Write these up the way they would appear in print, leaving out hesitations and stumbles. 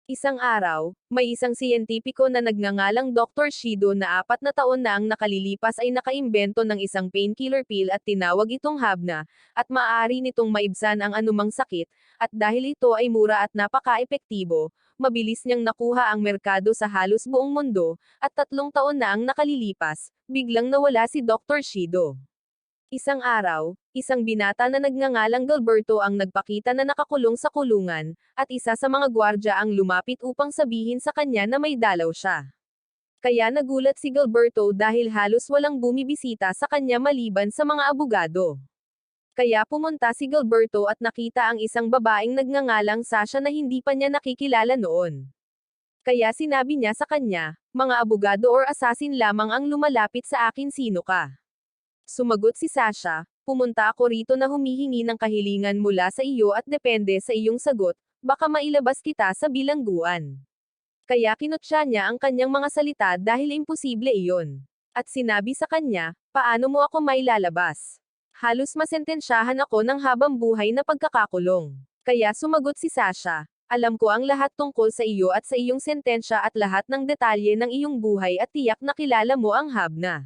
Isang araw, may isang siyentipiko na nagngangalang Dr. Shido na 4 na taon na ang nakalilipas ay nakaimbento ng isang painkiller pill at tinawag itong Habna, at maaari nitong maibsan ang anumang sakit, at dahil ito ay mura at napaka-epektibo, mabilis niyang nakuha ang merkado sa halos buong mundo, at 3 taon na ang nakalilipas, biglang nawala si Dr. Shido. Isang araw, isang binata na nagngangalang Gilberto ang nagpakita na nakakulong sa kulungan, at isa sa mga gwardya ang lumapit upang sabihin sa kanya na may dalaw siya. Kaya nagulat si Gilberto dahil halos walang bumibisita sa kanya maliban sa mga abogado. Kaya pumunta si Gilberto at nakita ang isang babaeng nagngangalang Sasha na hindi pa niya nakikilala noon. Kaya sinabi niya sa kanya, "Mga abogado or assassin lamang ang lumalapit sa akin, sino ka?" Sumagot si Sasha, "Pumunta ako rito na humihingi ng kahilingan mula sa iyo at depende sa iyong sagot, baka mailabas kita sa bilangguan." Kaya kinutya niya ang kanyang mga salita dahil imposible iyon. At sinabi sa kanya, "Paano mo ako mailalabas? Halos masentensyahan ako ng habang buhay na pagkakakulong." Kaya sumagot si Sasha, "Alam ko ang lahat tungkol sa iyo at sa iyong sentensya at lahat ng detalye ng iyong buhay at tiyak na kilala mo ang Habna."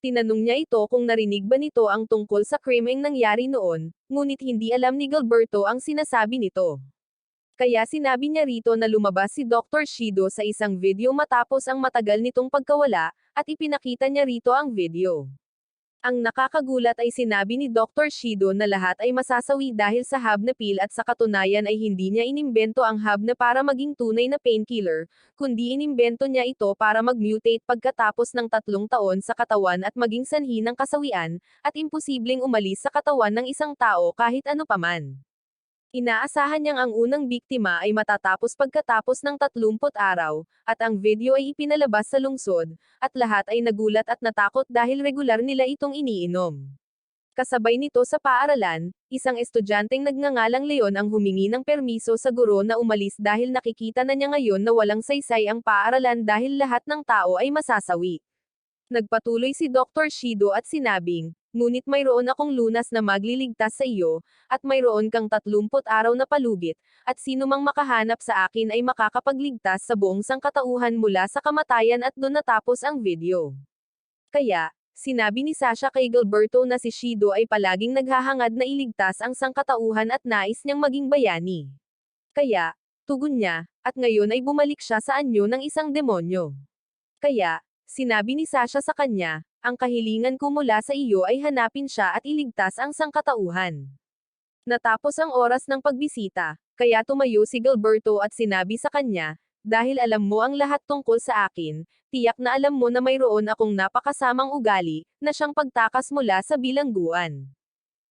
Tinanong niya ito kung narinig ba nito ang tungkol sa krimeng nangyari noon, ngunit hindi alam ni Gilberto ang sinasabi nito. Kaya sinabi niya rito na lumabas si Dr. Shido sa isang video matapos ang matagal nitong pagkawala, at ipinakita niya rito ang video. Ang nakakagulat ay sinabi ni Dr. Shido na lahat ay masasawi dahil sa Habna pill, at sa katunayan ay hindi niya inimbento ang Habna para maging tunay na painkiller, kundi inimbento niya ito para mag-mutate pagkatapos ng 3 taon sa katawan at maging sanhi ng kasawian, at imposibleng umalis sa katawan ng isang tao kahit ano paman. Inaasahan niyang ang unang biktima ay matatapos pagkatapos ng 30 araw, at ang video ay ipinalabas sa lungsod, at lahat ay nagulat at natakot dahil regular nila itong iniinom. Kasabay nito sa paaralan, isang estudyanteng nagngangalang Leon ang humingi ng permiso sa guro na umalis dahil nakikita na niya ngayon na walang saysay ang paaralan dahil lahat ng tao ay masasawi. Nagpatuloy si Dr. Shido at sinabing, "Ngunit mayroon akong lunas na magliligtas sa iyo, at mayroon kang 30 araw na palugit, at sino mang makahanap sa akin ay makakapagligtas sa buong sangkatauhan mula sa kamatayan." At doon natapos ang video. Kaya, sinabi ni Sasha kay Gilberto na si Shido ay palaging naghahangad na iligtas ang sangkatauhan at nais niyang maging bayani. Kaya, tugon niya, at ngayon ay bumalik siya sa anyo ng isang demonyo. Kaya, sinabi ni Sasha sa kanya, "Ang kahilingan ko mula sa iyo ay hanapin siya at iligtas ang sangkatauhan." Natapos ang oras ng pagbisita, kaya tumayo si Gilberto at sinabi sa kanya, "Dahil alam mo ang lahat tungkol sa akin, tiyak na alam mo na mayroon akong napakasamang ugali, na siyang pagtakas mula sa bilangguan."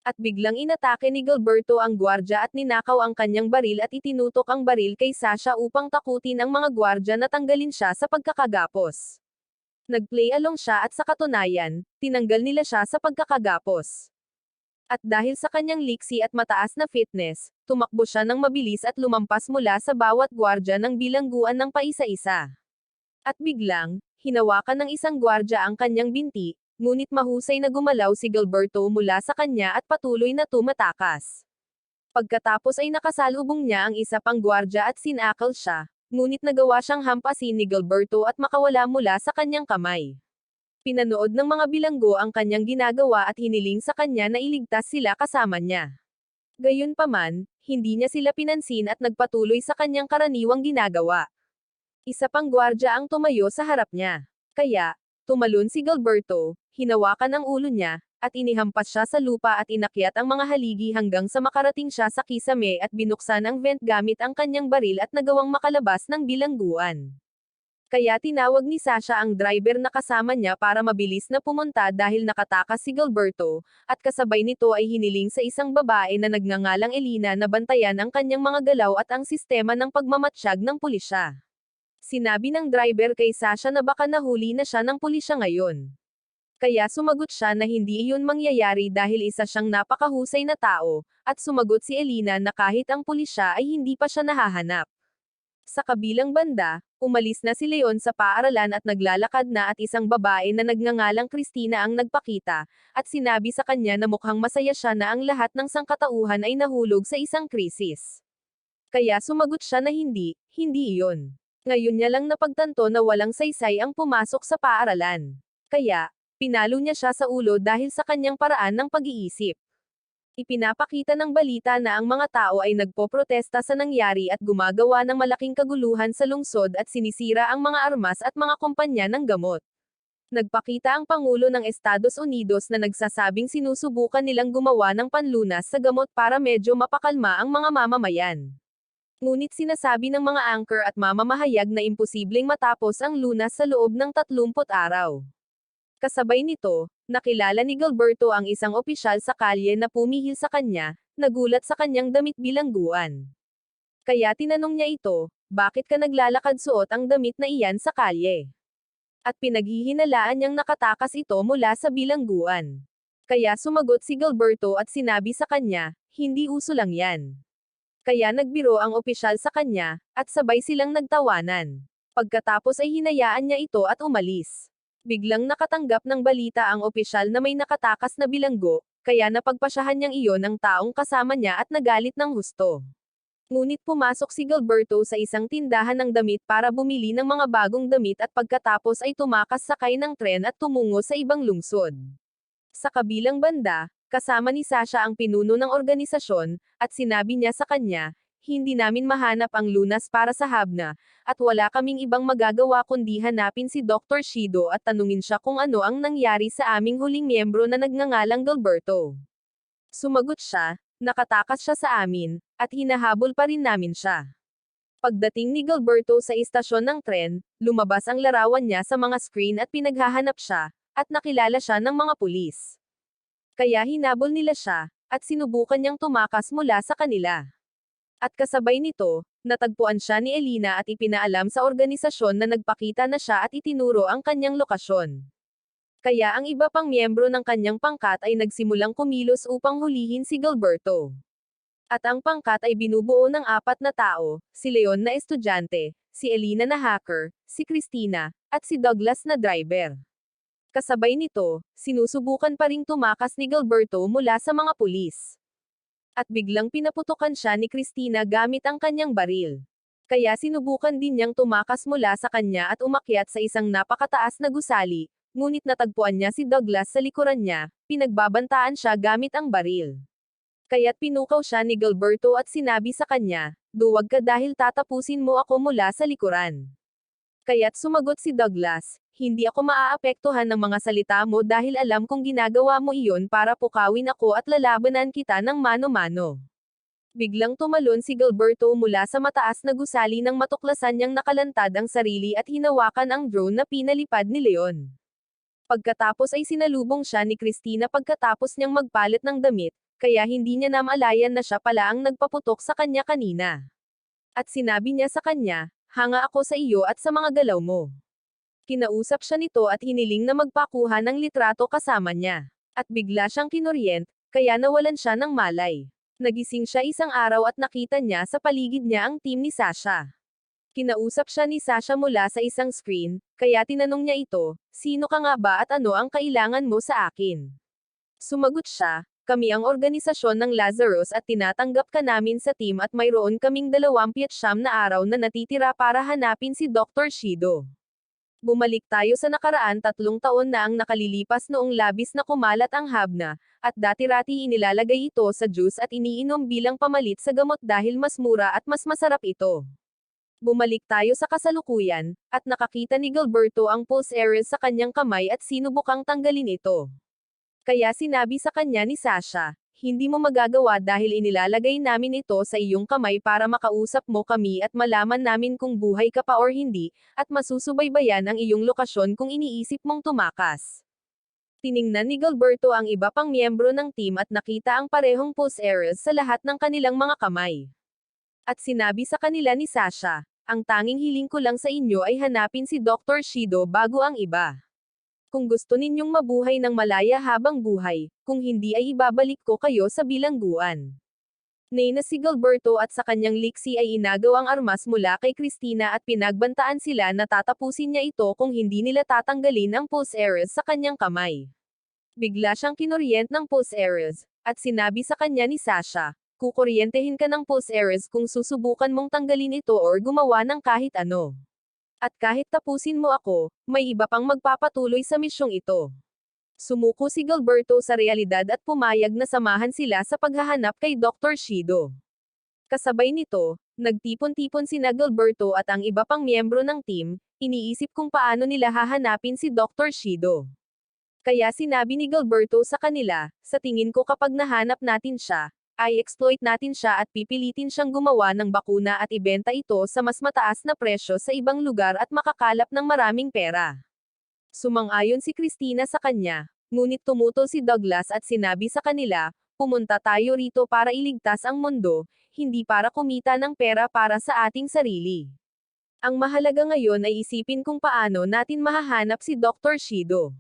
At biglang inatake ni Gilberto ang gwardya at ninakaw ang kanyang baril at itinutok ang baril kay Sasha upang takutin ang mga gwardya na tanggalin siya sa pagkakagapos. Nag-play along siya at sa katunayan, tinanggal nila siya sa pagkakagapos. At dahil sa kanyang liksi at mataas na fitness, tumakbo siya ng mabilis at lumampas mula sa bawat gwardya ng bilangguan ng paisa-isa. At biglang, hinawakan ng isang gwardya ang kanyang binti, ngunit mahusay na gumalaw si Gilberto mula sa kanya at patuloy na tumatakas. Pagkatapos ay nakasalubong niya ang isa pang gwardya at sinakal siya, ngunit nagawa siyang hampasin ni Gilberto at makawala mula sa kanyang kamay. Pinanood ng mga bilanggo ang kanyang ginagawa at hiniling sa kanya na iligtas sila kasama niya. Gayunpaman, hindi niya sila pinansin at nagpatuloy sa kanyang karaniwang ginagawa. Isa pang gwardya ang tumayo sa harap niya. Kaya, tumalon si Gilberto, hinawakan ang ulo niya, at inihampas siya sa lupa at inakyat ang mga haligi hanggang sa makarating siya sa kisame at binuksan ang vent gamit ang kanyang baril at nagawang makalabas ng bilangguan. Kaya tinawag ni Sasha ang driver na kasama niya para mabilis na pumunta dahil nakatakas si Gilberto, at kasabay nito ay hiniling sa isang babae na nagngangalang Elina na bantayan ang kanyang mga galaw at ang sistema ng pagmamatsyag ng pulisya. Sinabi ng driver kay Sasha na baka nahuli na siya ng pulisya ngayon. Kaya sumagot siya na hindi iyon mangyayari dahil isa siyang napakahusay na tao, at sumagot si Elina na kahit ang pulisya ay hindi pa siya nahahanap. Sa kabilang banda, umalis na si Leon sa paaralan at naglalakad na, at isang babae na nagngangalang Christina ang nagpakita, at sinabi sa kanya na mukhang masaya siya na ang lahat ng sangkatauhan ay nahulog sa isang krisis. Kaya sumagot siya na hindi iyon. Ngayon niya lang napagtanto na walang saysay ang pumasok sa paaralan. Kaya, pinalo niya siya sa ulo dahil sa kanyang paraan ng pag-iisip. Ipinapakita ng balita na ang mga tao ay nagpoprotesta sa nangyari at gumagawa ng malaking kaguluhan sa lungsod at sinisira ang mga armas at mga kumpanya ng gamot. Nagpakita ang Pangulo ng Estados Unidos na nagsasabing sinusubukan nilang gumawa ng panlunas sa gamot para medyo mapakalma ang mga mamamayan. Ngunit sinasabi ng mga anchor at mamamahayag na imposibleng matapos ang lunas sa loob ng 30 araw. Kasabay nito, nakilala ni Gilberto ang isang opisyal sa kalye na pumihil sa kanya, nagulat sa kanyang damit bilangguan. Kaya tinanong niya ito, bakit ka naglalakad suot ang damit na iyan sa kalye? At pinaghihinalaan niyang nakatakas ito mula sa bilangguan. Kaya sumagot si Gilberto at sinabi sa kanya, hindi uso lang yan. Kaya nagbiro ang opisyal sa kanya, at sabay silang nagtawanan. Pagkatapos ay hinayaan niya ito at umalis. Biglang nakatanggap ng balita ang opisyal na may nakatakas na bilanggo, kaya napagpasyahan niyang iyon ang taong kasama niya at nagalit ng husto. Ngunit pumasok si Gilberto sa isang tindahan ng damit para bumili ng mga bagong damit at pagkatapos ay tumakas sakay ng tren at tumungo sa ibang lungsod. Sa kabilang banda, kasama ni Sasha ang pinuno ng organisasyon, at sinabi niya sa kanya, hindi namin mahanap ang lunas para sa Habna, at wala kaming ibang magagawa kundi hanapin si Dr. Shido at tanungin siya kung ano ang nangyari sa aming huling miyembro na nagngangalang Gilberto. Sumagot siya, nakatakas siya sa amin, at hinahabol pa rin namin siya. Pagdating ni Gilberto sa istasyon ng tren, lumabas ang larawan niya sa mga screen at pinaghahanap siya, at nakilala siya ng mga pulis. Kaya hinabol nila siya, at sinubukan niyang tumakas mula sa kanila. At kasabay nito, natagpuan siya ni Elina at ipinaalam sa organisasyon na nagpakita na siya at itinuro ang kanyang lokasyon. Kaya ang iba pang miyembro ng kanyang pangkat ay nagsimulang kumilos upang hulihin si Gilberto. At ang pangkat ay binubuo ng 4 na tao, si Leon na estudyante, si Elina na hacker, si Christina, at si Douglas na driver. Kasabay nito, sinusubukan pa ring tumakas ni Gilberto mula sa mga pulis. At biglang pinaputukan siya ni Christina gamit ang kanyang baril. Kaya sinubukan din niyang tumakas mula sa kanya at umakyat sa isang napakataas na gusali, ngunit natagpuan niya si Douglas sa likuran niya, pinagbabantaan siya gamit ang baril. Kaya't pinukaw siya ni Gilberto at sinabi sa kanya, duwag ka dahil tatapusin mo ako mula sa likuran. Kaya't sumagot si Douglas, hindi ako maaapektuhan ng mga salita mo dahil alam kong ginagawa mo iyon para pukawin ako at lalabanan kita ng mano-mano. Biglang tumalon si Gilberto mula sa mataas na gusali nang matuklasan niyang nakalantad ang sarili at hinawakan ang drone na pinalipad ni Leon. Pagkatapos ay sinalubong siya ni Christina pagkatapos niyang magpalit ng damit, kaya hindi niya namalayan na siya pala ang nagpaputok sa kanya kanina. At sinabi niya sa kanya, hanga ako sa iyo at sa mga galaw mo. Kinausap siya nito at hiniling na magpakuha ng litrato kasama niya. At bigla siyang kinuryent, kaya nawalan siya ng malay. Nagising siya isang araw at nakita niya sa paligid niya ang team ni Sasha. Kinausap siya ni Sasha mula sa isang screen, kaya tinanong niya ito, sino ka nga ba at ano ang kailangan mo sa akin? Sumagot siya, kami ang organisasyon ng Lazarus at tinatanggap ka namin sa team at mayroon kaming 29 na araw na natitira para hanapin si Dr. Shido. Bumalik tayo sa nakaraan 3 taon na ang nakalilipas noong labis na kumalat ang Habna, at dati-rati inilalagay ito sa juice at iniinom bilang pamalit sa gamot dahil mas mura at mas masarap ito. Bumalik tayo sa kasalukuyan, at nakakita ni Gilberto ang pulse areas sa kanyang kamay at sinubukang tanggalin ito. Kaya sinabi sa kanya ni Sasha, hindi mo magagawa dahil inilalagay namin ito sa iyong kamay para makausap mo kami at malaman namin kung buhay ka pa or hindi, at masusubaybayan ang iyong lokasyon kung iniisip mong tumakas. Tiningnan ni Gilberto ang iba pang miyembro ng team at nakita ang parehong pulse areas sa lahat ng kanilang mga kamay. At sinabi sa kanila ni Sasha, ang tanging hiling ko lang sa inyo ay hanapin si Dr. Shido bago ang iba. Kung gusto ninyong mabuhay ng malaya habang buhay, kung hindi ay ibabalik ko kayo sa bilangguan. Na si Gilberto at sa kanyang liksi ay inagaw ang armas mula kay Christina at pinagbantaan sila na tatapusin niya ito kung hindi nila tatanggalin ang pulse areas sa kanyang kamay. Bigla siyang kinuryent ng pulse areas, at sinabi sa kanya ni Sasha, kukuryentehin ka ng pulse errors kung susubukan mong tanggalin ito or gumawa ng kahit ano. At kahit tapusin mo ako, may iba pang magpapatuloy sa misyong ito. Sumuko si Gilberto sa realidad at pumayag na samahan sila sa paghahanap kay Dr. Shido. Kasabay nito, nagtipon-tipon sina Gilberto at ang iba pang miyembro ng team, iniisip kung paano nila hahanapin si Dr. Shido. Kaya sinabi ni Gilberto sa kanila, sa tingin ko kapag nahanap natin siya, ay exploit natin siya at pipilitin siyang gumawa ng bakuna at ibenta ito sa mas mataas na presyo sa ibang lugar at makakalap ng maraming pera. Sumang-ayon si Christina sa kanya, ngunit tumutol si Douglas at sinabi sa kanila, pumunta tayo rito para iligtas ang mundo, hindi para kumita ng pera para sa ating sarili. Ang mahalaga ngayon ay isipin kung paano natin mahahanap si Dr. Shido.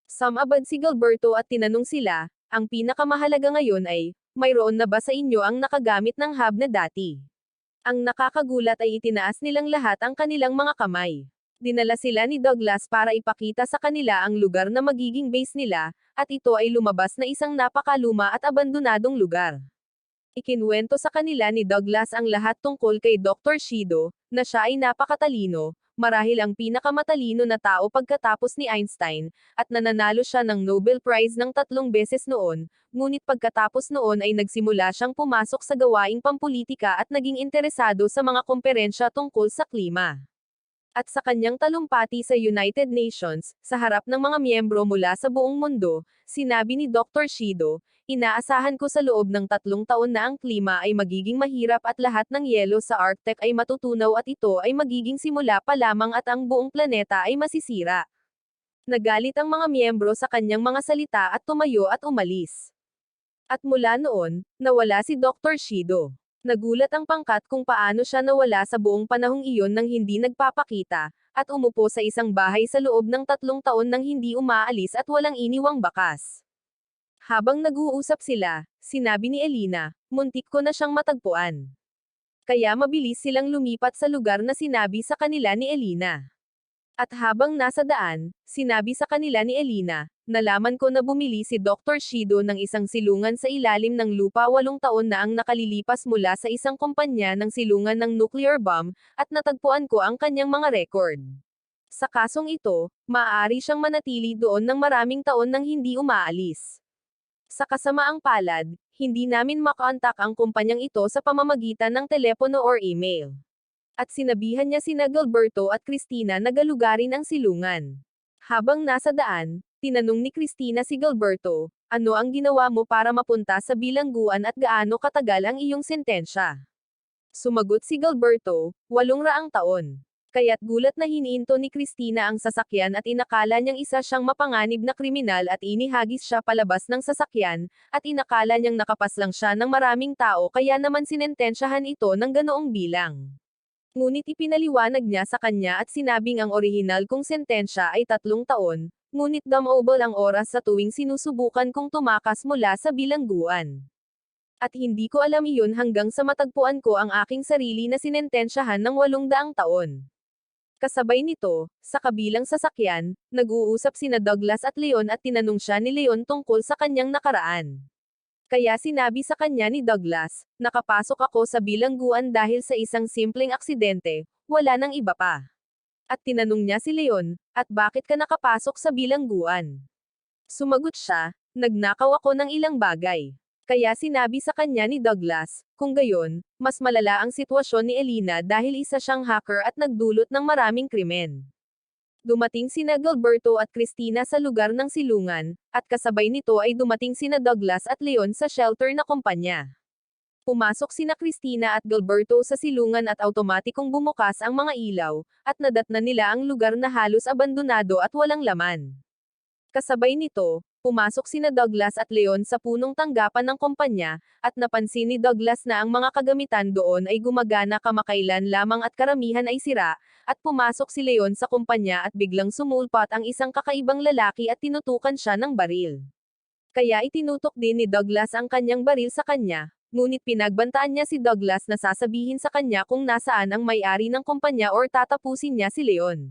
Sumabad si Gilberto at tinanong sila, ang pinakamahalaga ngayon ay, mayroon na ba sa inyo ang nakagamit ng hub na dati? Ang nakakagulat ay itinaas nilang lahat ang kanilang mga kamay. Dinala sila ni Douglas para ipakita sa kanila ang lugar na magiging base nila, at ito ay lumabas na isang napakaluma at abandonadong lugar. Ikinuwento sa kanila ni Douglas ang lahat tungkol kay Dr. Shido, na siya ay napakatalino, marahil ang pinakamatalino na tao pagkatapos ni Einstein, at nananalo siya ng Nobel Prize ng 3 beses noon, ngunit pagkatapos noon ay nagsimula siyang pumasok sa gawaing pampulitika at naging interesado sa mga komperensya tungkol sa klima. At sa kanyang talumpati sa United Nations, sa harap ng mga miyembro mula sa buong mundo, sinabi ni Dr. Shido, inaasahan ko sa loob ng 3 taon na ang klima ay magiging mahirap at lahat ng yelo sa Arctic ay matutunaw at ito ay magiging simula pa lamang at ang buong planeta ay masisira. Nagalit ang mga miyembro sa kanyang mga salita at tumayo at umalis. At mula noon, nawala si Dr. Shido. Nagulat ang pangkat kung paano siya nawala sa buong panahong iyon nang hindi nagpapakita, at umupo sa isang bahay sa loob ng 3 taon nang hindi umaalis at walang iniwang bakas. Habang nag-uusap sila, sinabi ni Elina, muntik ko na siyang matagpuan. Kaya mabilis silang lumipat sa lugar na sinabi sa kanila ni Elina. At habang nasa daan, sinabi sa kanila ni Elina, nalaman ko na bumili si Dr. Shido ng isang silungan sa ilalim ng lupa 8 taon na ang nakalilipas mula sa isang kumpanya ng silungan ng nuclear bomb, at natagpuan ko ang kanyang mga record. Sa kasong ito, maaari siyang manatili doon ng maraming taon nang hindi umaalis. Sa kasamaang palad, hindi namin makontak ang kumpanyang ito sa pamamagitan ng telepono or email. At sinabihan niya sina Gilberto at Christina na galugarin ang silungan. Habang nasa daan, tinanong ni Christina si Gilberto, ano ang ginawa mo para mapunta sa bilangguan at gaano katagal ang iyong sentensya? Sumagot si Gilberto, 800 taon. Kaya't gulat na hinihinto ni Christina ang sasakyan at inakala niyang isa siyang mapanganib na kriminal at inihagis siya palabas ng sasakyan, at inakala niyang nakapaslang siya ng maraming tao kaya naman sinentensyahan ito ng ganoong bilang. Ngunit ipinaliwanag niya sa kanya at sinabing ang orihinal kong sentensya ay 3 taon, ngunit damobel ang oras sa tuwing sinusubukan kong tumakas mula sa bilangguan. At hindi ko alam iyon hanggang sa matagpuan ko ang aking sarili na sinentensyahan ng 800 taon. Kasabay nito, sa kabilang sasakyan, nag-uusap sina Douglas at Leon at tinanong siya ni Leon tungkol sa kanyang nakaraan. Kaya sinabi sa kanya ni Douglas, nakapasok ako sa bilangguan dahil sa isang simpleng aksidente, wala nang iba pa. At tinanong niya si Leon, at bakit ka nakapasok sa bilangguan? Sumagot siya, nagnakaw ako ng ilang bagay. Kaya sinabi sa kanya ni Douglas, kung gayon, mas malala ang sitwasyon ni Elina dahil isa siyang hacker at nagdulot ng maraming krimen. Dumating sina Gilberto at Christina sa lugar ng silungan, at kasabay nito ay dumating sina Douglas at Leon sa shelter na kumpanya. Pumasok sina Christina at Gilberto sa silungan at automatikong bumukas ang mga ilaw, at nadatnan nila ang lugar na halos abandonado at walang laman. Kasabay nito, pumasok sina Douglas at Leon sa punong tanggapan ng kumpanya, at napansin ni Douglas na ang mga kagamitan doon ay gumagana kamakailan lamang at karamihan ay sira, at pumasok si Leon sa kumpanya at biglang sumulpat ang isang kakaibang lalaki at tinutukan siya ng baril. Kaya itinutok din ni Douglas ang kanyang baril sa kanya, ngunit pinagbantaan niya si Douglas na sasabihin sa kanya kung nasaan ang may-ari ng kumpanya or tatapusin niya si Leon.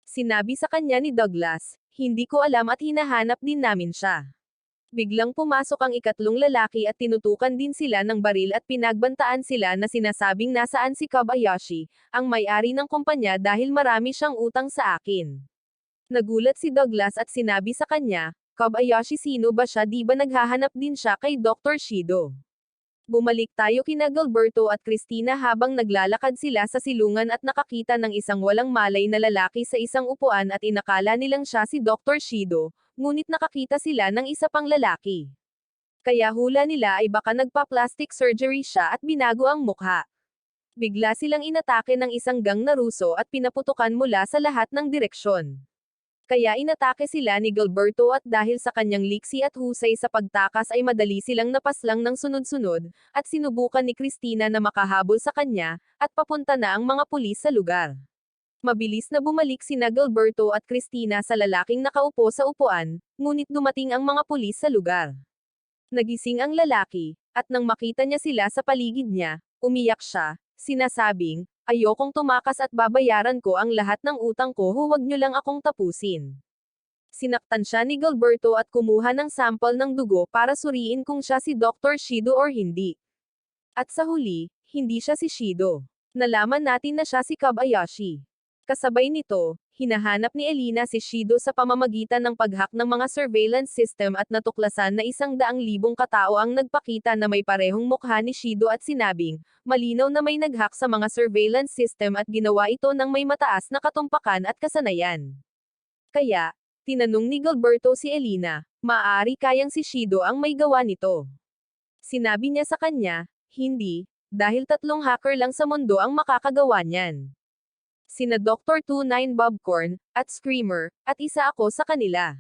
Sinabi sa kanya ni Douglas, hindi ko alam at hinahanap din namin siya. Biglang pumasok ang ikatlong lalaki at tinutukan din sila ng baril at pinagbantaan sila na sinasabing nasaan si Kobayashi, ang may-ari ng kumpanya dahil marami siyang utang sa akin. Nagulat si Douglas at sinabi sa kanya, Kobayashi, sino ba siya, di ba naghahanap din siya kay Dr. Shido? Bumalik tayo kina Gilberto at Christina habang naglalakad sila sa silungan at nakakita ng isang walang malay na lalaki sa isang upuan at inakala nilang siya si Dr. Shido, ngunit nakakita sila ng isa pang lalaki. Kaya hula nila ay baka nagpa-plastic surgery siya at binago ang mukha. Bigla silang inatake ng isang gang na Ruso at pinaputukan mula sa lahat ng direksyon. Kaya inatake sila ni Gilberto at dahil sa kanyang liksi at husay sa pagtakas ay madali silang napaslang ng sunod-sunod, at sinubukan ni Christina na makahabol sa kanya, at papunta na ang mga pulis sa lugar. Mabilis na bumalik sina Gilberto at Christina sa lalaking nakaupo sa upuan, ngunit dumating ang mga pulis sa lugar. Nagising ang lalaki, at nang makita niya sila sa paligid niya, umiyak siya, sinasabing, ayokong tumakas at babayaran ko ang lahat ng utang ko, huwag niyo lang akong tapusin. Sinaktan siya ni Gilberto at kumuha ng sample ng dugo para suriin kung siya si Dr. Shido or hindi. At sa huli, hindi siya si Shido. Nalaman natin na siya si Kobayashi. Kasabay nito, hinahanap ni Elina si Shido sa pamamagitan ng pag-hack ng mga surveillance system at natuklasan na 100,000 katao ang nagpakita na may parehong mukha ni Shido at sinabing, malinaw na may nag-hack sa mga surveillance system at ginawa ito ng may mataas na katumpakan at kasanayan. Kaya, tinanong ni Gilberto si Elina, maaari kayang si Shido ang may gawa nito? Sinabi niya sa kanya, hindi, dahil 3 hacker lang sa mundo ang makakagawa niyan. Sina Dr. 29 Bobcorn, at Screamer, at isa ako sa kanila.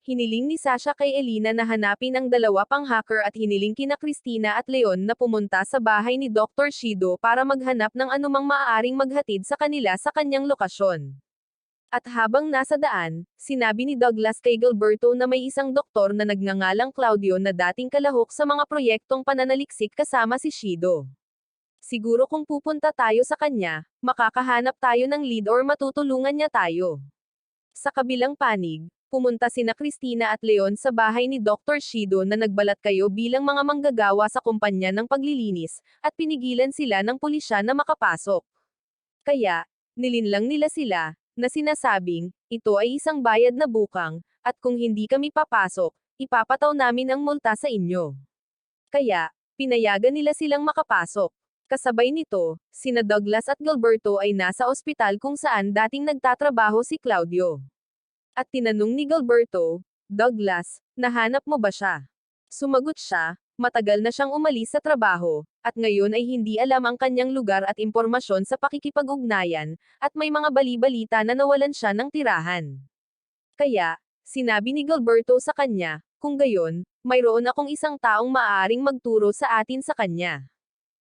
Hiniling ni Sasha kay Elina na hanapin ang 2 pang hacker at hiniling kina Christina at Leon na pumunta sa bahay ni Dr. Shido para maghanap ng anumang maaaring maghatid sa kanila sa kanyang lokasyon. At habang nasa daan, sinabi ni Douglas kay Gilberto na may isang doktor na nagngangalang Claudio na dating kalahok sa mga proyektong pananaliksik kasama si Shido. Siguro kung pupunta tayo sa kanya, makakahanap tayo ng lead or matutulungan niya tayo. Sa kabilang panig, pumunta sina Christina at Leon sa bahay ni Dr. Shido na nagbalat kayo bilang mga manggagawa sa kumpanya ng paglilinis, at pinigilan sila ng pulisya na makapasok. Kaya, nilinlang nila sila, na sinasabing, ito ay isang bayad na bukang, at kung hindi kami papasok, ipapataw namin ang multa sa inyo. Kaya, pinayagan nila silang makapasok. Kasabay nito, sina Douglas at Gilberto ay nasa ospital kung saan dating nagtatrabaho si Claudio. At tinanong ni Gilberto, Douglas, nahanap mo ba siya? Sumagot siya, matagal na siyang umalis sa trabaho, at ngayon ay hindi alam ang kanyang lugar at impormasyon sa pakikipag-ugnayan, at may mga bali-balita na nawalan siya ng tirahan. Kaya, sinabi ni Gilberto sa kanya, kung gayon, mayroon akong isang taong maaaring magturo sa atin sa kanya.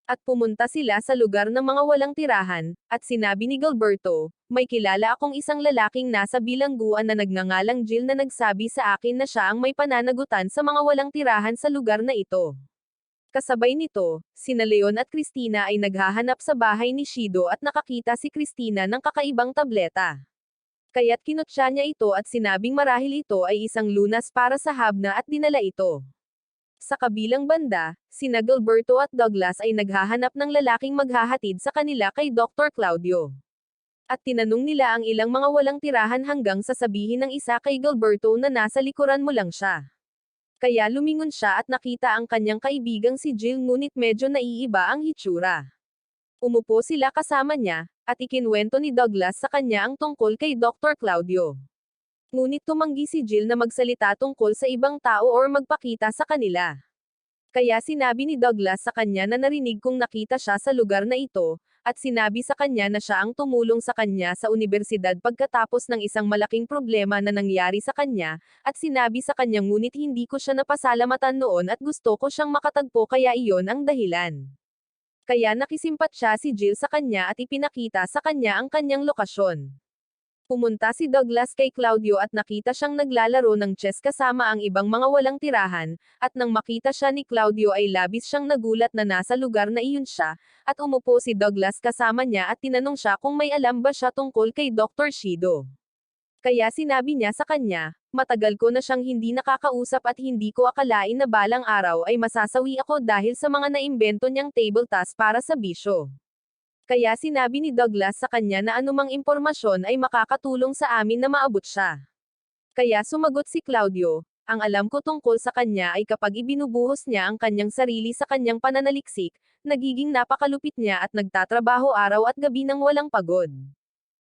At pumunta sila sa lugar ng mga walang tirahan, at sinabi ni Gilberto, may kilala akong isang lalaking nasa bilangguan na nagngangalang Jill na nagsabi sa akin na siya ang may pananagutan sa mga walang tirahan sa lugar na ito. Kasabay nito, sina Leon at Christina ay naghahanap sa bahay ni Shido at nakakita si Christina ng kakaibang tableta. Kaya't kinutya niya ito at sinabing marahil ito ay isang lunas para sa Habna at dinala ito. Sa kabilang banda, sina Gilberto at Douglas ay naghahanap ng lalaking maghahatid sa kanila kay Dr. Claudio. At tinanong nila ang ilang mga walang tirahan hanggang sasabihin ng isa kay Gilberto na nasa likuran mo lang siya. Kaya lumingon siya at nakita ang kanyang kaibigang si Jill ngunit medyo naiiba ang hitsura. Umupo sila kasama niya, at ikinwento ni Douglas sa kanya ang tungkol kay Dr. Claudio. Ngunit tumanggi si Jill na magsalita tungkol sa ibang tao or magpakita sa kanila. Kaya sinabi ni Douglas sa kanya na narinig kong nakita siya sa lugar na ito, at sinabi sa kanya na siya ang tumulong sa kanya sa universidad pagkatapos ng isang malaking problema na nangyari sa kanya, at sinabi sa kanya ngunit hindi ko siya napasalamatan noon at gusto ko siyang makatagpo kaya iyon ang dahilan. Kaya nakisimpat siya si Jill sa kanya at ipinakita sa kanya ang kanyang lokasyon. Pumunta si Douglas kay Claudio at nakita siyang naglalaro ng chess kasama ang ibang mga walang tirahan, at nang makita siya ni Claudio ay labis siyang nagulat na nasa lugar na iyon siya, at umupo si Douglas kasama niya at tinanong siya kung may alam ba siya tungkol kay Dr. Shido. Kaya sinabi niya sa kanya, matagal ko na siyang hindi nakakausap at hindi ko akalain na balang araw ay masasawi ako dahil sa mga naimbento niyang table task para sa bisyo. Kaya sinabi ni Douglas sa kanya na anumang impormasyon ay makakatulong sa amin na maabot siya. Kaya sumagot si Claudio, ang alam ko tungkol sa kanya ay kapag ibinubuhos niya ang kanyang sarili sa kanyang pananaliksik, nagiging napakalupit niya at nagtatrabaho araw at gabi nang walang pagod.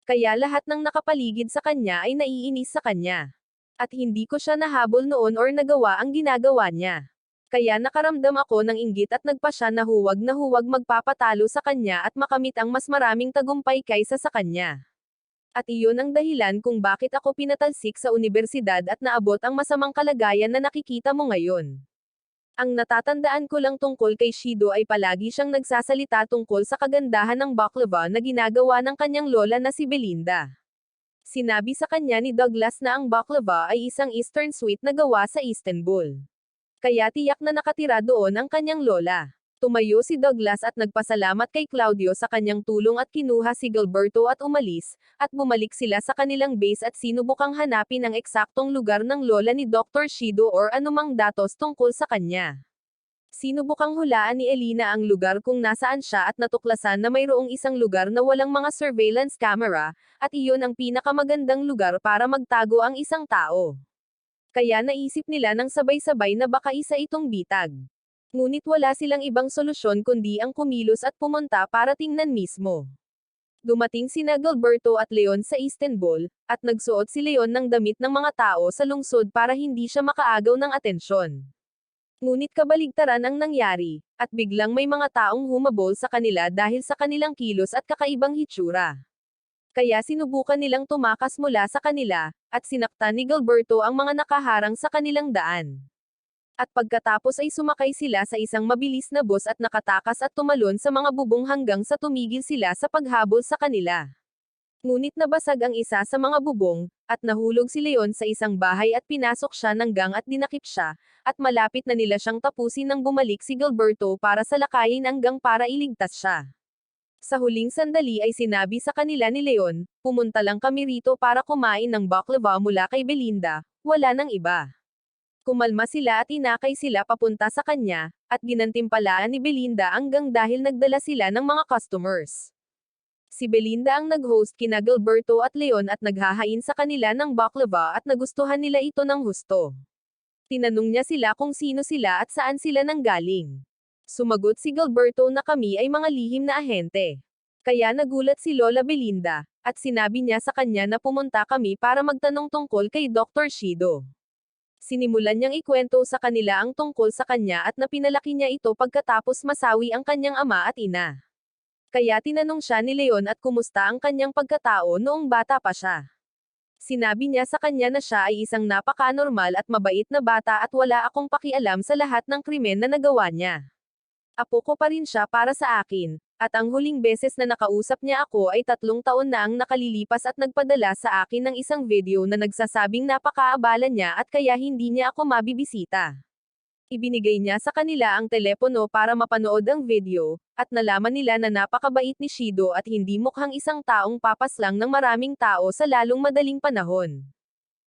Kaya lahat ng nakapaligid sa kanya ay naiinis sa kanya. At hindi ko siya nahabol noon or nagawa ang ginagawa niya. Kaya nakaramdam ako ng inggit at nagpa siya na huwag magpapatalo sa kanya at makamit ang mas maraming tagumpay kaysa sa kanya. At iyon ang dahilan kung bakit ako pinatalsik sa universidad at naabot ang masamang kalagayan na nakikita mo ngayon. Ang natatandaan ko lang tungkol kay Shido ay palagi siyang nagsasalita tungkol sa kagandahan ng baklava na ginagawa ng kanyang lola na si Belinda. Sinabi sa kanya ni Douglas na ang baklava ay isang Eastern sweet na gawa sa Istanbul. Kaya tiyak na nakatira doon ang kanyang lola. Tumayo si Douglas at nagpasalamat kay Claudio sa kanyang tulong at kinuha si Gilberto at umalis, at bumalik sila sa kanilang base at sinubukang hanapin ang eksaktong lugar ng lola ni Dr. Shido or anumang datos tungkol sa kanya. Sinubukang hulaan ni Elina ang lugar kung nasaan siya at natuklasan na mayroong isang lugar na walang mga surveillance camera, at iyon ang pinakamagandang lugar para magtago ang isang tao. Kaya naisip nila ng sabay-sabay na baka isa itong bitag. Ngunit wala silang ibang solusyon kundi ang kumilos at pumunta para tingnan mismo. Dumating sina Gilberto at Leon sa Istanbul, at nagsuot si Leon ng damit ng mga tao sa lungsod para hindi siya makaagaw ng atensyon. Ngunit kabaligtaran ang nangyari, at biglang may mga taong humabol sa kanila dahil sa kanilang kilos at kakaibang hitsura. Kaya sinubukan nilang tumakas mula sa kanila, at sinaktan ni Gilberto ang mga nakaharang sa kanilang daan. At pagkatapos ay sumakay sila sa isang mabilis na bus at nakatakas at tumalon sa mga bubong hanggang sa tumigil sila sa paghabol sa kanila. Ngunit nabasag ang isa sa mga bubong, at nahulog si Leon sa isang bahay at pinasok siya ng gang at dinakip siya, at malapit na nila siyang tapusin nang bumalik si Gilberto para salakayin ang gang para iligtas siya. Sa huling sandali ay sinabi sa kanila ni Leon, pumunta lang kami rito para kumain ng baklava mula kay Belinda, wala nang iba. Kumalma sila at inakay sila papunta sa kanya, at ginantimpalaan ni Belinda ang gang dahil nagdala sila ng mga customers. Si Belinda ang nag-host kina Gilberto at Leon at naghahain sa kanila ng baklava at nagustuhan nila ito ng husto. Tinanong niya sila kung sino sila at saan sila nanggaling. Sumagot si Gilberto na kami ay mga lihim na ahente. Kaya nagulat si Lola Belinda, at sinabi niya sa kanya na pumunta kami para magtanong tungkol kay Dr. Shido. Sinimulan niyang ikwento sa kanila ang tungkol sa kanya at napinalaki niya ito pagkatapos masawi ang kanyang ama at ina. Kaya tinanong siya ni Leon at kumusta ang kanyang pagkatao noong bata pa siya. Sinabi niya sa kanya na siya ay isang napaka-normal at mabait na bata at wala akong pakialam sa lahat ng krimen na nagawa niya. Apo ko pa rin siya para sa akin, at ang huling beses na nakausap niya ako ay 3 taon na ang nakalilipas at nagpadala sa akin ng isang video na nagsasabing napakaabala niya at kaya hindi niya ako mabibisita. Ibinigay niya sa kanila ang telepono para mapanood ang video, at nalaman nila na napakabait ni Shido at hindi mukhang isang taong papaslang ng maraming tao sa lalong madaling panahon.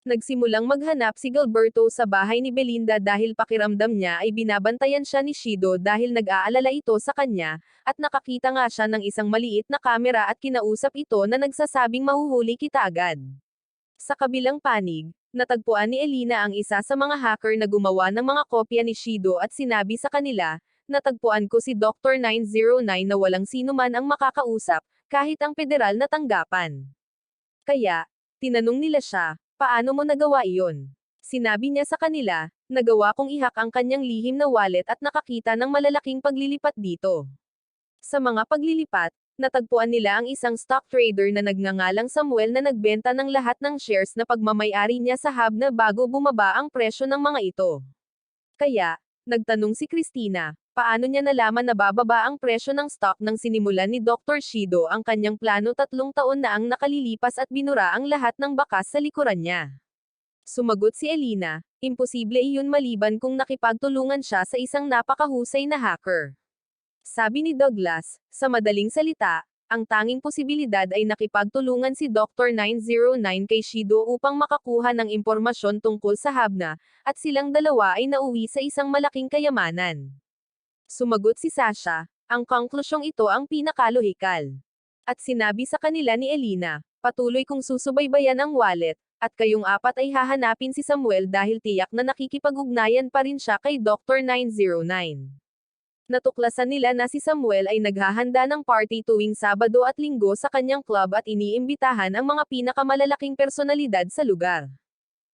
Nagsimulang maghanap si Gilberto sa bahay ni Belinda dahil pakiramdam niya ay binabantayan siya ni Shido dahil nag-aalala ito sa kanya, at nakakita nga siya ng isang maliit na kamera at kinausap ito na nagsasabing mahuhuli kita agad. Sa kabilang panig, natagpuan ni Elina ang isa sa mga hacker na gumawa ng mga kopya ni Shido at sinabi sa kanila, natagpuan ko si Dr. 909 na walang sino man ang makakausap, kahit ang federal na tanggapan. Kaya, tinanong nila siya, paano mo nagawa iyon? Sinabi niya sa kanila, nagawa kong ihak ang kanyang lihim na wallet at nakakita ng malalaking paglilipat dito. Sa mga paglilipat, natagpuan nila ang isang stock trader na nagngangalang Samuel na nagbenta ng lahat ng shares na pagmamay-ari niya sa hub na bago bumaba ang presyo ng mga ito. Kaya, nagtanong si Christina, paano niya nalaman na bababa ang presyo ng stock nang sinimulan ni Dr. Shido ang kanyang plano 3 taon na ang nakalilipas at binura ang lahat ng bakas sa likuran niya. Sumagot si Elina, imposible iyon maliban kung nakipagtulungan siya sa isang napakahusay na hacker. Sabi ni Douglas, sa madaling salita, Ang tanging posibilidad ay nakipagtulungan si Dr. 909 kay Shido upang makakuha ng impormasyon tungkol sa Habna, at silang dalawa ay nauwi sa isang malaking kayamanan. Sumagot si Sasha, ang konklusyong ito ang pinakalohikal. At sinabi sa kanila ni Elina, patuloy kong susubaybayan ang wallet, at kayong apat ay hahanapin si Samuel dahil tiyak na nakikipag-ugnayan pa rin siya kay Dr. 909. Natuklasan nila na si Samuel ay naghahanda ng party tuwing Sabado at Linggo sa kanyang club at iniimbitahan ang mga pinakamalalaking personalidad sa lugar.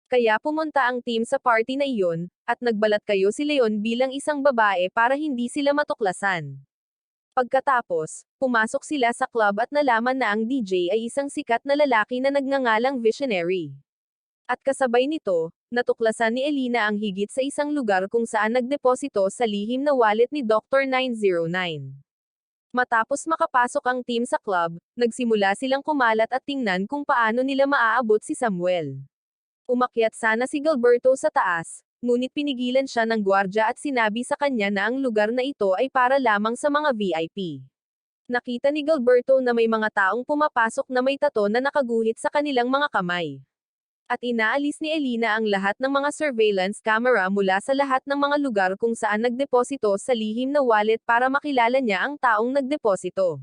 Kaya pumunta ang team sa party na iyon, at nagbalat kayo si Leon bilang isang babae para hindi sila matuklasan. Pagkatapos, pumasok sila sa club at nalaman na ang DJ ay isang sikat na lalaki na nagngangalang Visionary. At kasabay nito, natuklasan ni Elina ang higit sa isang lugar kung saan nagdeposito sa lihim na wallet ni Dr. 909. Matapos makapasok ang team sa club, nagsimula silang kumalat at tingnan kung paano nila maaabot si Samuel. Umakyat sana si Gilberto sa taas, ngunit pinigilan siya ng gwardya at sinabi sa kanya na ang lugar na ito ay para lamang sa mga VIP. Nakita ni Gilberto na may mga taong pumapasok na may tato na nakaguhit sa kanilang mga kamay. At inaalis ni Elina ang lahat ng mga surveillance camera mula sa lahat ng mga lugar kung saan nagdeposito sa lihim na wallet para makilala niya ang taong nagdeposito.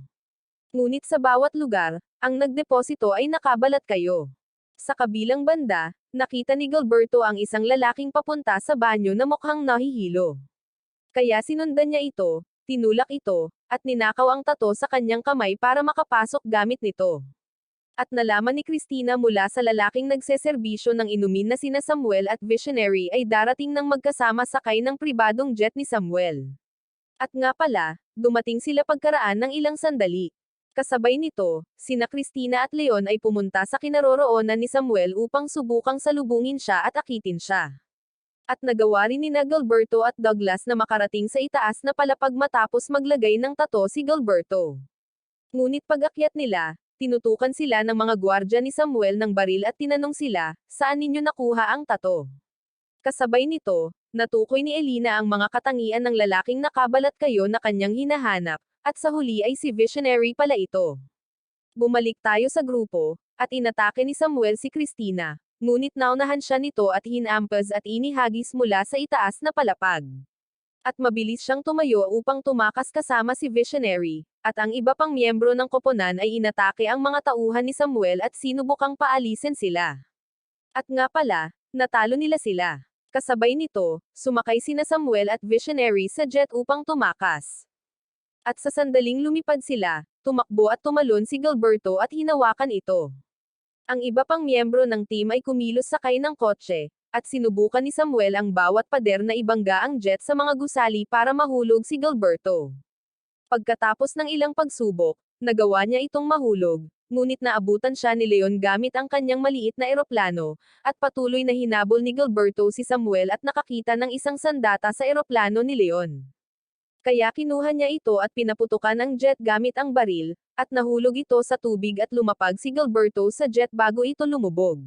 Ngunit sa bawat lugar, ang nagdeposito ay nakabalat kayo. Sa kabilang banda, nakita ni Gilberto ang isang lalaking papunta sa banyo na mukhang nahihilo. Kaya sinundan niya ito, tinulak ito, at ninakaw ang tato sa kanyang kamay para makapasok gamit nito. At nalaman ni Christina mula sa lalaking nagseserbisyo ng inumin na sina Samuel at Visionary ay darating ng magkasama sakay ng pribadong jet ni Samuel. At nga pala, dumating sila pagkaraan ng ilang sandali. Kasabay nito, sina Christina at Leon ay pumunta sa kinaroroonan ni Samuel upang subukang salubungin siya at akitin siya. At nagawa rin ni Gilberto at Douglas na makarating sa itaas na palapag matapos maglagay ng tato si Gilberto. Ngunit pag-akyat nila, tinutukan sila ng mga gwardya ni Samuel ng baril at tinanong sila, saan ninyo nakuha ang tato? Kasabay nito, natukoy ni Elina ang mga katangian ng lalaking nakabalat kayo na kanyang hinahanap, at sa huli ay si Visionary pala ito. Bumalik tayo sa grupo, at inatake ni Samuel si Christina, ngunit naunahan siya nito at hinampas at inihagis mula sa itaas na palapag. At mabilis siyang tumayo upang tumakas kasama si Visionary, at ang iba pang miyembro ng koponan ay inatake ang mga tauhan ni Samuel at sinubukang paalisin sila. At nga pala, natalo nila sila. Kasabay nito, sumakay sina Samuel at Visionary sa jet upang tumakas. At sa sandaling lumipad sila, tumakbo at tumalon si Gilberto at hinawakan ito. Ang iba pang miyembro ng team ay kumilos sakay ng kotse, at sinubukan ni Samuel ang bawat pader na ibangga ang jet sa mga gusali para mahulog si Gilberto. Pagkatapos ng ilang pagsubok, nagawa niya itong mahulog, ngunit naabutan siya ni Leon gamit ang kanyang maliit na eroplano, at patuloy na hinabol ni Gilberto si Samuel at nakakita ng isang sandata sa eroplano ni Leon. Kaya kinuha niya ito at pinaputukan ang jet gamit ang baril, at nahulog ito sa tubig at lumapag si Gilberto sa jet bago ito lumubog.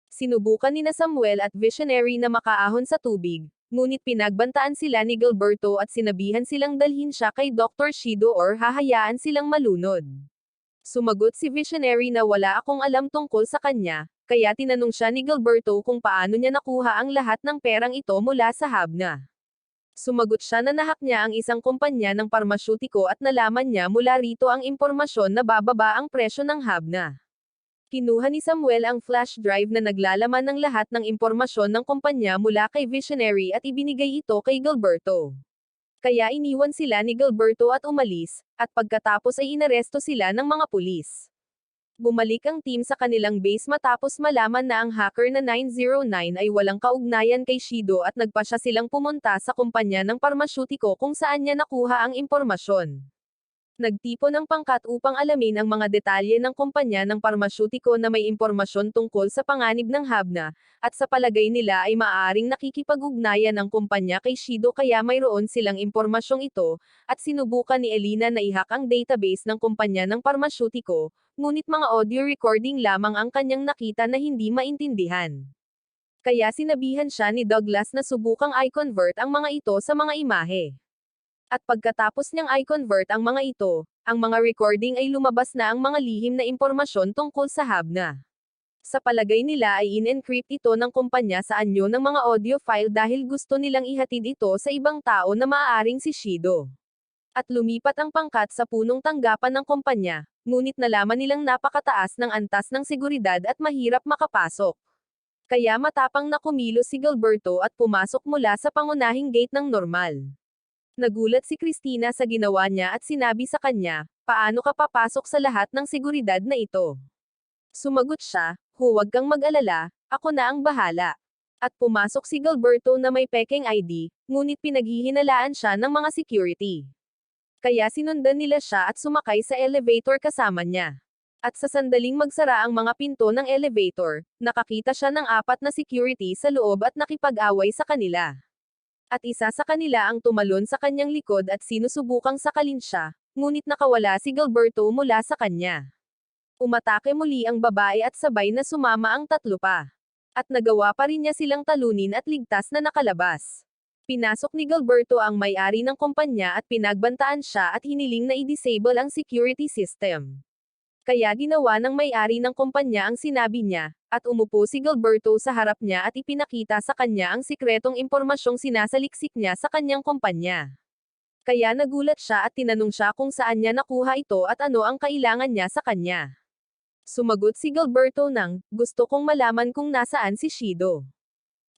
Sinubukan ni Samuel at Visionary na makaahon sa tubig, ngunit pinagbantaan sila ni Gilberto at sinabihan silang dalhin siya kay Dr. Shido or hahayaan silang malunod. Sumagot si Visionary na wala akong alam tungkol sa kanya, kaya tinanong siya ni Gilberto kung paano niya nakuha ang lahat ng perang ito mula sa Habna. Sumagot siya na nahak niya ang isang kumpanya ng parmasyutiko at nalaman niya mula rito ang impormasyon na bababa ang presyo ng Habna. Kinuha ni Samuel ang flash drive na naglalaman ng lahat ng impormasyon ng kumpanya mula kay Visionary at ibinigay ito kay Gilberto. Kaya iniwan sila ni Gilberto at umalis, at pagkatapos ay inaresto sila ng mga pulis. Bumalik ang team sa kanilang base matapos malaman na ang hacker na 909 ay walang kaugnayan kay Shido at nagpasya silang pumunta sa kumpanya ng parmasyutiko kung saan niya nakuha ang impormasyon. Nagtipon ng pangkat upang alamin ang mga detalye ng kumpanya ng parmasyutiko na may impormasyon tungkol sa panganib ng Habna, at sa palagay nila ay maaaring nakikipag-ugnayan ang kumpanya kay Shido kaya mayroon silang impormasyong ito, at sinubukan ni Elina na i-hack ang database ng kumpanya ng parmasyutiko, ngunit mga audio recording lamang ang kanyang nakita na hindi maintindihan. Kaya sinabihan siya ni Douglas na subukang i-convert ang mga ito sa mga imahe. At pagkatapos niyang i-convert ang mga ito, ang mga recording ay lumabas na ang mga lihim na impormasyon tungkol sa Habna. Sa palagay nila ay in-encrypt ito ng kumpanya sa anyo ng mga audio file dahil gusto nilang ihatid ito sa ibang tao na maaaring si Shido. At lumipat ang pangkat sa punong tanggapan ng kumpanya, ngunit nalaman nilang napakataas ng antas ng seguridad at mahirap makapasok. Kaya matapang na kumilos si Gilberto at pumasok mula sa pangunahing gate ng normal. Nagulat si Christina sa ginawa niya at sinabi sa kanya, "Paano ka papasok sa lahat ng seguridad na ito?" Sumagot siya, "Huwag kang mag-alala, ako na ang bahala." At pumasok si Gilberto na may pekeng ID, ngunit pinaghihinalaan siya ng mga security. Kaya sinundan nila siya at sumakay sa elevator kasama niya. At sa sandaling magsara ang mga pinto ng elevator, nakakita siya ng 4 na security sa loob at nakipag-away sa kanila. At isa sa kanila ang tumalon sa kanyang likod at sinusubukang sakalin siya, ngunit nakawala si Gilberto mula sa kanya. Umatake muli ang babae at sabay na sumama ang 3 pa. At nagawa pa rin niya silang talunin at ligtas na nakalabas. Pinasok ni Gilberto ang may-ari ng kumpanya at pinagbantaan siya at hiniling na i-disable ang security system. Kaya ginawa ng may-ari ng kumpanya ang sinabi niya, at umupo si Gilberto sa harap niya at ipinakita sa kanya ang sikretong impormasyong sinasaliksik niya sa kanyang kumpanya. Kaya nagulat siya at tinanong siya kung saan niya nakuha ito at ano ang kailangan niya sa kanya. Sumagot si Gilberto ng, "Gusto kong malaman kung nasaan si Shido."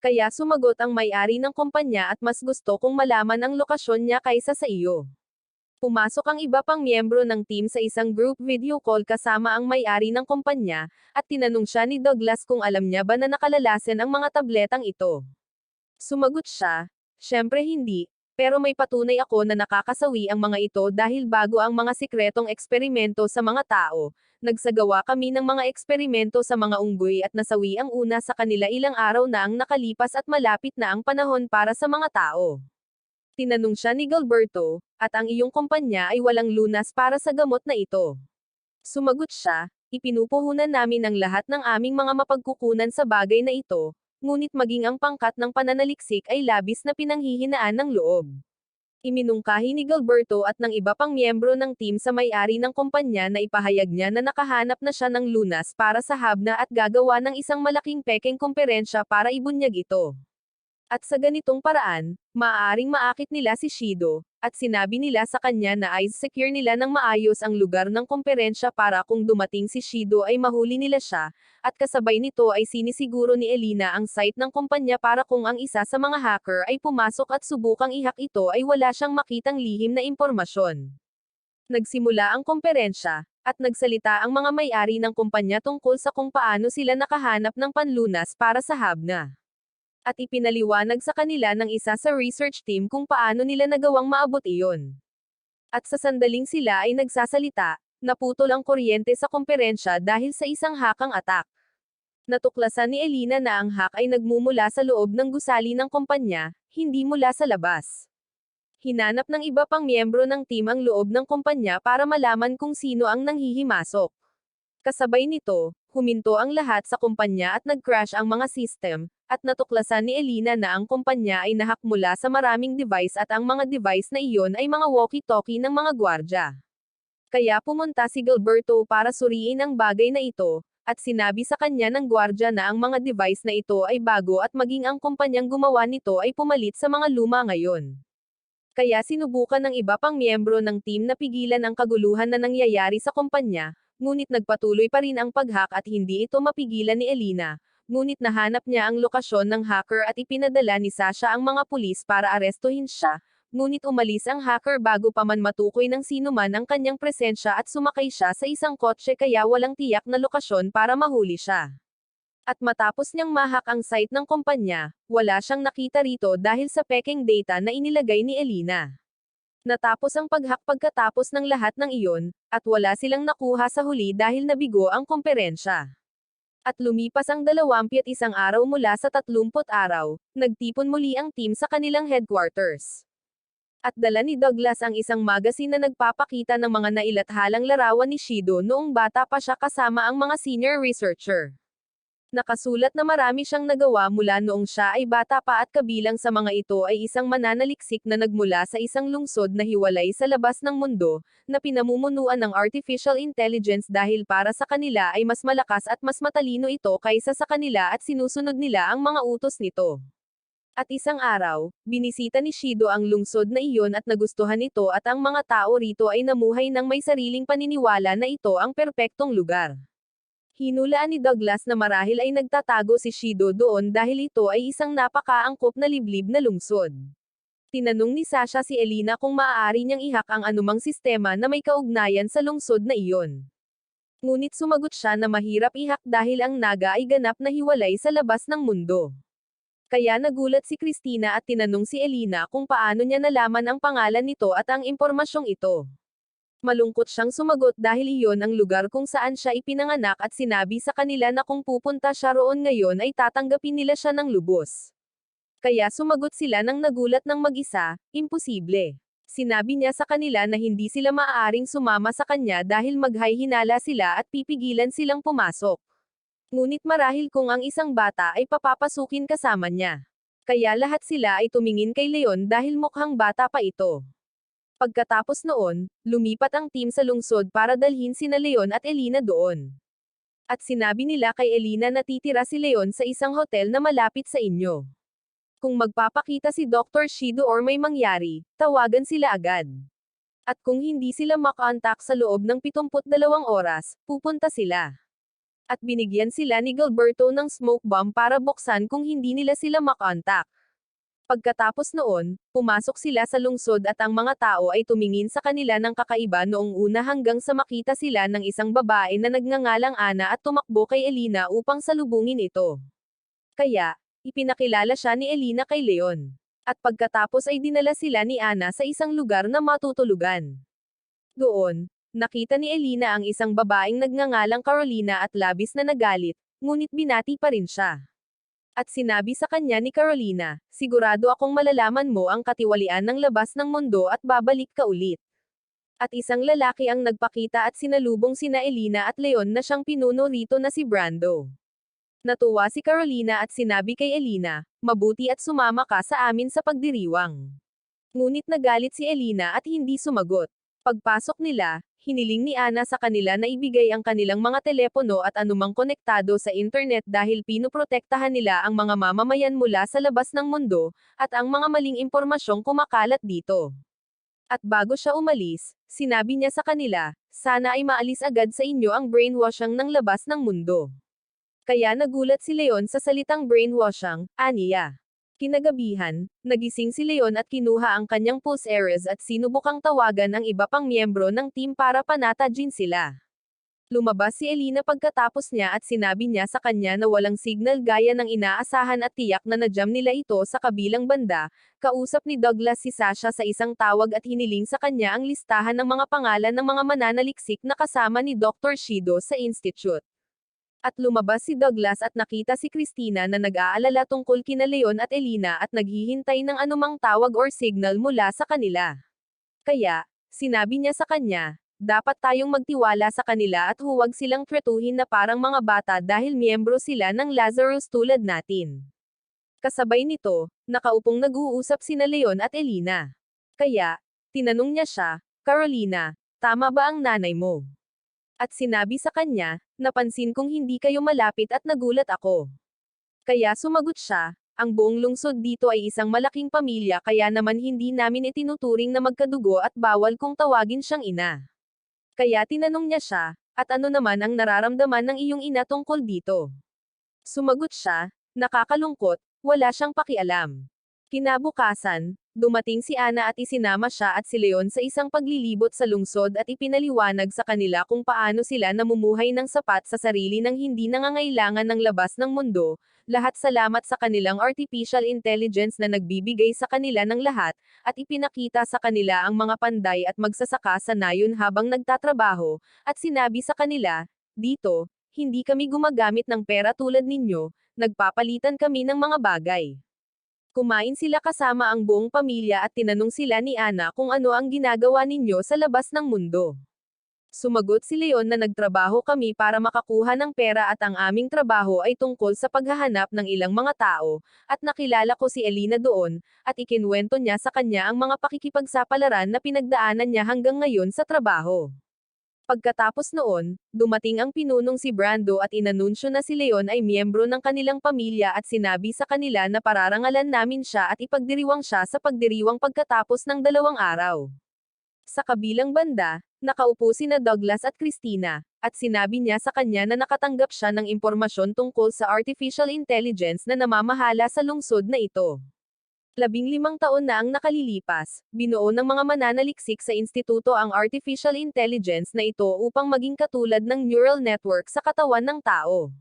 Kaya sumagot ang may-ari ng kumpanya at mas gusto kong malaman ang lokasyon niya kaysa sa iyo. Pumasok ang iba pang miyembro ng team sa isang group video call kasama ang may-ari ng kumpanya, at tinanong siya ni Douglas kung alam niya ba na nakalalasen ang mga tabletang ito. Sumagot siya, "Syempre hindi, pero may patunay ako na nakakasawi ang mga ito dahil bago ang mga sikretong eksperimento sa mga tao, nagsagawa kami ng mga eksperimento sa mga unggoy at nasawi ang una sa kanila ilang araw na ang nakalipas at malapit na ang panahon para sa mga tao." Tinanong siya ni Gilberto, "At ang iyong kumpanya ay walang lunas para sa gamot na ito?" Sumagot siya, "Ipinupuhunan namin ang lahat ng aming mga mapagkukunan sa bagay na ito, ngunit maging ang pangkat ng pananaliksik ay labis na pinanghihinaan ng loob." Iminungkahi ni Gilberto at ng iba pang miyembro ng team sa may-ari ng kumpanya na ipahayag niya na nakahanap na siya ng lunas para sa Habna at gagawa ng isang malaking pekeng komperensya para ibunyag ito. At sa ganitong paraan, maaaring maakit nila si Shido, at sinabi nila sa kanya na i-secure nila ng maayos ang lugar ng komperensya para kung dumating si Shido ay mahuli nila siya, at kasabay nito ay sinisiguro ni Elina ang site ng kumpanya para kung ang isa sa mga hacker ay pumasok at subukang i-hack ito ay wala siyang makitang lihim na impormasyon. Nagsimula ang komperensya, at nagsalita ang mga may-ari ng kumpanya tungkol sa kung paano sila nakahanap ng panlunas para sa Habna. At ipinaliwanag sa kanila ng isa sa research team kung paano nila nagawang maabot iyon. At sa sandaling sila ay nagsasalita, naputol ang kuryente sa komperensya dahil sa isang hakang attack. Natuklasan ni Elina na ang hack ay nagmumula sa loob ng gusali ng kumpanya, hindi mula sa labas. Hinanap ng iba pang miyembro ng team ang loob ng kumpanya para malaman kung sino ang nanghihimasok. Kasabay nito, huminto ang lahat sa kumpanya at nag-crash ang mga system, at natuklasan ni Elina na ang kumpanya ay nahack mula sa maraming device at ang mga device na iyon ay mga walkie-talkie ng mga gwardya. Kaya pumunta si Gilberto para suriin ang bagay na ito, at sinabi sa kanya ng gwardya na ang mga device na ito ay bago at maging ang kumpanyang gumawa nito ay pumalit sa mga luma ngayon. Kaya sinubukan ng iba pang miyembro ng team na pigilan ang kaguluhan na nangyayari sa kumpanya, ngunit nagpatuloy pa rin ang pag-hack at hindi ito mapigilan ni Elina, ngunit nahanap niya ang lokasyon ng hacker at ipinadala ni Sasha ang mga pulis para arestuhin siya, ngunit umalis ang hacker bago pa man matukoy ng sinuman ang kanyang presensya at sumakay siya sa isang kotse kaya walang tiyak na lokasyon para mahuli siya. At matapos niyang mahak ang site ng kumpanya, wala siyang nakita rito dahil sa pekeng data na inilagay ni Elina. Natapos ang pag-hack pagkatapos ng lahat ng iyon, at wala silang nakuha sa huli dahil nabigo ang komperensya. At lumipas ang 21 araw mula sa 30 araw, nagtipon muli ang team sa kanilang headquarters. At dala ni Douglas ang isang magazine na nagpapakita ng mga nailathalang larawan ni Shido noong bata pa siya kasama ang mga senior researcher. Nakasulat na marami siyang nagawa mula noong siya ay bata pa at kabilang sa mga ito ay isang mananaliksik na nagmula sa isang lungsod na hiwalay sa labas ng mundo, na pinamumunuan ng artificial intelligence dahil para sa kanila ay mas malakas at mas matalino ito kaysa sa kanila at sinusunod nila ang mga utos nito. At isang araw, binisita ni Shido ang lungsod na iyon at nagustuhan ito at ang mga tao rito ay namuhay ng may sariling paniniwala na ito ang perpektong lugar. Hinulaan ni Douglas na marahil ay nagtatago si Shido doon dahil ito ay isang napakaangkop na liblib na lungsod. Tinanong ni Sasha si Elina kung maaari niyang ihak ang anumang sistema na may kaugnayan sa lungsod na iyon. Ngunit sumagot siya na mahirap ihak dahil ang naga ay ganap na hiwalay sa labas ng mundo. Kaya nagulat si Christina at tinanong si Elina kung paano niya nalaman ang pangalan nito at ang impormasyong ito. Malungkot siyang sumagot dahil iyon ang lugar kung saan siya ipinanganak at sinabi sa kanila na kung pupunta siya roon ngayon ay tatanggapin nila siya ng lubos. Kaya sumagot sila ng nagulat ng mag-isa, imposible. Sinabi niya sa kanila na hindi sila maaaring sumama sa kanya dahil maghay-hinala sila at pipigilan silang pumasok. Ngunit marahil kung ang isang bata ay papapasukin kasama niya. Kaya lahat sila ay tumingin kay Leon dahil mukhang bata pa ito. Pagkatapos noon, lumipat ang team sa lungsod para dalhin sina Leon at Elina doon. At sinabi nila kay Elina na titira si Leon sa isang hotel na malapit sa inyo. Kung magpapakita si Dr. Shido or may mangyari, tawagan sila agad. At kung hindi sila makontak sa loob ng 72 oras, pupunta sila. At binigyan sila ni Gilberto ng smoke bomb para buksan kung hindi nila sila makontak. Pagkatapos noon, pumasok sila sa lungsod at ang mga tao ay tumingin sa kanila ng kakaiba noong una hanggang sa makita sila ng isang babae na nagngangalang Ana at tumakbo kay Elina upang salubungin ito. Kaya, ipinakilala siya ni Elina kay Leon. At pagkatapos ay dinala sila ni Ana sa isang lugar na matutulugan. Doon, nakita ni Elina ang isang babaeng nagngangalang Carolina at labis na nagalit, ngunit binati pa rin siya. At sinabi sa kanya ni Carolina, sigurado akong malalaman mo ang katiwalian ng labas ng mundo at babalik ka ulit. At isang lalaki ang nagpakita at sinalubong sina Elina at Leon na siyang pinuno rito na si Brando. Natuwa si Carolina at sinabi kay Elina, mabuti at sumama ka sa amin sa pagdiriwang. Ngunit nagalit si Elina at hindi sumagot. Pagpasok nila, hiniling ni Ana sa kanila na ibigay ang kanilang mga telepono at anumang konektado sa internet dahil pinoprotektahan nila ang mga mamamayan mula sa labas ng mundo, at ang mga maling impormasyong kumakalat dito. At bago siya umalis, sinabi niya sa kanila, sana ay maalis agad sa inyo ang brainwashing ng labas ng mundo. Kaya nagulat si Leon sa salitang brainwashing, aniya. Kinagabihan, nagising si Leon at kinuha ang kanyang pulse areas at sinubukang tawagan ang iba pang miyembro ng team para panatagin sila. Lumabas si Elina pagkatapos niya at sinabi niya sa kanya na walang signal gaya ng inaasahan at tiyak na najam nila ito sa kabilang banda. Kausap ni Douglas si Sasha sa isang tawag at hiniling sa kanya ang listahan ng mga pangalan ng mga mananaliksik na kasama ni Dr. Shido sa institute. At lumabas si Douglas at nakita si Christina na nag-aalala tungkol kina Leon at Elina at naghihintay ng anumang tawag or signal mula sa kanila. Kaya, sinabi niya sa kanya, dapat tayong magtiwala sa kanila at huwag silang tretuhin na parang mga bata dahil miyembro sila ng Lazarus tulad natin. Kasabay nito, nakaupong nag-uusap sina Leon at Elina. Kaya, tinanong niya siya, Carolina, tama ba ang nanay mo? At sinabi sa kanya, napansin kong hindi kayo malapit at nagulat ako. Kaya sumagot siya, ang buong lungsod dito ay isang malaking pamilya kaya naman hindi namin itinuturing na magkadugo at bawal kong tawagin siyang ina. Kaya tinanong niya siya, at ano naman ang nararamdaman ng iyong ina tungkol dito? Sumagot siya, nakakalungkot, wala siyang pakialam. Kinabukasan, dumating si Ana at isinama siya at si Leon sa isang paglilibot sa lungsod at ipinaliwanag sa kanila kung paano sila namumuhay ng sapat sa sarili nang hindi nangangailangan ng labas ng mundo, lahat salamat sa kanilang artificial intelligence na nagbibigay sa kanila ng lahat, at ipinakita sa kanila ang mga panday at magsasaka sa nayon habang nagtatrabaho, at sinabi sa kanila, dito, hindi kami gumagamit ng pera tulad ninyo, nagpapalitan kami ng mga bagay. Kumain sila kasama ang buong pamilya at tinanong sila ni Ana kung ano ang ginagawa ninyo sa labas ng mundo. Sumagot si Leon na nagtrabaho kami para makakuha ng pera at ang aming trabaho ay tungkol sa paghahanap ng ilang mga tao, at nakilala ko si Elina doon, at ikinwento niya sa kanya ang mga pakikipagsapalaran na pinagdaanan niya hanggang ngayon sa trabaho. Pagkatapos noon, dumating ang pinunong si Brando at inanunsyo na si Leon ay miyembro ng kanilang pamilya at sinabi sa kanila na pararangalan namin siya at ipagdiriwang siya sa pagdiriwang pagkatapos ng 2 araw. Sa kabilang banda, nakaupo sina Douglas at Christina, at sinabi niya sa kanya na nakatanggap siya ng impormasyon tungkol sa artificial intelligence na namamahala sa lungsod na ito. 15 taon na ang nakalilipas, binuo ng mga mananaliksik sa instituto ang artificial intelligence na ito upang maging katulad ng neural network sa katawan ng tao.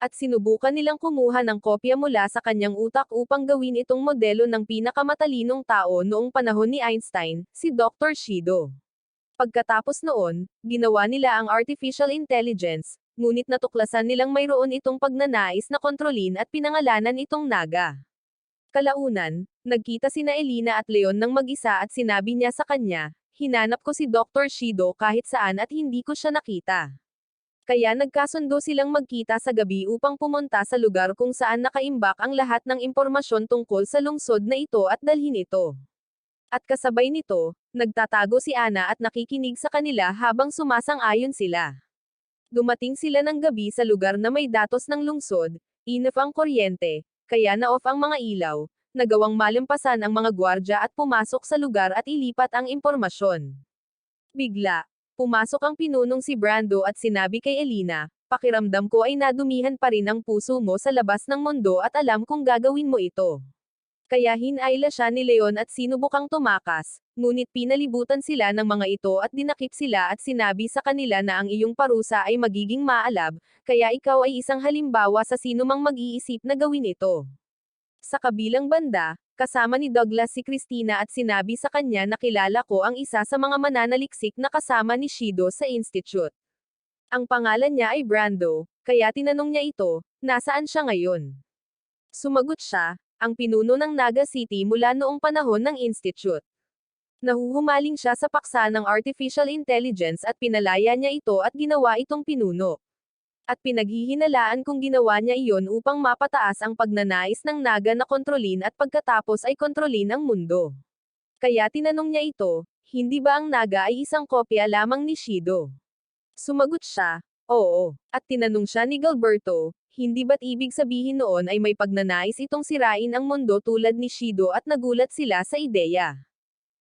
At sinubukan nilang kumuha ng kopya mula sa kanyang utak upang gawin itong modelo ng pinakamatalinong tao noong panahon ni Einstein, si Dr. Shido. Pagkatapos noon, ginawa nila ang artificial intelligence, ngunit natuklasan nilang mayroon itong pagnanais na kontrolin at pinangalanan itong Naga. Kalaunan, nagkita sina Elina at Leon ng mag-isa at sinabi niya sa kanya, "Hinanap ko si Dr. Shido kahit saan at hindi ko siya nakita." Kaya nagkasundo silang magkita sa gabi upang pumunta sa lugar kung saan nakaimbak ang lahat ng impormasyon tungkol sa lungsod na ito at dalhin ito. At kasabay nito, nagtatago si Ana at nakikinig sa kanila habang sumasang-ayon sila. Dumating sila ng gabi sa lugar na may datos ng lungsod, inaf ang kuryente, kaya na-off ang mga ilaw, nagawang malampasan ang mga gwardya at pumasok sa lugar at ilipat ang impormasyon. Bigla, pumasok ang pinunong si Brando at sinabi kay Elina, "Pakiramdam ko ay nadumihan pa rin ang puso mo sa labas ng mundo at alam kung gagawin mo ito." Kaya hinayla siya ni Leon at sinubukang tumakas, ngunit pinalibutan sila ng mga ito at dinakip sila at sinabi sa kanila na ang iyong parusa ay magiging maalab, kaya ikaw ay isang halimbawa sa sinumang mag-iisip na gawin ito. Sa kabilang banda, kasama ni Douglas si Christina at sinabi sa kanya na kilala ko ang isa sa mga mananaliksik na kasama ni Shido sa Institute. Ang pangalan niya ay Brando, kaya tinanong niya ito, nasaan siya ngayon? Sumagot siya, ang pinuno ng Naga City mula noong panahon ng Institute. Nahuhumaling siya sa paksa ng artificial intelligence at pinalaya niya ito at ginawa itong pinuno. At pinaghihinalaan kung ginawa niya iyon upang mapataas ang pagnanais ng Naga na kontrolin at pagkatapos ay kontrolin ang mundo. Kaya tinanong niya ito, hindi ba ang Naga ay isang kopya lamang ni Shido? Sumagot siya, oo, at tinanong siya ni Gilberto, hindi ba't ibig sabihin noon ay may pagnanais itong sirain ang mundo tulad ni Shido at nagulat sila sa ideya.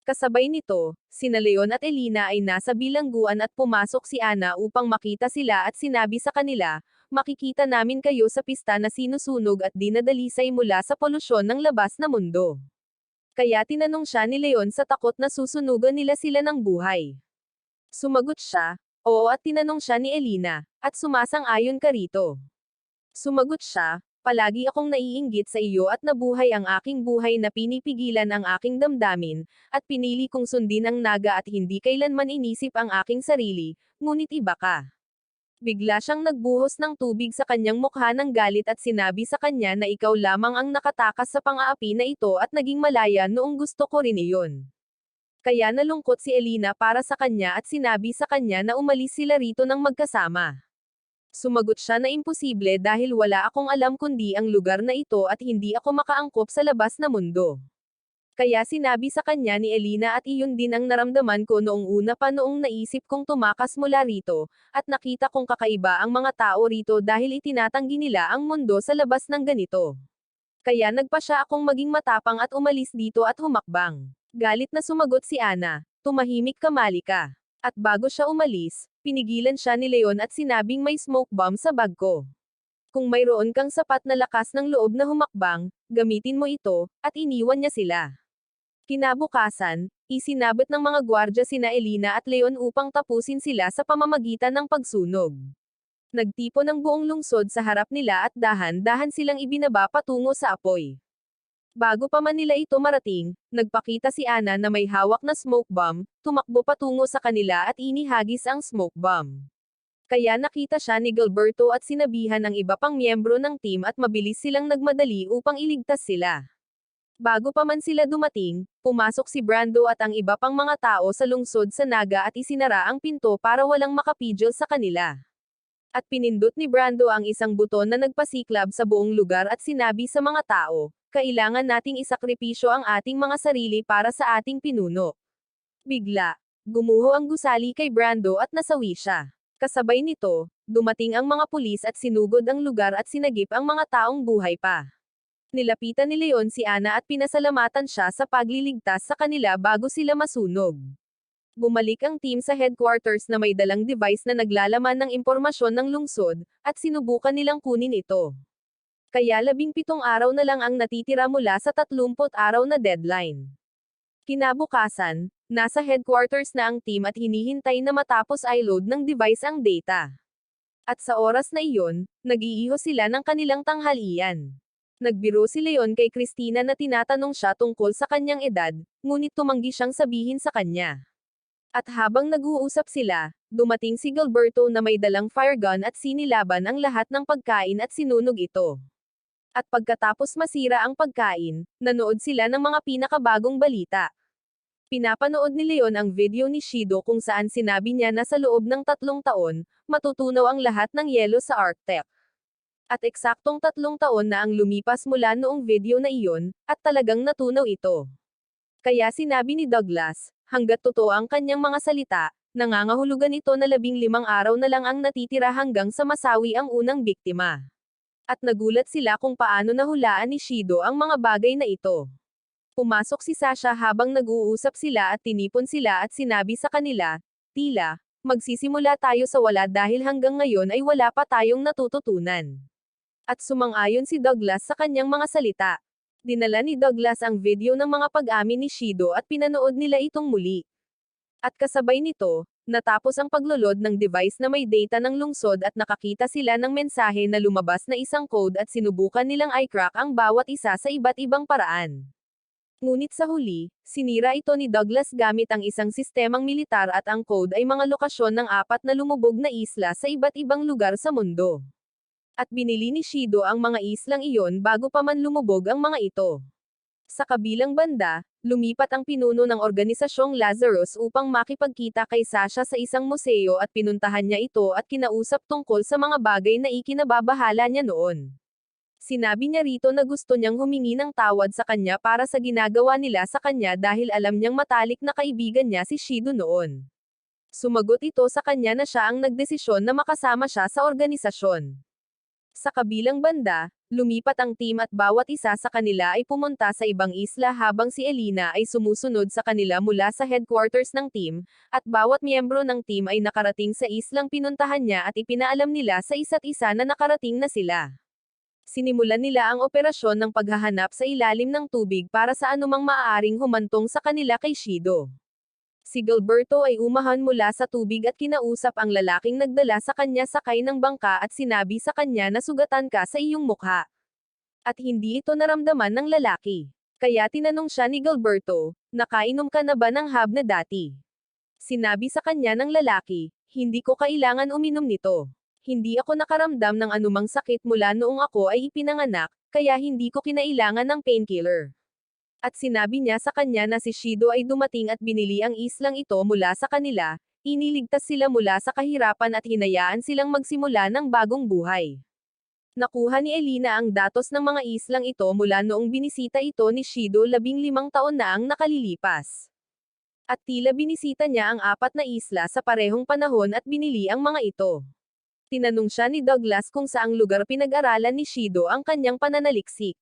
Kasabay nito, sina Leon at Elina ay nasa bilangguan at pumasok si Ana upang makita sila at sinabi sa kanila, "Makikita namin kayo sa pista na sinusunog at dinadalisay mula sa polusyon ng labas na mundo." Kaya tinanong siya ni Leon sa takot na susunugan nila sila ng buhay. Sumagot siya, oo, at tinanong siya ni Elina, "At sumasang-ayon ka rito?" Sumagot siya, "Palagi akong naiinggit sa iyo at nabuhay ang aking buhay na pinipigilan ang aking damdamin, at pinili kong sundin ang Naga at hindi kailanman inisip ang aking sarili, ngunit iba ka." Bigla siyang nagbuhos ng tubig sa kanyang mukha ng galit at sinabi sa kanya na ikaw lamang ang nakatakas sa pang-aapi na ito at naging malaya noong gusto ko rin iyon. Kaya nalungkot si Elina para sa kanya at sinabi sa kanya na umalis sila rito ng magkasama. Sumagot siya na imposible dahil wala akong alam kundi ang lugar na ito at hindi ako makaangkop sa labas na mundo. Kaya sinabi sa kanya ni Elina at iyon din ang naramdaman ko noong una pa noong naisip kong tumakas mula rito, at nakita kong kakaiba ang mga tao rito dahil itinatanggi nila ang mundo sa labas ng ganito. Kaya nagpa siya akong maging matapang at umalis dito at humakbang. Galit na sumagot si Ana, "Tumahimik ka, Malika." At bago siya umalis, pinigilan siya ni Leon at sinabing may smoke bomb sa bag ko. Kung mayroon kang sapat na lakas ng loob na humakbang, gamitin mo ito, at iniwan niya sila. Kinabukasan, isinabot ng mga gwardya sina Elina at Leon upang tapusin sila sa pamamagitan ng pagsunog. Nagtipon ng buong lungsod sa harap nila at dahan-dahan silang ibinaba patungo sa apoy. Bago pa man nila ito marating, nagpakita si Ana na may hawak na smoke bomb, tumakbo patungo sa kanila at inihagis ang smoke bomb. Kaya nakita siya ni Gilberto at sinabihan ang iba pang miyembro ng team at mabilis silang nagmadali upang iligtas sila. Bago pa man sila dumating, pumasok si Brando at ang iba pang mga tao sa lungsod sa Naga at isinara ang pinto para walang makapidyo sa kanila. At pinindot ni Brando ang isang buton na nagpasiklab sa buong lugar at sinabi sa mga tao, kailangan nating isakripisyo ang ating mga sarili para sa ating pinuno. Bigla, gumuho ang gusali kay Brando at nasawi siya. Kasabay nito, dumating ang mga pulis at sinugod ang lugar at sinagip ang mga taong buhay pa. Nilapitan ni Leon si Ana at pinasalamatan siya sa pagliligtas sa kanila bago sila masunog. Bumalik ang team sa headquarters na may dalang device na naglalaman ng impormasyon ng lungsod, at sinubukan nilang kunin ito. Kaya 17 araw na lang ang natitira mula sa 30 araw na deadline. Kinabukasan, nasa headquarters na ang team at hinihintay na matapos i-load ng device ang data. At sa oras na iyon, nag-iiho sila ng kanilang tanghalian. Nagbiro si Leon kay Christina na tinatanong siya tungkol sa kanyang edad, ngunit tumanggi siyang sabihin sa kanya. At habang nag-uusap sila, dumating si Gilberto na may dalang fire gun at sinilaban ang lahat ng pagkain at sinunog ito. At pagkatapos masira ang pagkain, nanood sila ng mga pinakabagong balita. Pinapanood ni Leon ang video ni Shido kung saan sinabi niya na sa loob ng 3 taon, matutunaw ang lahat ng yelo sa Arctic. At eksaktong 3 taon na ang lumipas mula noong video na iyon, at talagang natunaw ito. Kaya sinabi ni Douglas, hanggat totoo ang kanyang mga salita, nangangahulugan ito na 15 araw na lang ang natitira hanggang sa masawi ang unang biktima. At nagulat sila kung paano nahulaan ni Shido ang mga bagay na ito. Pumasok si Sasha habang nag-uusap sila at tinipon sila at sinabi sa kanila, tila, magsisimula tayo sa wala dahil hanggang ngayon ay wala pa tayong natututunan. At sumang-ayon si Douglas sa kanyang mga salita. Dinala ni Douglas ang video ng mga pag-amin ni Shido at pinanood nila itong muli. At kasabay nito, natapos ang paglolod ng device na may data ng lungsod at nakakita sila ng mensahe na lumabas na isang code at sinubukan nilang i-crack ang bawat isa sa iba't ibang paraan. Ngunit sa huli, sinira ito ni Douglas gamit ang isang sistemang militar at ang code ay mga lokasyon ng 4 na lumubog na isla sa iba't ibang lugar sa mundo. At binili ni Shido ang mga islang iyon bago pa man lumubog ang mga ito. Sa kabilang banda, lumipat ang pinuno ng organisasyong Lazarus upang makipagkita kay Sasha sa isang museo at pinuntahan niya ito at kinausap tungkol sa mga bagay na ikinababahala niya noon. Sinabi niya rito na gusto niyang humingi ng tawad sa kanya para sa ginagawa nila sa kanya dahil alam niyang matalik na kaibigan niya si Shido noon. Sumagot ito sa kanya na siya ang nagdesisyon na makasama siya sa organisasyon. Sa kabilang banda, lumipat ang team at bawat isa sa kanila ay pumunta sa ibang isla habang si Elina ay sumusunod sa kanila mula sa headquarters ng team, at bawat miyembro ng team ay nakarating sa islang pinuntahan niya at ipinaalam nila sa isa't isa na nakarating na sila. Sinimulan nila ang operasyon ng paghahanap sa ilalim ng tubig para sa anumang maaaring humantong sa kanila kay Shido. Si Gilberto ay umahan mula sa tubig at kinausap ang lalaking nagdala sa kanya sakay ng bangka at sinabi sa kanya na sugatan ka sa iyong mukha. At hindi ito naramdaman ng lalaki. Kaya tinanong siya ni Gilberto, nakainom ka na ba ng Habna dati? Sinabi sa kanya ng lalaki, hindi ko kailangan uminom nito. Hindi ako nakaramdam ng anumang sakit mula noong ako ay ipinanganak, kaya hindi ko kinailangan ng painkiller. At sinabi niya sa kanya na si Shido ay dumating at binili ang islang ito mula sa kanila, iniligtas sila mula sa kahirapan at hinayaan silang magsimula ng bagong buhay. Nakuha ni Elina ang datos ng mga islang ito mula noong binisita ito ni Shido 15 taon na ang nakalilipas. At tila binisita niya ang 4 na isla sa parehong panahon at binili ang mga ito. Tinanong siya ni Douglas kung saang lugar pinag-aralan ni Shido ang kanyang pananaliksik.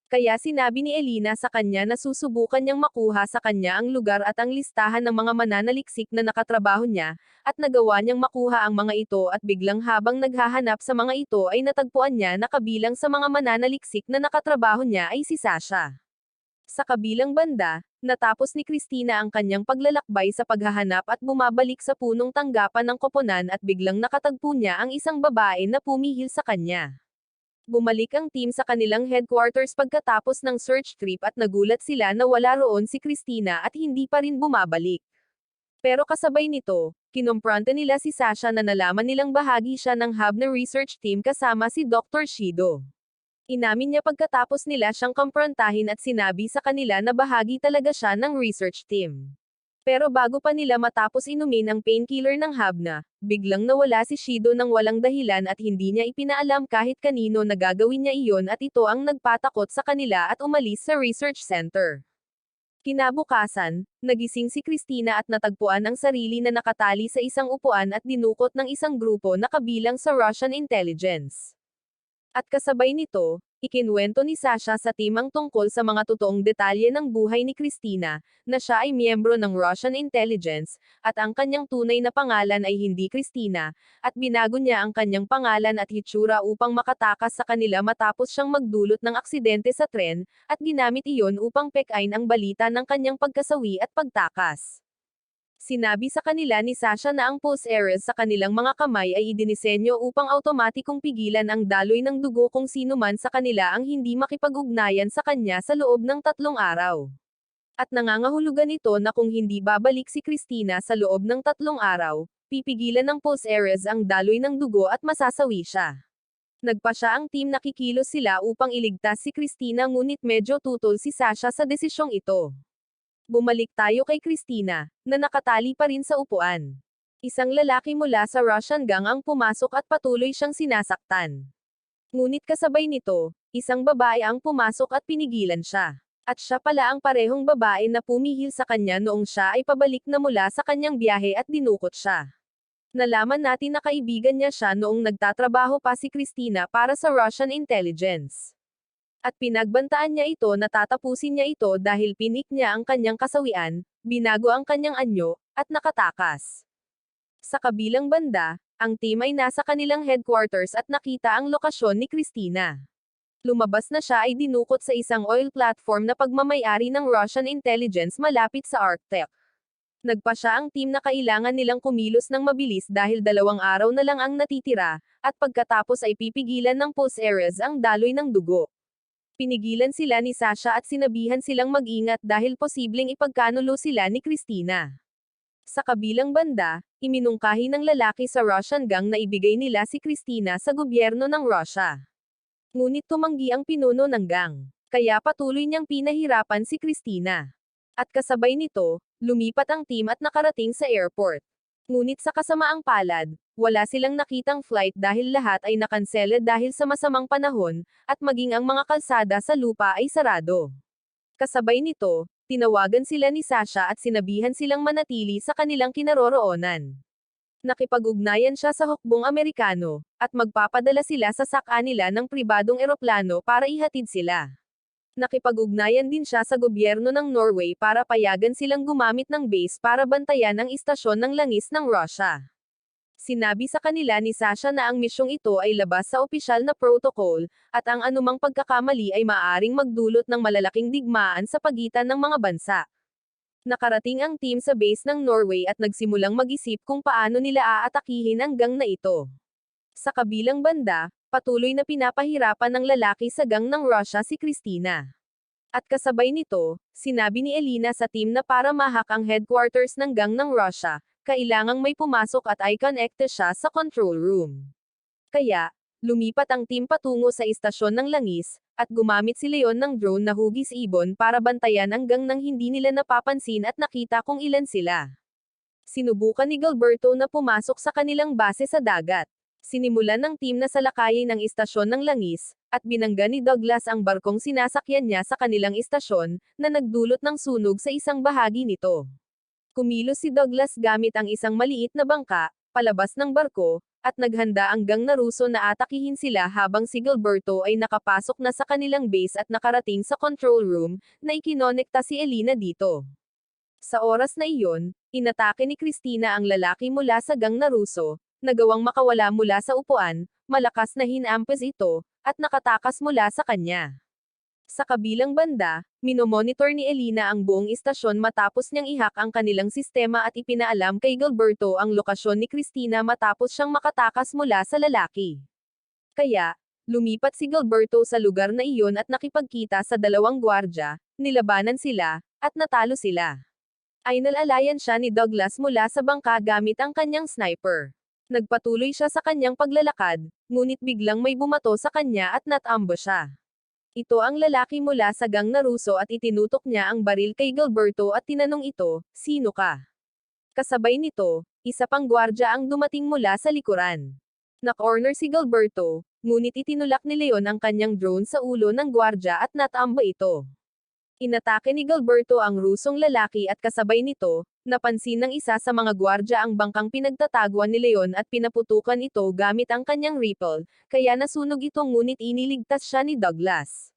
Kaya sinabi ni Elina sa kanya na susubukan niyang makuha sa kanya ang lugar at ang listahan ng mga mananaliksik na nakatrabaho niya, at nagawa niyang makuha ang mga ito at biglang habang naghahanap sa mga ito ay natagpuan niya na kabilang sa mga mananaliksik na nakatrabaho niya ay si Sasha. Sa kabilang banda, natapos ni Christina ang kanyang paglalakbay sa paghahanap at bumabalik sa punong tanggapan ng koponan at biglang nakatagpo niya ang isang babae na pumihil sa kanya. Bumalik ang team sa kanilang headquarters pagkatapos ng search trip at nagulat sila na wala roon si Christina at hindi pa rin bumabalik. Pero kasabay nito, kinompronta nila si Sasha na nalaman nilang bahagi siya ng Habna research team kasama si Dr. Shido. Inamin niya pagkatapos nila siyang kumprontahin at sinabi sa kanila na bahagi talaga siya ng research team. Pero bago pa nila matapos inumin ang painkiller ng Habna, biglang nawala si Shido ng walang dahilan at hindi niya ipinaalam kahit kanino na gagawin niya iyon at ito ang nagpatakot sa kanila at umalis sa research center. Kinabukasan, nagising si Christina at natagpuan ang sarili na nakatali sa isang upuan at dinukot ng isang grupo na kabilang sa Russian intelligence. At kasabay nito, ikinuwento ni Sasha sa team ang tungkol sa mga totoong detalye ng buhay ni Christina, na siya ay miyembro ng Russian intelligence, at ang kanyang tunay na pangalan ay hindi Christina, at binago niya ang kanyang pangalan at hitsura upang makatakas sa kanila matapos siyang magdulot ng aksidente sa tren, at ginamit iyon upang pekain ang balita ng kanyang pagkasawi at pagtakas. Sinabi sa kanila ni Sasha na ang pulse arrows sa kanilang mga kamay ay idinisenyo upang automatikong pigilan ang daloy ng dugo kung sino man sa kanila ang hindi makipag-ugnayan sa kanya sa loob ng 3 araw. At nangangahulugan ito na kung hindi babalik si Christina sa loob ng 3 araw, pipigilan ng pulse arrows ang daloy ng dugo at masasawi siya. Nagpa siya ang team na kikilos sila upang iligtas si Christina ngunit medyo tutol si Sasha sa desisyong ito. Bumalik tayo kay Christina, na nakatali pa rin sa upuan. Isang lalaki mula sa Russian gang ang pumasok at patuloy siyang sinasaktan. Ngunit kasabay nito, isang babae ang pumasok at pinigilan siya. At siya pala ang parehong babae na pumihil sa kanya noong siya ay pabalik na mula sa kanyang biyahe at dinukot siya. Nalaman natin na kaibigan niya siya noong nagtatrabaho pa si Christina para sa Russian intelligence. At pinagbantaan niya ito na tatapusin niya ito dahil pinik niya ang kanyang kasawian, binago ang kanyang anyo, at nakatakas. Sa kabilang banda, ang team ay nasa kanilang headquarters at nakita ang lokasyon ni Christina. Lumabas na siya ay dinukot sa isang oil platform na pagmamayari ng Russian intelligence malapit sa Arctic. Nagpa siya ang team na kailangan nilang kumilos ng mabilis dahil 2 araw na lang ang natitira, at pagkatapos ay pipigilan ng pulse arrows ang daloy ng dugo. Pinigilan sila ni Sasha at sinabihan silang mag-ingat dahil posibleng ipagkanulo sila ni Christina. Sa kabilang banda, iminungkahi ng lalaki sa Russian gang na ibigay nila si Christina sa gobyerno ng Russia. Ngunit tumanggi ang pinuno ng gang, kaya patuloy niyang pinahirapan si Christina. At kasabay nito, lumipat ang team at nakarating sa airport. Ngunit sa kasamaang palad, wala silang nakitang flight dahil lahat ay nakansela dahil sa masamang panahon, at maging ang mga kalsada sa lupa ay sarado. Kasabay nito, tinawagan sila ni Sasha at sinabihan silang manatili sa kanilang kinaroroonan. Nakipag-ugnayan siya sa hukbong Amerikano, at magpapadala sila sa nila ng pribadong eroplano para ihatid sila. Nakipag-ugnayan din siya sa gobyerno ng Norway para payagan silang gumamit ng base para bantayan ang istasyon ng langis ng Russia. Sinabi sa kanila ni Sasha na ang misyong ito ay labas sa opisyal na protocol, at ang anumang pagkakamali ay maaaring magdulot ng malalaking digmaan sa pagitan ng mga bansa. Nakarating ang team sa base ng Norway at nagsimulang mag-isip kung paano nila aatakihin ang gang na ito. Sa kabilang banda, patuloy na pinapahirapan ng lalaki sa gang ng Russia si Christina. At kasabay nito, sinabi ni Elena sa team na para mahak ang headquarters ng gang ng Russia, kailangang may pumasok at i-connect siya sa control room. Kaya, lumipat ang team patungo sa istasyon ng langis, at gumamit si Leon ng drone na hugis ibon para bantayan ang gang nang hindi nila napapansin at nakita kung ilan sila. Sinubukan ni Gilberto na pumasok sa kanilang base sa dagat. Sinimulan ng team na salakayin ang istasyon ng langis, at binangga ni Douglas ang barkong sinasakyan niya sa kanilang istasyon, na nagdulot ng sunog sa isang bahagi nito. Kumilos si Douglas gamit ang isang maliit na bangka, palabas ng barko, at naghanda ang gang na Ruso na atakihin sila habang si Gilberto ay nakapasok na sa kanilang base at nakarating sa control room, na ikinonekta si Elena dito. Sa oras na iyon, inatake ni Christina ang lalaki mula sa gang na Ruso, nagawang makawala mula sa upuan, malakas na hinampas ito, at nakatakas mula sa kanya. Sa kabilang banda, minomonitor ni Elena ang buong istasyon matapos niyang ihak ang kanilang sistema at ipinaalam kay Gilberto ang lokasyon ni Christina matapos siyang makatakas mula sa lalaki. Kaya, lumipat si Gilberto sa lugar na iyon at nakipagkita sa 2 gwardya, nilabanan sila, at natalo sila. Ay nalalayan siya ni Douglas mula sa bangka gamit ang kanyang sniper. Nagpatuloy siya sa kanyang paglalakad, ngunit biglang may bumato sa kanya at natambo siya. Ito ang lalaki mula sa gang na Russo at itinutok niya ang baril kay Gilberto at tinanong ito, "Sino ka?" Kasabay nito, isa pang gwardya ang dumating mula sa likuran. Na-corner si Gilberto, ngunit itinulak ni Leon ang kanyang drone sa ulo ng gwardya at natamba ito. Inatake ni Gilberto ang Rusong lalaki at kasabay nito, napansin ng isa sa mga gwardya ang bangkang pinagtataguan ni Leon at pinaputukan ito gamit ang kanyang rifle, kaya nasunog ito ngunit iniligtas siya ni Douglas.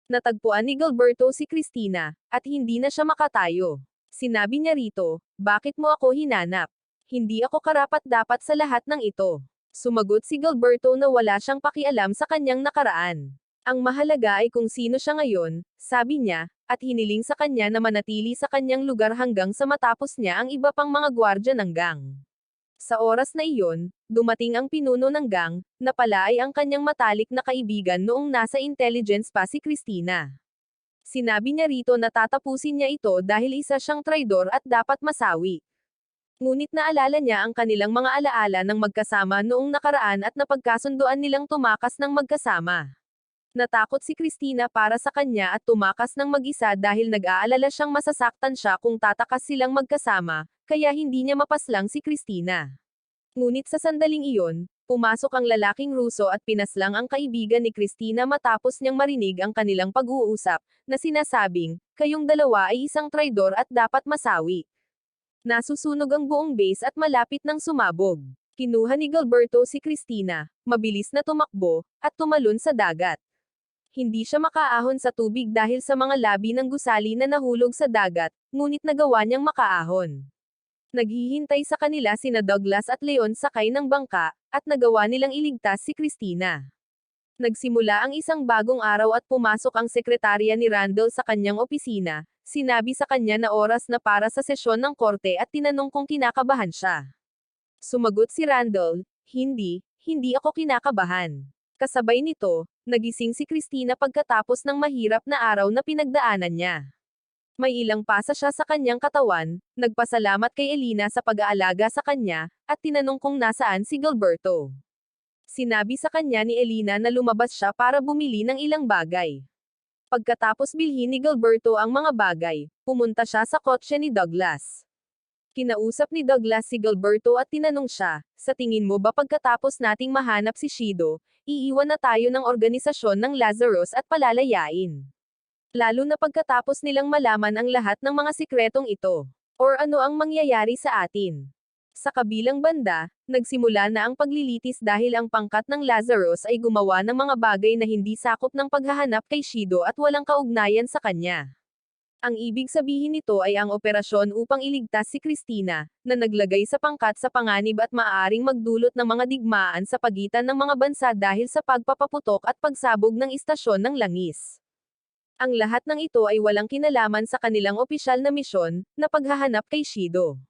Natagpuan ni Gilberto si Christina, at hindi na siya makatayo. Sinabi niya rito, "Bakit mo ako hinanap? Hindi ako karapat-dapat sa lahat ng ito." Sumagot si Gilberto na wala siyang pakialam sa kanyang nakaraan. Ang mahalaga ay kung sino siya ngayon, sabi niya, at hiniling sa kanya na manatili sa kanyang lugar hanggang sa matapos niya ang iba pang mga gwardya ng gang. Sa oras na iyon, dumating ang pinuno ng gang, na pala ay ang kanyang matalik na kaibigan noong nasa intelligence pa si Christina. Sinabi niya rito na tatapusin niya ito dahil isa siyang traidor at dapat masawi. Ngunit naalala niya ang kanilang mga alaala ng magkasama noong nakaraan at napagkasunduan nilang tumakas ng magkasama. Natakot si Christina para sa kanya at tumakas ng mag-isa dahil nag-aalala siyang masasaktan siya kung tatakas silang magkasama, kaya hindi niya mapaslang si Christina. Ngunit sa sandaling iyon, pumasok ang lalaking Russo at pinaslang ang kaibigan ni Christina matapos niyang marinig ang kanilang pag-uusap, na sinasabing, "Kayong dalawa ay isang traidor at dapat masawi." Nasusunog ang buong base at malapit nang sumabog. Kinuha ni Gilberto si Christina, mabilis na tumakbo, at tumalon sa dagat. Hindi siya makaahon sa tubig dahil sa mga labi ng gusali na nahulog sa dagat, ngunit nagawa niyang makaahon. Naghihintay sa kanila sina Douglas at Leon sakay ng bangka, at nagawa nilang iligtas si Christina. Nagsimula ang isang bagong araw at pumasok ang sekretarya ni Randall sa kanyang opisina, sinabi sa kanya na oras na para sa sesyon ng korte at tinanong kung kinakabahan siya. Sumagot si Randall, hindi ako kinakabahan." Kasabay nito, nagising si Christina pagkatapos ng mahirap na araw na pinagdaanan niya. May ilang pasa siya sa kanyang katawan, nagpasalamat kay Elina sa pag-aalaga sa kanya, at tinanong kung nasaan si Gilberto. Sinabi sa kanya ni Elina na lumabas siya para bumili ng ilang bagay. Pagkatapos bilhin ni Gilberto ang mga bagay, pumunta siya sa kotse ni Douglas. Kinausap ni Douglas si Gilberto at tinanong siya, "Sa tingin mo ba pagkatapos nating mahanap si Shido, iiwan na tayo ng organisasyon ng Lazarus at palalayain? Lalo na pagkatapos nilang malaman ang lahat ng mga sikretong ito. Or ano ang mangyayari sa atin?" Sa kabilang banda, nagsimula na ang paglilitis dahil ang pangkat ng Lazarus ay gumawa ng mga bagay na hindi sakop ng paghahanap kay Shido at walang kaugnayan sa kanya. Ang ibig sabihin nito ay ang operasyon upang iligtas si Christina, na naglagay sa pangkat sa panganib at maaaring magdulot ng mga digmaan sa pagitan ng mga bansa dahil sa pagpapaputok at pagsabog ng istasyon ng langis. Ang lahat ng ito ay walang kinalaman sa kanilang opisyal na misyon, na paghahanap kay Shido.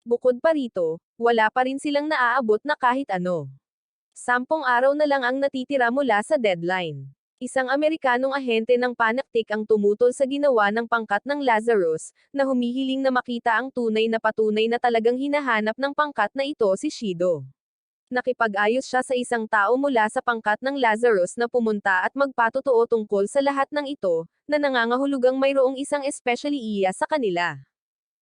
Bukod pa rito, wala pa rin silang naaabot na kahit ano. 10 araw na lang ang natitira mula sa deadline. Isang Amerikanong ahente ng panaktik ang tumutol sa ginawa ng pangkat ng Lazarus, na humihiling na makita ang tunay na patunay na talagang hinahanap ng pangkat na ito si Shido. Nakipag-ayos siya sa isang tao mula sa pangkat ng Lazarus na pumunta at magpatotoo tungkol sa lahat ng ito, na nangangahulugang mayroong isang especially iya sa kanila.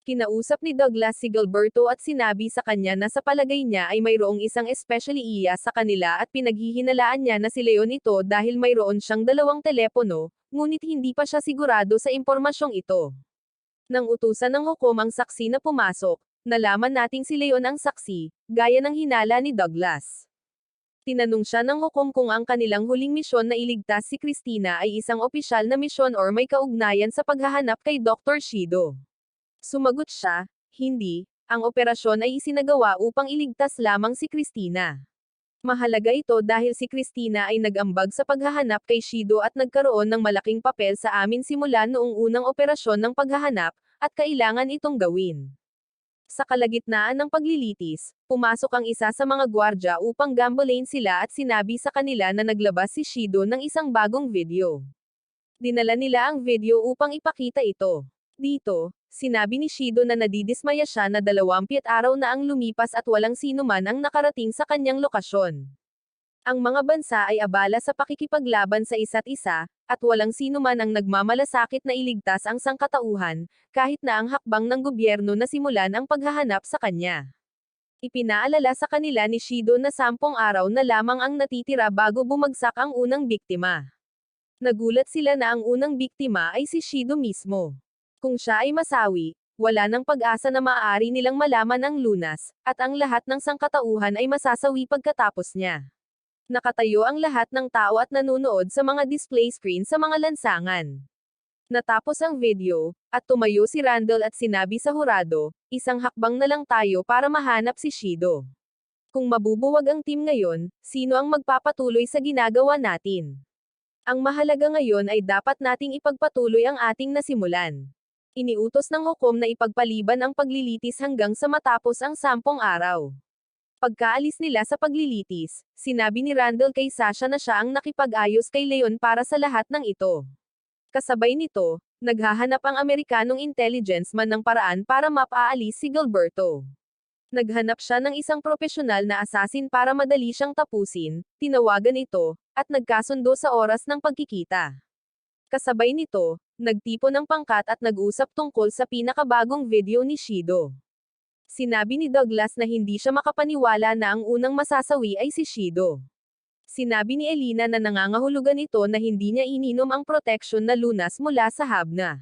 Kinausap ni Douglas si Gilberto at sinabi sa kanya na sa palagay niya ay mayroong isang especially iya sa kanila at pinaghihinalaan niya na si Leon ito dahil mayroon siyang 2 telepono, ngunit hindi pa siya sigurado sa impormasyong ito. Nang utusan ng hukom ang saksi na pumasok, nalaman nating si Leon ang saksi, gaya ng hinala ni Douglas. Tinanong siya ng hukom kung ang kanilang huling misyon na iligtas si Christina ay isang opisyal na misyon or may kaugnayan sa paghahanap kay Dr. Shido. Sumagot siya, hindi, ang operasyon ay isinagawa upang iligtas lamang si Christina. Mahalaga ito dahil si Christina ay nag-ambag sa paghahanap kay Shido at nagkaroon ng malaking papel sa amin simula noong unang operasyon ng paghahanap, at kailangan itong gawin. Sa kalagitnaan ng paglilitis, pumasok ang isa sa mga gwardya upang gambolain sila at sinabi sa kanila na naglabas si Shido ng isang bagong video. Dinala nila ang video upang ipakita ito. Dito, sinabi ni Shido na nadidismaya siya na 20 araw na ang lumipas at walang sino man ang nakarating sa kanyang lokasyon. Ang mga bansa ay abala sa pakikipaglaban sa isa't isa, at walang sino man ang nagmamalasakit na iligtas ang sangkatauhan, kahit na ang hakbang ng gobyerno na simulan ang paghahanap sa kanya. Ipinaalala sa kanila ni Shido na 10 araw na lamang ang natitira bago bumagsak ang unang biktima. Nagulat sila na ang unang biktima ay si Shido mismo. Kung siya ay masawi, wala nang pag-asa na maaari nilang malaman ang lunas, at ang lahat ng sangkatauhan ay masasawi pagkatapos niya. Nakatayo ang lahat ng tao at nanunood sa mga display screen sa mga lansangan. Natapos ang video, at tumayo si Randall at sinabi sa hurado, isang hakbang na lang tayo para mahanap si Shido. Kung mabubuwag ang team ngayon, sino ang magpapatuloy sa ginagawa natin? Ang mahalaga ngayon ay dapat nating ipagpatuloy ang ating nasimulan. Iniutos ng hukom na ipagpaliban ang paglilitis hanggang sa matapos ang 10 araw. Pagkaalis nila sa paglilitis, sinabi ni Randall kay Sasha na siya ang nakipag-ayos kay Leon para sa lahat ng ito. Kasabay nito, naghahanap ang Amerikanong intelligence man ng paraan para mapaalis si Gilberto. Naghanap siya ng isang profesional na assassin para madali siyang tapusin, tinawagan ito, at nagkasundo sa oras ng pagkikita. Kasabay nito, nagtipon ng pangkat at nag-usap tungkol sa pinakabagong video ni Shido. Sinabi ni Douglas na hindi siya makapaniwala na ang unang masasawi ay si Shido. Sinabi ni Elena na nangangahulugan ito na hindi niya ininom ang protection na lunas mula sa Habna.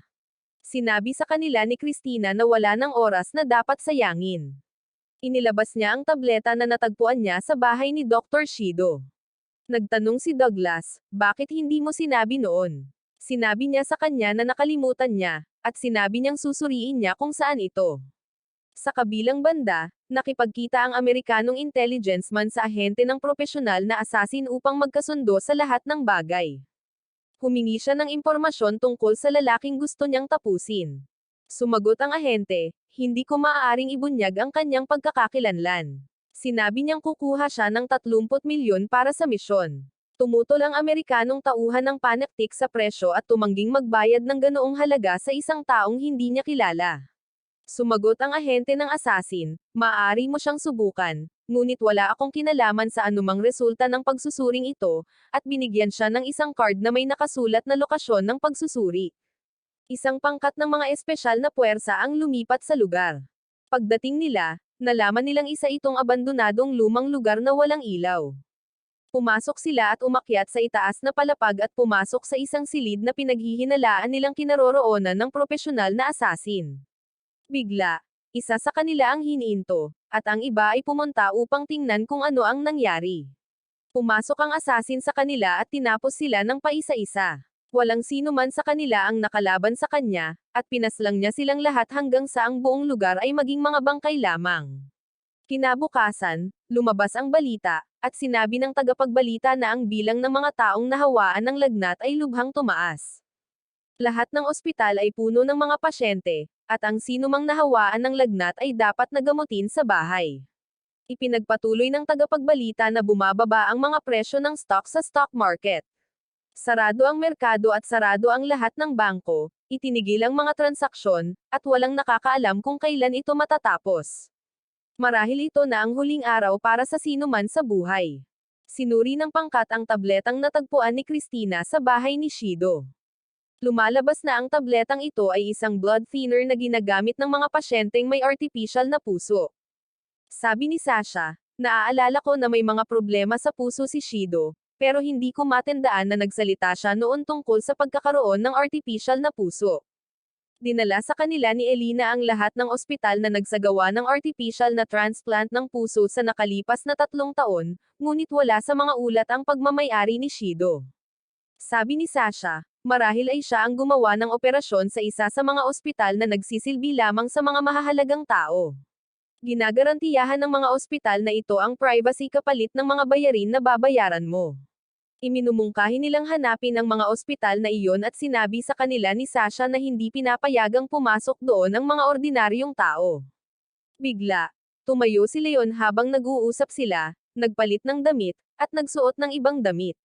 Sinabi sa kanila ni Christina na wala ng oras na dapat sayangin. Inilabas niya ang tableta na natagpuan niya sa bahay ni Dr. Shido. Nagtanong si Douglas, bakit hindi mo sinabi noon? Sinabi niya sa kanya na nakalimutan niya, at sinabi niyang susuriin niya kung saan ito. Sa kabilang banda, nakipagkita ang Amerikanong intelligence man sa ahente ng profesional na assassin upang magkasundo sa lahat ng bagay. Humingi siya ng impormasyon tungkol sa lalaking gusto niyang tapusin. Sumagot ang ahente, hindi ko maaaring ibunyag ang kanyang pagkakakilanlan. Sinabi niyang kukuha siya ng 30 milyon para sa misyon. Tumutol ang Amerikanong tauhan ng panaktik sa presyo at tumangging magbayad ng ganoong halaga sa isang taong hindi niya kilala. Sumagot ang ahente ng assassin, maaari mo siyang subukan, ngunit wala akong kinalaman sa anumang resulta ng pagsusuring ito, at binigyan siya ng isang card na may nakasulat na lokasyon ng pagsusuri. Isang pangkat ng mga espesyal na puwersa ang lumipat sa lugar. Pagdating nila, nalaman nilang isa itong abandonadong lumang lugar na walang ilaw. Pumasok sila at umakyat sa itaas na palapag at pumasok sa isang silid na pinaghihinalaan nilang kinaroroonan ng profesional na assassin. Bigla, isa sa kanila ang hiniinto, at ang iba ay pumunta upang tingnan kung ano ang nangyari. Pumasok ang assassin sa kanila at tinapos sila ng paisa-isa. Walang sino man sa kanila ang nakalaban sa kanya, at pinaslang niya silang lahat hanggang sa ang buong lugar ay maging mga bangkay lamang. Kinabukasan, lumabas ang balita, at sinabi ng tagapagbalita na ang bilang ng mga taong nahawaan ng lagnat ay lubhang tumaas. Lahat ng ospital ay puno ng mga pasyente, at ang sinumang nahawaan ng lagnat ay dapat nagamutin sa bahay. Ipinagpatuloy ng tagapagbalita na bumababa ang mga presyo ng stock sa stock market. Sarado ang merkado at sarado ang lahat ng bangko, itinigil ang mga transaksyon, at walang nakakaalam kung kailan ito matatapos. Marahil ito na ang huling araw para sa sino man sa buhay. Sinuri ng pangkat ang tabletang natagpuan ni Christina sa bahay ni Shido. Lumalabas na ang tabletang ito ay isang blood thinner na ginagamit ng mga pasyenteng may artificial na puso. Sabi ni Sasha, naaalala ko na may mga problema sa puso si Shido, pero hindi ko matandaan na nagsalita siya noon tungkol sa pagkakaroon ng artificial na puso. Dinala sa kanila ni Elena ang lahat ng ospital na nagsagawa ng artificial na transplant ng puso sa nakalipas na 3 taon, ngunit wala sa mga ulat ang pagmamayari ni Shido. Sabi ni Sasha, marahil ay siya ang gumawa ng operasyon sa isa sa mga ospital na nagsisilbi lamang sa mga mahahalagang tao. Ginagarantiyahan ng mga ospital na ito ang privacy kapalit ng mga bayarin na babayaran mo. Iminumungkahi nilang hanapin ang mga ospital na iyon at sinabi sa kanila ni Sasha na hindi pinapayagang pumasok doon ang mga ordinaryong tao. Bigla, tumayo si Leon habang nag-uusap sila, nagpalit ng damit, at nagsuot ng ibang damit.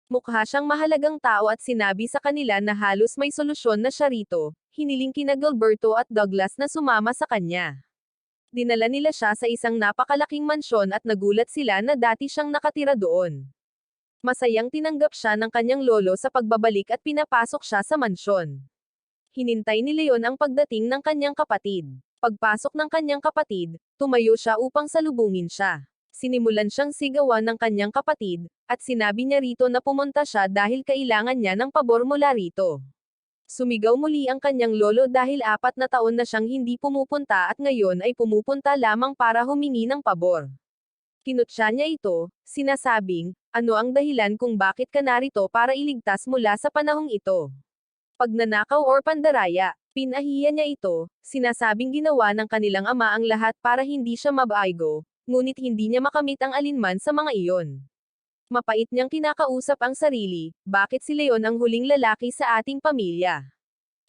Mukha siyang mahalagang tao at sinabi sa kanila na halos may solusyon na siya rito. Hiniling kina Gilberto at Douglas na sumama sa kanya. Dinala nila siya sa isang napakalaking mansyon at nagulat sila na dati siyang nakatira doon. Masayang tinanggap siya ng kanyang lolo sa pagbabalik at pinapasok siya sa mansyon. Hinintay ni Leon ang pagdating ng kanyang kapatid. Pagpasok ng kanyang kapatid, tumayo siya upang salubungin siya. Sinimulan siyang sigawan ng kanyang kapatid, at sinabi niya rito na pumunta siya dahil kailangan niya ng pabor mula rito. Sumigaw muli ang kanyang lolo dahil 4 na taon na siyang hindi pumupunta at ngayon ay pumupunta lamang para humingi ng pabor. Kinutya niya ito, sinasabing, ano ang dahilan kung bakit ka narito para iligtas mula sa panahong ito? Pagnanakaw or pandaraya, pinahiya niya ito, sinasabing ginawa ng kanilang ama ang lahat para hindi siya mabaigo, ngunit hindi niya makamit ang alinman sa mga iyon. Mapait niyang kinakausap ang sarili, bakit si Leon ang huling lalaki sa ating pamilya?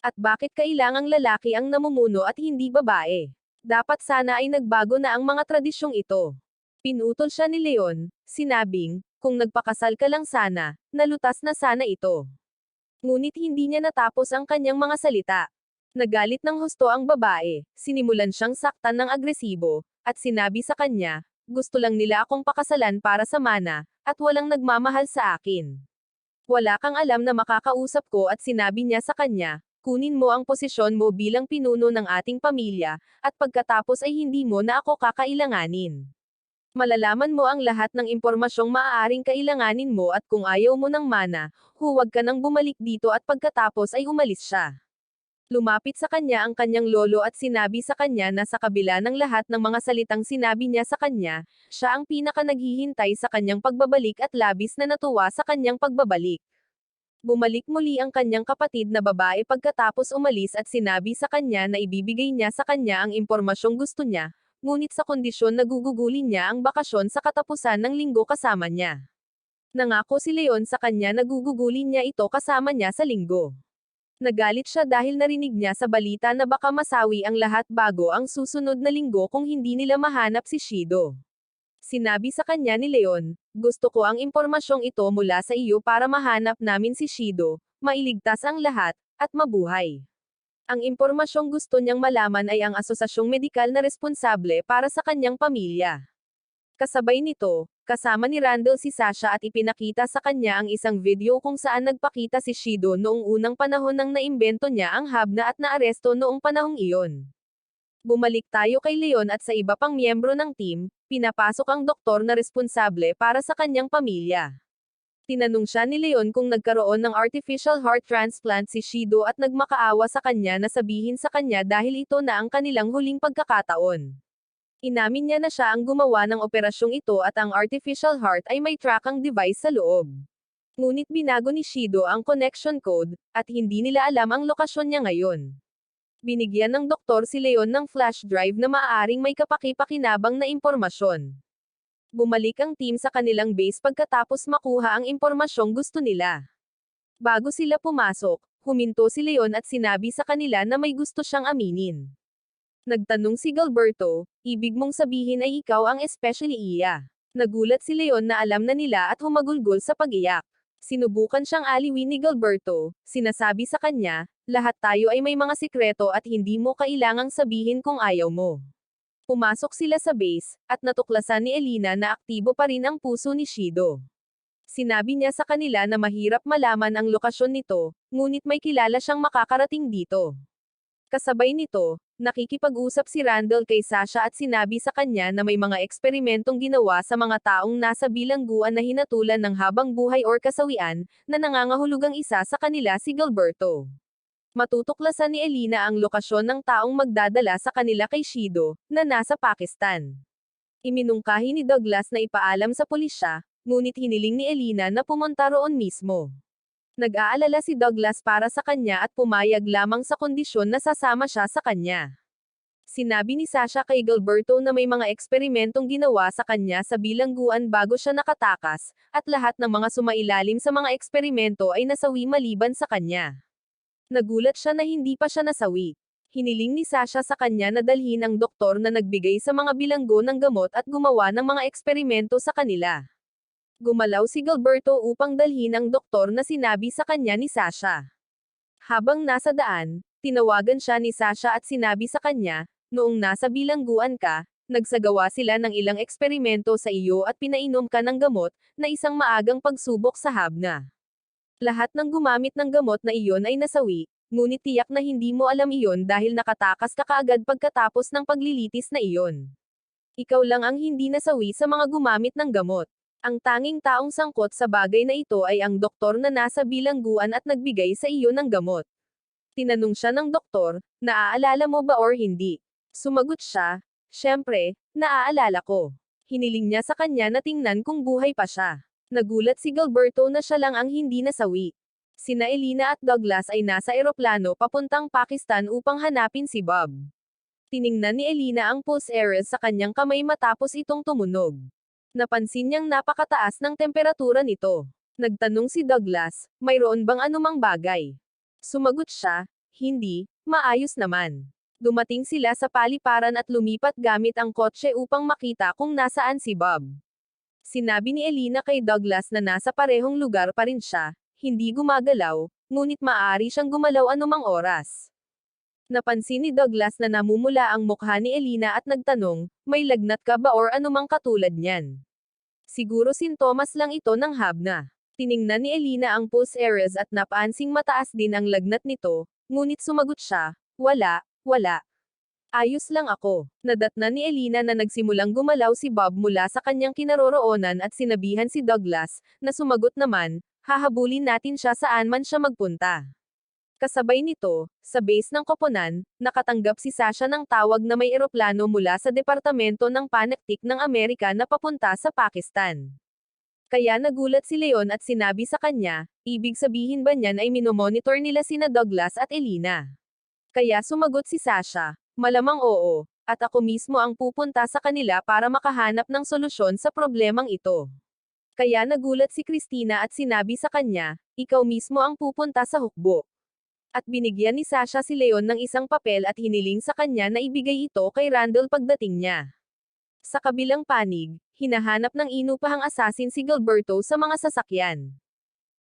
At bakit kailangang lalaki ang namumuno at hindi babae? Dapat sana ay nagbago na ang mga tradisyong ito. Pinutol siya ni Leon, sinabing, kung nagpakasal ka lang sana, nalutas na sana ito. Ngunit hindi niya natapos ang kanyang mga salita. Nagalit ng husto ang babae, sinimulan siyang saktan ng agresibo, at sinabi sa kanya, gusto lang nila akong pakasalan para sa mana, at walang nagmamahal sa akin. Wala kang alam na makakausap ko at sinabi niya sa kanya, kunin mo ang posisyon mo bilang pinuno ng ating pamilya, at pagkatapos ay hindi mo na ako kakailanganin. Malalaman mo ang lahat ng impormasyong maaaring kailanganin mo at kung ayaw mo ng mana, huwag ka nang bumalik dito at pagkatapos ay umalis siya. Lumapit sa kanya ang kanyang lolo at sinabi sa kanya na sa kabila ng lahat ng mga salitang sinabi niya sa kanya, siya ang pinaka naghihintay sa kanyang pagbabalik at labis na natuwa sa kanyang pagbabalik. Bumalik muli ang kanyang kapatid na babae pagkatapos umalis at sinabi sa kanya na ibibigay niya sa kanya ang impormasyong gusto niya, ngunit sa kondisyon na gugugulin niya ang bakasyon sa katapusan ng linggo kasama niya. Nangako si Leon sa kanya na gugugulin niya ito kasama niya sa linggo. Nagalit siya dahil narinig niya sa balita na baka masawi ang lahat bago ang susunod na linggo kung hindi nila mahanap si Shido. Sinabi sa kanya ni Leon, gusto ko ang impormasyong ito mula sa iyo para mahanap namin si Shido, mailigtas ang lahat, at mabuhay. Ang impormasyong gusto niyang malaman ay ang asosasyong medikal na responsable para sa kanyang pamilya. Kasabay nito, kasama ni Randall si Sasha at ipinakita sa kanya ang isang video kung saan nagpakita si Shido noong unang panahon nang naimbento niya ang Habna at naaresto noong panahong iyon. Bumalik tayo kay Leon at sa iba pang miyembro ng team, pinapasok ang doktor na responsable para sa kanyang pamilya. Tinanong siya ni Leon kung nagkaroon ng artificial heart transplant si Shido at nagmakaawa sa kanya na sabihin sa kanya dahil ito na ang kanilang huling pagkakataon. Inamin niya na siya ang gumawa ng operasyong ito at ang artificial heart ay may tracking device sa loob. Ngunit binago ni Shido ang connection code, at hindi nila alam ang lokasyon niya ngayon. Binigyan ng doktor si Leon ng flash drive na maaaring may kapaki-pakinabang na impormasyon. Bumalik ang team sa kanilang base pagkatapos makuha ang impormasyong gusto nila. Bago sila pumasok, huminto si Leon at sinabi sa kanila na may gusto siyang aminin. Nagtanong si Gilberto, ibig mong sabihin ay ikaw ang especially iya. Nagulat si Leon na alam na nila at humagulgol sa pag-iyak. Sinubukan siyang aliwin ni Gilberto, sinasabi sa kanya, lahat tayo ay may mga sikreto at hindi mo kailangang sabihin kung ayaw mo. Pumasok sila sa base, at natuklasan ni Elina na aktibo pa rin ang puso ni Shido. Sinabi niya sa kanila na mahirap malaman ang lokasyon nito, ngunit may kilala siyang makakarating dito. Kasabay nito, nakikipag-usap si Randall kay Sasha at sinabi sa kanya na may mga eksperimentong ginawa sa mga taong nasa bilangguan na hinatulan ng habang buhay or kasawian, na nangangahulugang isa sa kanila si Gilberto. Matutuklasan ni Elina ang lokasyon ng taong magdadala sa kanila kay Shido, na nasa Pakistan. Iminungkahi ni Douglas na ipaalam sa pulisya, ngunit hiniling ni Elina na pumunta roon mismo. Nag-aalala si Douglas para sa kanya at pumayag lamang sa kondisyon na sasama siya sa kanya. Sinabi ni Sasha kay Gilberto na may mga eksperimentong ginawa sa kanya sa bilangguan bago siya nakatakas, at lahat ng mga sumailalim sa mga eksperimento ay nasawi maliban sa kanya. Nagulat siya na hindi pa siya nasawi. Hiniling ni Sasha sa kanya na dalhin ang doktor na nagbigay sa mga bilanggo ng gamot at gumawa ng mga eksperimento sa kanila. Gumalaw si Gilberto upang dalhin ang doktor na sinabi sa kanya ni Sasha. Habang nasa daan, tinawagan siya ni Sasha at sinabi sa kanya, noong nasa bilangguan ka, nagsagawa sila ng ilang eksperimento sa iyo at pinainom ka ng gamot, na isang maagang pagsubok sa habna. Lahat ng gumamit ng gamot na iyon ay nasawi, ngunit tiyak na hindi mo alam iyon dahil nakatakas ka kaagad pagkatapos ng paglilitis na iyon. Ikaw lang ang hindi nasawi sa mga gumamit ng gamot. Ang tanging taong sangkot sa bagay na ito ay ang doktor na nasa bilangguan at nagbigay sa iyo ng gamot. Tinanong siya ng doktor, naaalala mo ba or hindi? Sumagot siya, syempre, naaalala ko. Hiniling niya sa kanya na tingnan kung buhay pa siya. Nagulat si Gilberto na siya lang ang hindi nasawi. Sina Elena at Douglas ay nasa eroplano papuntang Pakistan upang hanapin si Bob. Tiningnan ni Elena ang pulse areas sa kanyang kamay matapos itong tumunog. Napansin niyang napakataas ng temperatura nito. Nagtanong si Douglas, mayroon bang anumang bagay? Sumagot siya, hindi, maayos naman. Dumating sila sa paliparan at lumipat gamit ang kotse upang makita kung nasaan si Bob. Sinabi ni Elena kay Douglas na nasa parehong lugar pa rin siya, hindi gumagalaw, ngunit maaari siyang gumalaw anumang oras. Napansin ni Douglas na namumula ang mukha ni Elena at nagtanong, may lagnat ka ba or anumang katulad niyan? Siguro sintomas lang ito ng habna. Tiningnan ni Elena ang pulse areas at napansing mataas din ang lagnat nito, ngunit sumagot siya, wala. Ayos lang ako. Nadatnan ni Elena na nagsimulang gumalaw si Bob mula sa kanyang kinaroroonan at sinabihan si Douglas, na sumagot naman, hahabulin natin siya saan man siya magpunta. Kasabay nito, sa base ng koponan, nakatanggap si Sasha ng tawag na may eroplano mula sa Departamento ng Panaktik ng Amerika na papunta sa Pakistan. Kaya nagulat si Leon at sinabi sa kanya, ibig sabihin ba niyan ay minomonitor nila sina Douglas at Elena? Kaya sumagot si Sasha, malamang oo, at ako mismo ang pupunta sa kanila para makahanap ng solusyon sa problemang ito. Kaya nagulat si Christina at sinabi sa kanya, ikaw mismo ang pupunta sa hukbo. At binigyan ni Sasha si Leon ng isang papel at hiniling sa kanya na ibigay ito kay Randall pagdating niya. Sa kabilang panig, hinahanap ng inupahang assassin si Gilberto sa mga sasakyan.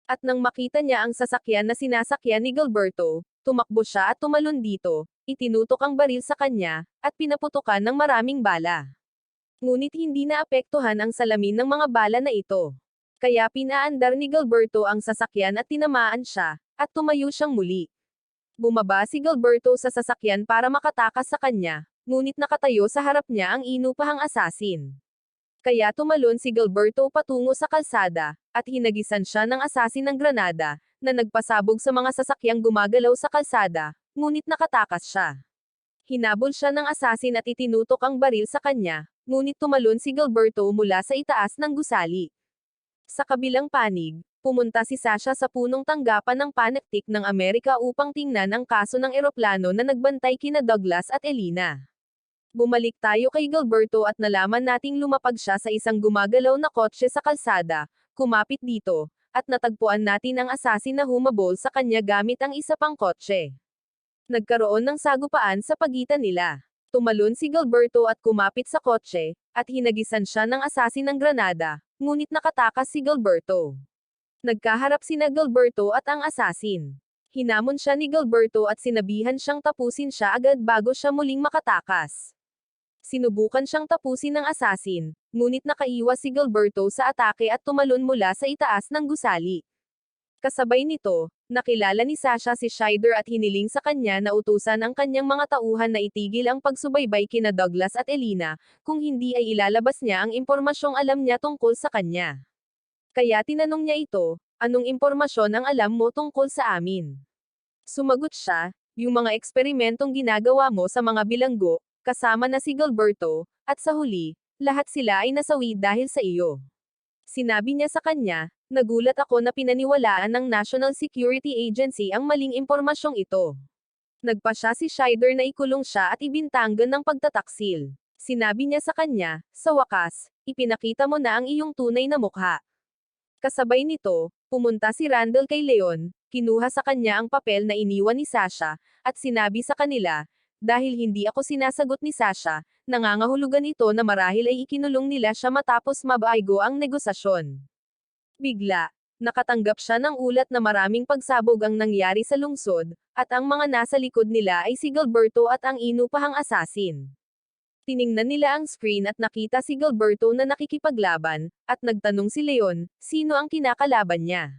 At nang makita niya ang sasakyan na sinasakyan ni Gilberto, tumakbo siya at tumalon dito, itinutok ang baril sa kanya, at pinaputukan ng maraming bala. Ngunit hindi naapektuhan ang salamin ng mga bala na ito. Kaya pinaandar ni Gilberto ang sasakyan at tinamaan siya, at tumayo siyang muli. Bumaba si Gilberto sa sasakyan para makatakas sa kanya, ngunit nakatayo sa harap niya ang inupahang assassin. Kaya tumalon si Gilberto patungo sa kalsada, at hinagisan siya ng assassin ng granada, na nagpasabog sa mga sasakyang gumagalaw sa kalsada, ngunit nakatakas siya. Hinabol siya ng assassin at itinutok ang baril sa kanya, ngunit tumalon si Gilberto mula sa itaas ng gusali. Sa kabilang panig, pumunta si Sasha sa punong tanggapan ng Panaktik ng Amerika upang tingnan ang kaso ng eroplano na nagbantay kina Douglas at Elena. Bumalik tayo kay Gilberto at nalaman nating lumapag siya sa isang gumagalaw na kotse sa kalsada, kumapit dito, at natagpuan natin ang assassin na humabol sa kanya gamit ang isa pang kotse. Nagkaroon ng sagupaan sa pagitan nila. Tumalon si Gilberto at kumapit sa kotse, at hinagisan siya ng assassin ng granada, ngunit nakatakas si Gilberto. Nagkaharap sina Gilberto at ang assassin. Hinamon siya ni Gilberto at sinabihan siyang tapusin siya agad bago siya muling makatakas. Sinubukan siyang tapusin ng assassin, ngunit nakaiwas si Gilberto sa atake at tumalon mula sa itaas ng gusali. Kasabay nito, nakilala ni Sasha si Scheider at hiniling sa kanya na utusan ang kanyang mga tauhan na itigil ang pagsubaybay kina Douglas at Elena, kung hindi ay ilalabas niya ang impormasyong alam niya tungkol sa kanya. Kaya tinanong niya ito, anong impormasyon ang alam mo tungkol sa amin? Sumagot siya, yung mga eksperimentong ginagawa mo sa mga bilanggo, kasama na si Gilberto, at sa huli, lahat sila ay nasawi dahil sa iyo. Sinabi niya sa kanya, nagulat ako na pinaniwalaan ng National Security Agency ang maling impormasyong ito. Nagpasya si Scheider na ikulong siya at ibintanggan ng pagtataksil. Sinabi niya sa kanya, sa wakas, ipinakita mo na ang iyong tunay na mukha. Kasabay nito, pumunta si Randall kay Leon, kinuha sa kanya ang papel na iniwan ni Sasha, at sinabi sa kanila, dahil hindi ako sinasagot ni Sasha, nangangahulugan ito na marahil ay ikinulong nila siya matapos mabaygo ang negosasyon. Bigla, nakatanggap siya ng ulat na maraming pagsabog ang nangyari sa lungsod, at ang mga nasa likod nila ay si Gilberto at ang inupahang asasin. Tiningnan nila ang screen at nakita si Gilberto na nakikipaglaban, at nagtanong si Leon, sino ang kinakalaban niya.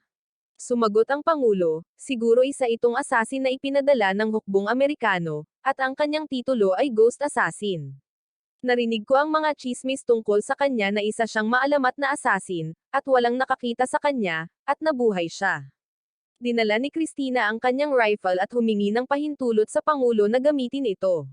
Sumagot ang Pangulo, siguro isa itong asasin na ipinadala ng hukbong Amerikano, at ang kanyang titulo ay Ghost Assassin. Narinig ko ang mga chismis tungkol sa kanya na isa siyang maalamat na asasin, at walang nakakita sa kanya, at nabuhay siya. Dinala ni Christina ang kanyang rifle at humingi ng pahintulot sa Pangulo na gamitin ito.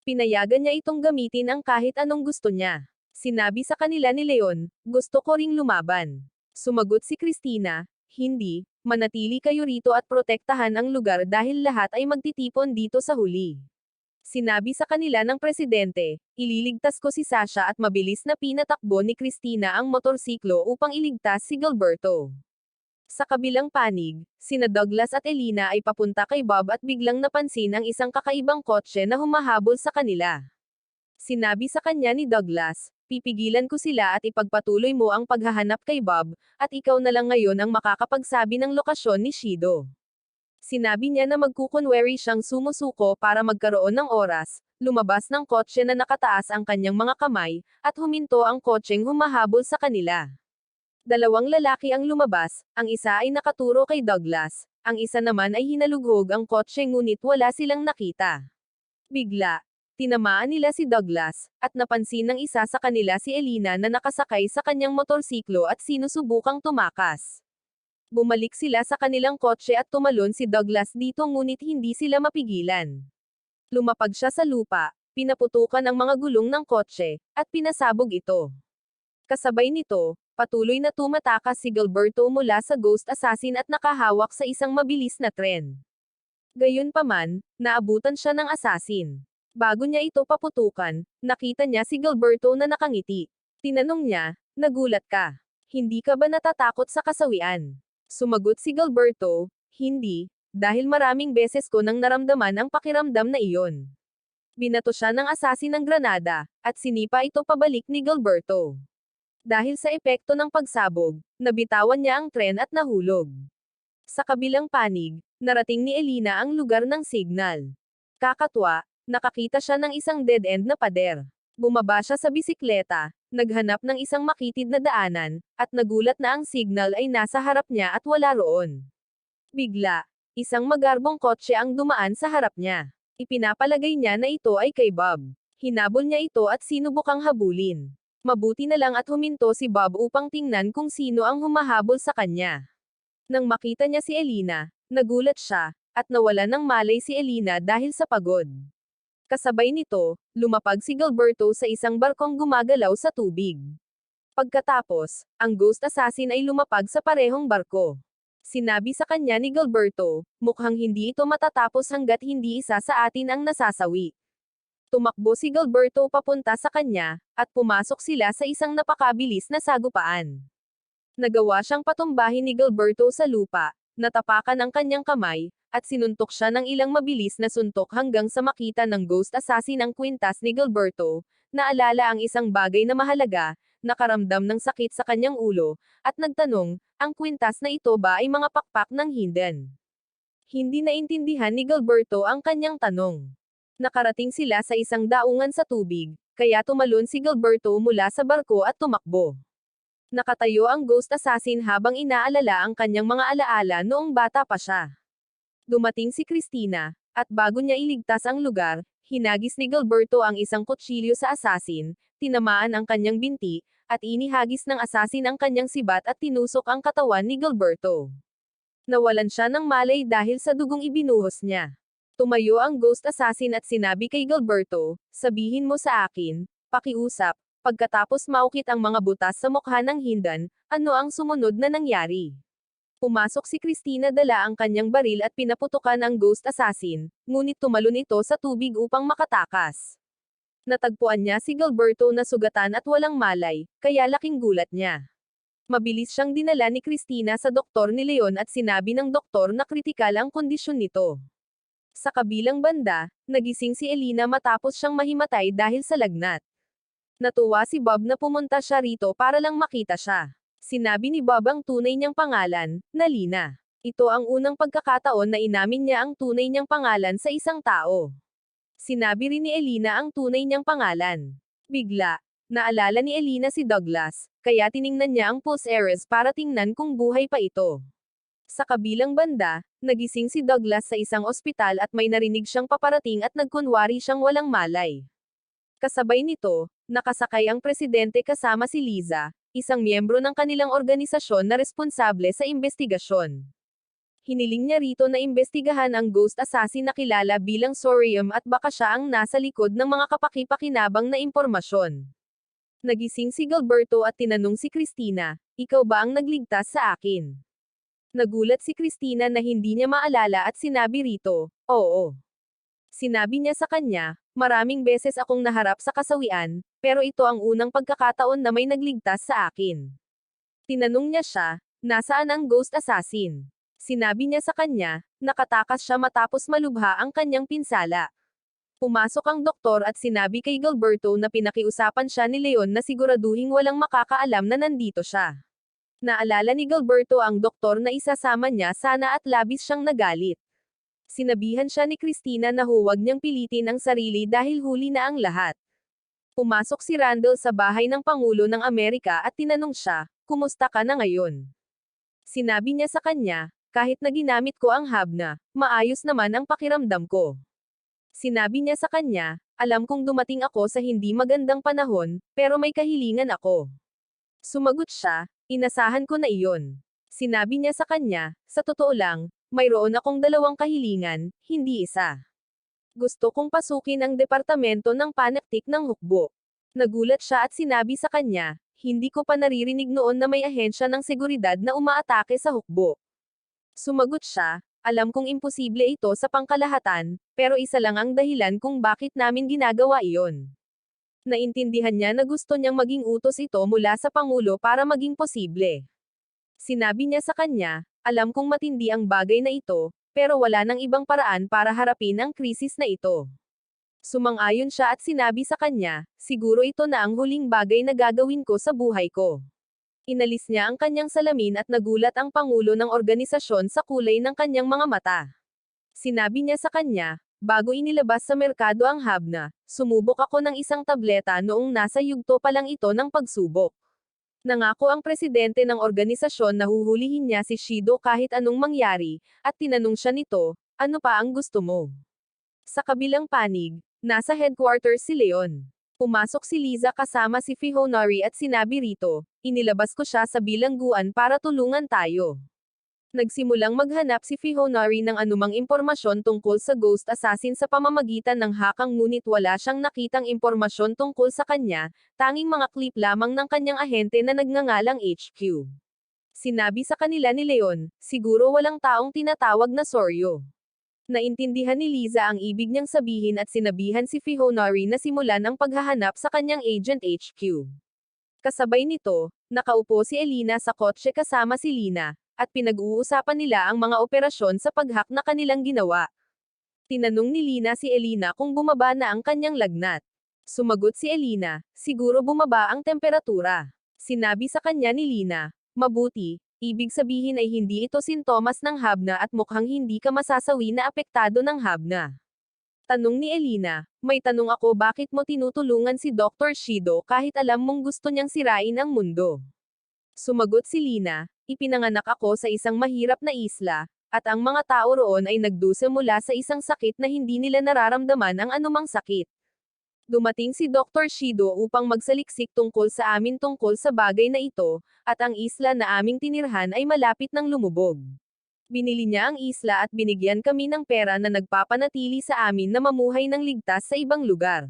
Pinayagan niya itong gamitin ang kahit anong gusto niya. Sinabi sa kanila ni Leon, gusto ko ring lumaban. Sumagot si Christina, hindi, manatili kayo rito at protektahan ang lugar dahil lahat ay magtitipon dito sa huli. Sinabi sa kanila ng presidente, ililigtas ko si Sasha at mabilis na pinatakbo ni Christina ang motorsiklo upang iligtas si Gilberto. Sa kabilang panig, sina Douglas at Elena ay papunta kay Bob at biglang napansin ang isang kakaibang kotse na humahabol sa kanila. Sinabi sa kanya ni Douglas, pipigilan ko sila at ipagpatuloy mo ang paghahanap kay Bob, at ikaw na lang ngayon ang makakapagsabi ng lokasyon ni Shido. Sinabi niya na magkukunwari siyang sumusuko para magkaroon ng oras, lumabas ng kotse na nakataas ang kanyang mga kamay, at huminto ang kotseng humahabol sa kanila. Dalawang lalaki ang lumabas, ang isa ay nakaturo kay Douglas, ang isa naman ay hinalughog ang kotse ngunit wala silang nakita. Bigla, tinamaan nila si Douglas, at napansin ng isa sa kanila si Elena na nakasakay sa kanyang motorsiklo at sinusubukang tumakas. Bumalik sila sa kanilang kotse at tumalon si Douglas dito ngunit hindi sila mapigilan. Lumapag siya sa lupa, pinaputukan ang mga gulong ng kotse, at pinasabog ito. Kasabay nito, patuloy na tumatakas si Gilberto mula sa Ghost Assassin at nakahawak sa isang mabilis na tren. Gayunpaman, naabutan siya ng assassin. Bago niya ito paputukan, nakita niya si Gilberto na nakangiti. Tinanong niya, nagulat ka? Hindi ka ba natatakot sa kasawian? Sumagot si Gilberto, hindi, dahil maraming beses ko nang naramdaman ang pakiramdam na iyon. Binato siya ng asasin ng granada, at sinipa ito pabalik ni Gilberto. Dahil sa epekto ng pagsabog, nabitawan niya ang tren at nahulog. Sa kabilang panig, narating ni Elena ang lugar ng signal. Kakatwa, nakakita siya ng isang dead-end na pader. Bumaba siya sa bisikleta, naghanap ng isang makitid na daanan, at nagulat na ang signal ay nasa harap niya at wala roon. Bigla, isang magarbong kotse ang dumaan sa harap niya. Ipinapalagay niya na ito ay kay Bob. Hinabol niya ito at sinubukang habulin. Mabuti na lang at huminto si Bob upang tingnan kung sino ang humahabol sa kanya. Nang makita niya si Elena, nagulat siya, at nawalan ng malay si Elena dahil sa pagod. Kasabay nito, lumapag si Gilberto sa isang barkong gumagalaw sa tubig. Pagkatapos, ang Ghost Assassin ay lumapag sa parehong barko. Sinabi sa kanya ni Gilberto, mukhang hindi ito matatapos hanggat hindi isa sa atin ang nasasawi. Tumakbo si Gilberto papunta sa kanya, at pumasok sila sa isang napakabilis na sagupaan. Nagawa siyang patumbahin ni Gilberto sa lupa, natapakan ang kanyang kamay, at sinuntok siya ng ilang mabilis na suntok hanggang sa makita ng Ghost Assassin ang kwintas ni Gilberto, naalala ang isang bagay na mahalaga, nakaramdam ng sakit sa kanyang ulo, at nagtanong, ang kwintas na ito ba ay mga pakpak ng Hindan? Hindi naintindihan ni Gilberto ang kanyang tanong. Nakarating sila sa isang daungan sa tubig, kaya tumalon si Gilberto mula sa barko at tumakbo. Nakatayo ang Ghost Assassin habang inaalala ang kanyang mga alaala noong bata pa siya. Dumating si Christina, at bago niya iligtas ang lugar, hinagis ni Gilberto ang isang kutsilyo sa assassin, tinamaan ang kanyang binti, at inihagis ng assassin ang kanyang sibat at tinusok ang katawan ni Gilberto. Nawalan siya ng malay dahil sa dugong ibinuhos niya. Tumayo ang Ghost Assassin at sinabi kay Gilberto, sabihin mo sa akin, pakiusap, pagkatapos maukit ang mga butas sa mukha ng Hindan, ano ang sumunod na nangyari? Pumasok si Christina dala ang kanyang baril at pinaputukan ang Ghost Assassin, ngunit tumalon ito sa tubig upang makatakas. Natagpuan niya si Gilberto na sugatan at walang malay, kaya laking gulat niya. Mabilis siyang dinala ni Christina sa doktor ni Leon at sinabi ng doktor na kritikal ang kondisyon nito. Sa kabilang banda, nagising si Elena matapos siyang mahimatay dahil sa lagnat. Natuwa si Bob na pumunta siya rito para lang makita siya. Sinabi ni Bob ang tunay niyang pangalan, na Lina. Ito ang unang pagkakataon na inamin niya ang tunay niyang pangalan sa isang tao. Sinabi rin ni Elina ang tunay niyang pangalan. Bigla, naalala ni Elina si Douglas, kaya tiningnan niya ang pulse heiress para tingnan kung buhay pa ito. Sa kabilang banda, nagising si Douglas sa isang ospital at may narinig siyang paparating at nagkunwari siyang walang malay. Kasabay nito, nakasakay ang presidente kasama si Liza, isang miyembro ng kanilang organisasyon na responsable sa investigasyon. Hiniling niya rito na imbestigahan ang ghost assassin na kilala bilang Sorium at baka siya ang nasa likod ng mga kapaki-pakinabang na impormasyon. Nagising si Gilberto at tinanong si Christina, "Ikaw ba ang nagligtas sa akin?" Nagulat si Christina na hindi niya maalala at sinabi rito, "Oo." Sinabi niya sa kanya, "Maraming beses akong naharap sa kasawian, pero ito ang unang pagkakataon na may nagligtas sa akin." Tinanong niya siya, "Nasaan ang ghost assassin?" Sinabi niya sa kanya, nakatakas siya matapos malubha ang kanyang pinsala. Pumasok ang doktor at sinabi kay Gilberto na pinakiusapan siya ni Leon na siguraduhing walang makakaalam na nandito siya. Naalala ni Gilberto ang doktor na isasama niya sana at labis siyang nagalit. Sinabihan siya ni Christina na huwag niyang pilitin ang sarili dahil huli na ang lahat. Pumasok si Randall sa bahay ng Pangulo ng Amerika at tinanong siya, "Kumusta ka na ngayon?" Sinabi niya sa kanya, "Kahit na ginamit ko ang Habna, maayos naman ang pakiramdam ko." Sinabi niya sa kanya, "Alam kong dumating ako sa hindi magandang panahon, pero may kahilingan ako." Sumagot siya, "Inasahan ko na iyon." Sinabi niya sa kanya, "Sa totoo lang, mayroon akong dalawang kahilingan, hindi isa. Gusto kong pasukin ang departamento ng panaktik ng hukbo." Nagulat siya at sinabi sa kanya, "Hindi ko pa naririnig noon na may ahensya ng seguridad na umaatake sa hukbo." Sumagot siya, "Alam kong imposible ito sa pangkalahatan, pero isa lang ang dahilan kung bakit namin ginagawa iyon." Naintindihan niya na gusto niyang maging utos ito mula sa Pangulo para maging posible. Sinabi niya sa kanya, "Alam kong matindi ang bagay na ito, pero wala nang ibang paraan para harapin ang krisis na ito." Sumang-ayon siya at sinabi sa kanya, "Siguro ito na ang huling bagay na gagawin ko sa buhay ko." Inalis niya ang kanyang salamin at nagulat ang Pangulo ng organisasyon sa kulay ng kanyang mga mata. Sinabi niya sa kanya, "Bago inilabas sa merkado ang Habna, sumubok ako ng isang tableta noong nasa yugto pa lang ito ng pagsubok. Nangako ang presidente ng organisasyon na huhulihin niya si Shido kahit anong mangyari, at tinanong siya nito, 'Ano pa ang gusto mo?' Sa kabilang panig, nasa headquarters si Leon. Pumasok si Liza kasama si Fihonari at sinabi rito, "Inilabas ko siya sa bilangguan para tulungan tayo." Nagsimulang maghanap si Fihonari ng anumang impormasyon tungkol sa ghost assassin sa pamamagitan ng hakang ngunit wala siyang nakitang impormasyon tungkol sa kanya, tanging mga clip lamang ng kanyang ahente na nagngangalang HQ. Sinabi sa kanila ni Leon, "Siguro walang taong tinatawag na Soryo." Naintindihan ni Liza ang ibig niyang sabihin at sinabihan si Fihonari na simulan ang paghahanap sa kanyang Agent HQ. Kasabay nito, nakaupo si Elina sa kotse kasama si Lina, at pinag-uusapan nila ang mga operasyon sa pag-hack na kanilang ginawa. Tinanong ni Lina si Elina kung bumaba na ang kanyang lagnat. Sumagot si Elina, "Siguro bumaba ang temperatura." Sinabi sa kanya ni Lina, "Mabuti, ibig sabihin ay hindi ito sintomas ng Habna at mukhang hindi ka masasawi na apektado ng Habna." Tanong ni Elina, "May tanong ako, bakit mo tinutulungan si Dr. Shido kahit alam mong gusto niyang sirain ang mundo?" Sumagot si Lina, "Ipinanganak ako sa isang mahirap na isla, at ang mga tao roon ay nagdusa mula sa isang sakit na hindi nila nararamdaman ang anumang sakit. Dumating si Dr. Shido upang magsaliksik tungkol sa amin tungkol sa bagay na ito, at ang isla na aming tinirhan ay malapit ng lumubog. Binili niya ang isla at binigyan kami ng pera na nagpapanatili sa amin na mamuhay ng ligtas sa ibang lugar.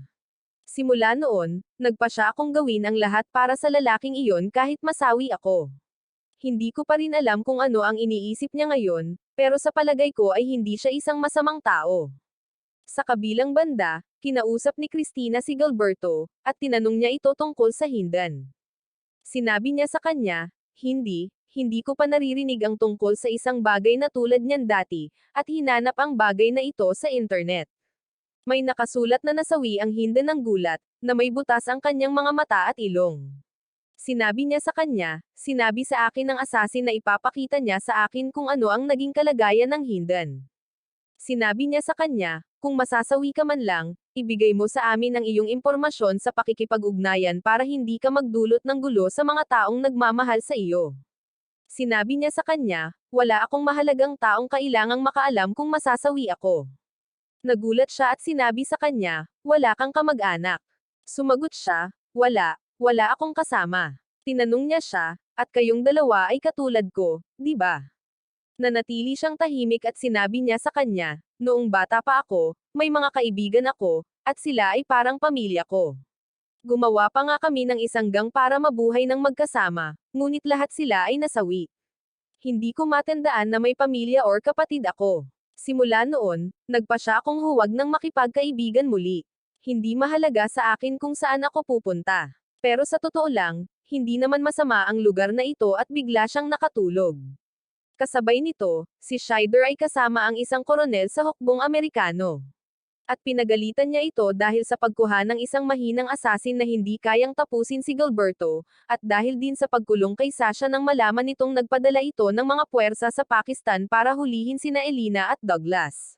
Simula noon, nagpasya akong gawin ang lahat para sa lalaking iyon kahit masawi ako. Hindi ko pa rin alam kung ano ang iniisip niya ngayon, pero sa palagay ko ay hindi siya isang masamang tao." Sa kabilang banda, kinausap ni Christina si Gilberto, at tinanong niya ito tungkol sa Hindan. Sinabi niya sa kanya, hindi ko pa naririnig ang tungkol sa isang bagay na tulad niyan dati, at hinanap ang bagay na ito sa internet. May nakasulat na nasawi ang Hindan ng gulat, na may butas ang kanyang mga mata at ilong. Sinabi niya sa kanya, sinabi sa akin ng assassin na ipapakita niya sa akin kung ano ang naging kalagayan ng Hindan. Sinabi niya sa kanya, kung masasawi ka man lang, ibigay mo sa amin ang iyong impormasyon sa pakikipag-ugnayan para hindi ka magdulot ng gulo sa mga taong nagmamahal sa iyo. Sinabi niya sa kanya, wala akong mahalagang taong kailangang makaalam kung masasawi ako. Nagulat siya at sinabi sa kanya, wala kang kamag-anak. Sumagot siya, wala akong kasama. Tinanong niya siya, at kayong dalawa ay katulad ko, di ba? Nanatili siyang tahimik at sinabi niya sa kanya, noong bata pa ako, may mga kaibigan ako, at sila ay parang pamilya ko. Gumawa pa nga kami ng isang gang para mabuhay ng magkasama, ngunit lahat sila ay nasawi. Hindi ko matandaan na may pamilya or kapatid ako. Simula noon, nagpa siya akong huwag nang makipagkaibigan muli. Hindi mahalaga sa akin kung saan ako pupunta. Pero sa totoo lang, hindi naman masama ang lugar na ito at bigla siyang nakatulog. Kasabay nito, si Scheider ay kasama ang isang koronel sa hukbong Amerikano. At pinagalitan niya ito dahil sa pagkuha ng isang mahinang assassin na hindi kayang tapusin si Gilberto, at dahil din sa pagkulong kay Sasha nang malaman nitong nagpadala ito ng mga puwersa sa Pakistan para hulihin sina Elena at Douglas.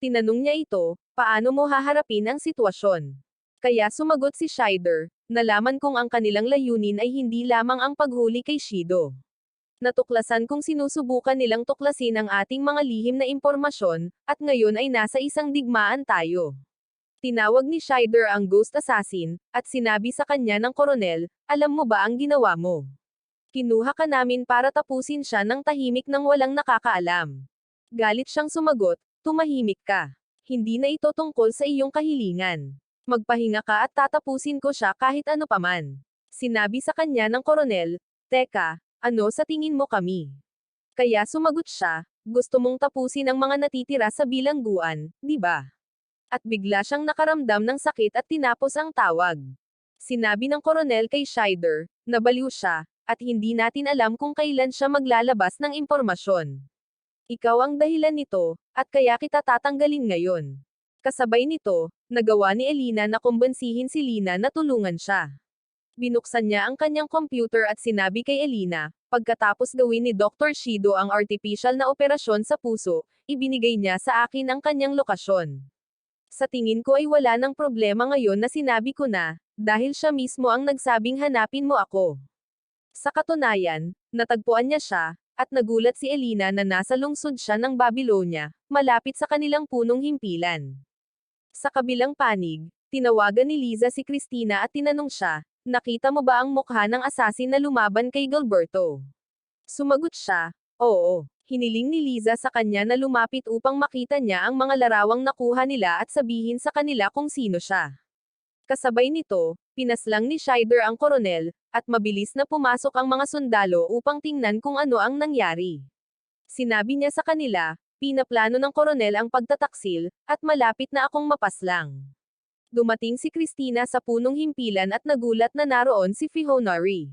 Tinanong niya ito, paano mo haharapin ang sitwasyon? Kaya sumagot si Scheider, nalaman kong ang kanilang layunin ay hindi lamang ang paghuli kay Shido. Natuklasan kung sinusubukan nilang tuklasin ang ating mga lihim na impormasyon, at ngayon ay nasa isang digmaan tayo. Tinawag ni Scheider ang Ghost Assassin, at sinabi sa kanya ng koronel, alam mo ba ang ginawa mo? Kinuha ka namin para tapusin siya ng tahimik nang walang nakakaalam. Galit siyang sumagot, tumahimik ka. Hindi na ito tungkol sa iyong kahilingan. Magpahinga ka at tatapusin ko siya kahit ano paman. Sinabi sa kanya ng koronel, teka, ano sa tingin mo kami? Kaya sumagot siya, gusto mong tapusin ang mga natitira sa bilangguan, di ba? At bigla siyang nakaramdam ng sakit at tinapos ang tawag. Sinabi ng koronel kay Scheider, nabaliw siya, at hindi natin alam kung kailan siya maglalabas ng impormasyon. Ikaw ang dahilan nito, at kaya kita tatanggalin ngayon. Kasabay nito, nagawa ni Elena na kumbensihin si Lina na tulungan siya. Binuksan niya ang kanyang computer at sinabi kay Elena, pagkatapos gawin ni Dr. Shido ang artificial na operasyon sa puso, ibinigay niya sa akin ang kanyang lokasyon. Sa tingin ko ay wala ng problema ngayon na sinabi ko na, dahil siya mismo ang nagsabing hanapin mo ako. Sa katunayan, natagpuan niya siya, at nagulat si Elena na nasa lungsod siya ng Babylonia, malapit sa kanilang punong himpilan. Sa kabilang panig, tinawagan ni Liza si Christina at tinanong siya, nakita mo ba ang mukha ng assassin na lumaban kay Gilberto? Sumagot siya, oo. Hiniling ni Liza sa kanya na lumapit upang makita niya ang mga larawang nakuha nila at sabihin sa kanila kung sino siya. Kasabay nito, pinaslang ni Scheider ang koronel, at mabilis na pumasok ang mga sundalo upang tingnan kung ano ang nangyari. Sinabi niya sa kanila, pinaplano ng koronel ang pagtataksil, at malapit na akong mapaslang. Dumating si Christina sa punong himpilan at nagulat na naroon si Fihonari.